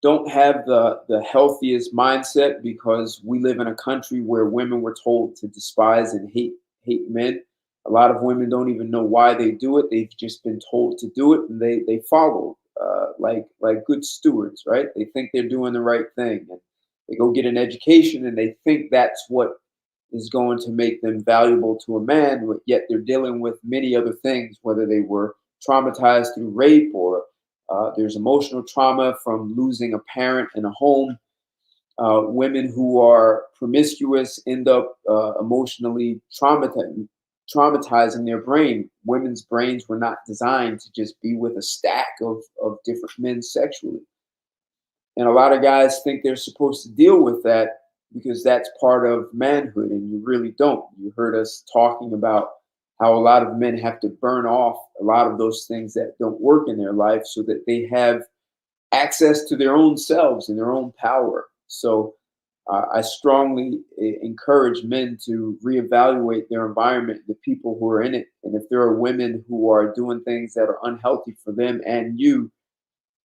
don't have the healthiest mindset, because we live in a country where women were told to despise and hate men. A lot of women don't even know why they do it. They've just been told to do it, and they follow, like good stewards, right? They think they're doing the right thing, and they go get an education, and they think that's what is going to make them valuable to a man, but yet they're dealing with many other things, whether they were traumatized through rape, or there's emotional trauma from losing a parent in a home. Women who are promiscuous end up emotionally traumatizing their brain. Women's brains were not designed to just be with a stack of different men sexually. And a lot of guys think they're supposed to deal with that because that's part of manhood, and you really don't. You heard us talking about how a lot of men have to burn off a lot of those things that don't work in their life, so that they have access to their own selves and their own power. So I strongly encourage men to reevaluate their environment, the people who are in it. And if there are women who are doing things that are unhealthy for them and you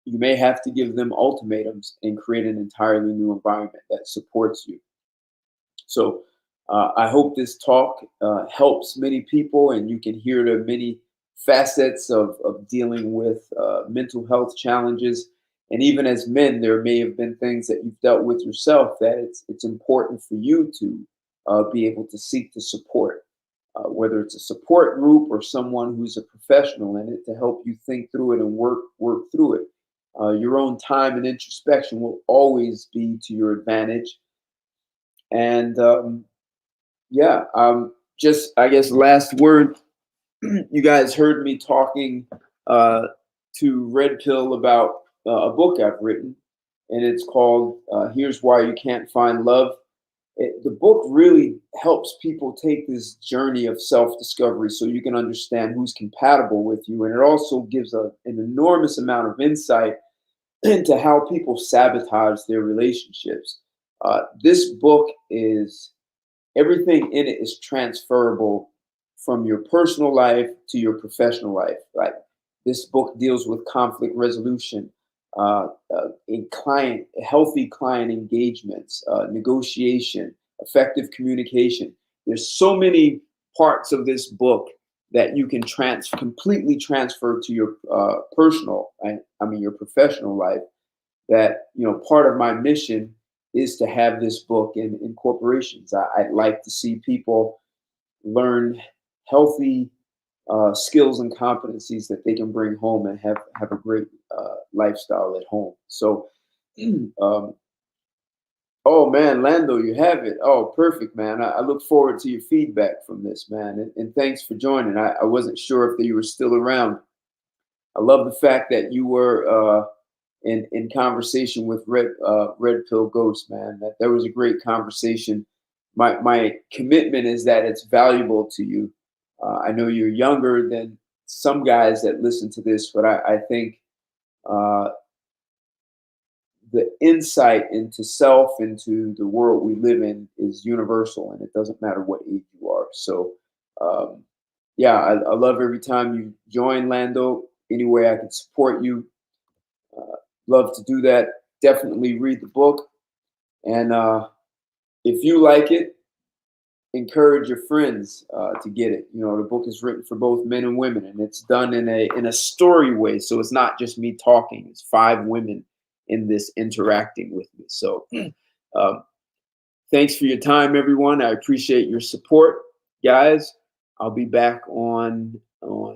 may have to give them ultimatums and create an entirely new environment that supports you. So I hope this talk helps many people, and you can hear the many facets of dealing with mental health challenges. And even as men, there may have been things that you've dealt with yourself that it's important for you to be able to seek the support, whether it's a support group or someone who's a professional in it to help you think through it and work through it. Your own time and introspection will always be to your advantage. And yeah, just I guess last word. You guys heard me talking to Red Pill about a book I've written, and it's called "Here's Why You Can't Find Love." The book really helps people take this journey of self-discovery, so you can understand who's compatible with you, and it also gives an enormous amount of insight into how people sabotage their relationships. This book is everything in it is transferable from your personal life to your professional life. Like this book deals with conflict resolution, in healthy client engagements, negotiation, effective communication. There's so many parts of this book that you can completely transfer to your your professional life. That part of my mission is to have this book in corporations. I'd like to see people learn healthy skills and competencies that they can bring home and have a great lifestyle at home. So, um, oh man, Lando, you have it. Oh, perfect, man. I look forward to your feedback from this, man. And thanks for joining. I wasn't sure if you were still around. I love the fact that you were in conversation with Red Pill Ghost, man. That was a great conversation. My commitment is that it's valuable to you. I know you're younger than some guys that listen to this, but I think uh, the insight into self, into the world we live in, is universal, and it doesn't matter what age you are. So, yeah, I love every time you join, Lando. Any way I can support you, love to do that. Definitely read the book, and if you like it, encourage your friends to get it. You know, the book is written for both men and women, and it's done in a story way. So it's not just me talking. It's 5 women in this interacting with me. So um, thanks for your time, everyone. I appreciate your support, guys. I'll be back on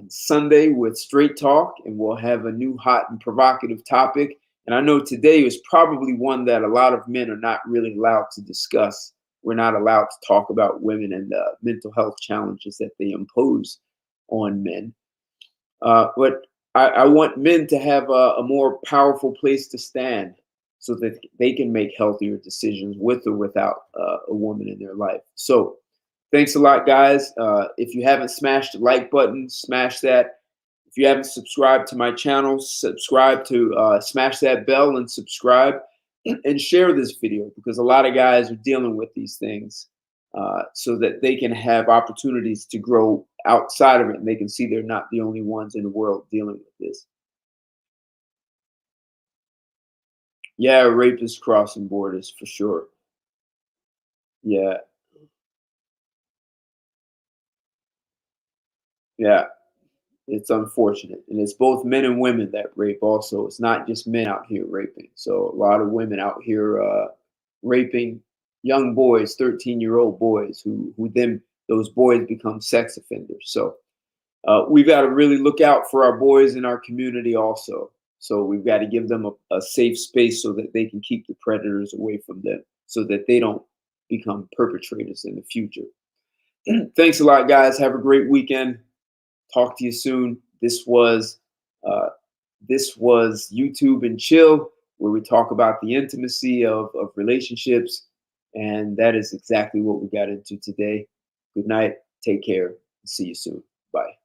Sunday with Straight Talk, and we'll have a new hot and provocative topic. And I know today is probably one that a lot of men are not really allowed to discuss. We're not allowed to talk about women and the mental health challenges that they impose on men. But I want men to have a more powerful place to stand so that they can make healthier decisions with or without a woman in their life. So thanks a lot, guys. If you haven't smashed the like button, smash that. If you haven't subscribed to my channel, subscribe to smash that bell and subscribe and share this video, because a lot of guys are dealing with these things so that they can have opportunities to grow outside of it, and they can see they're not the only ones in the world dealing with this. Yeah, rapists crossing borders for sure. Yeah, yeah. It's unfortunate. And it's both men and women that rape also. It's not just men out here raping. So a lot of women out here raping young boys, 13-year-old boys, who then those boys become sex offenders. So we've got to really look out for our boys in our community also. So we've got to give them a safe space so that they can keep the predators away from them, so that they don't become perpetrators in the future. Thanks a lot, guys. Have a great weekend. Talk to you soon. Uh, this was YouTube and Chill, where we talk about the intimacy of relationships, and that is exactly what we got into today. Good night. Take care. See you soon. Bye.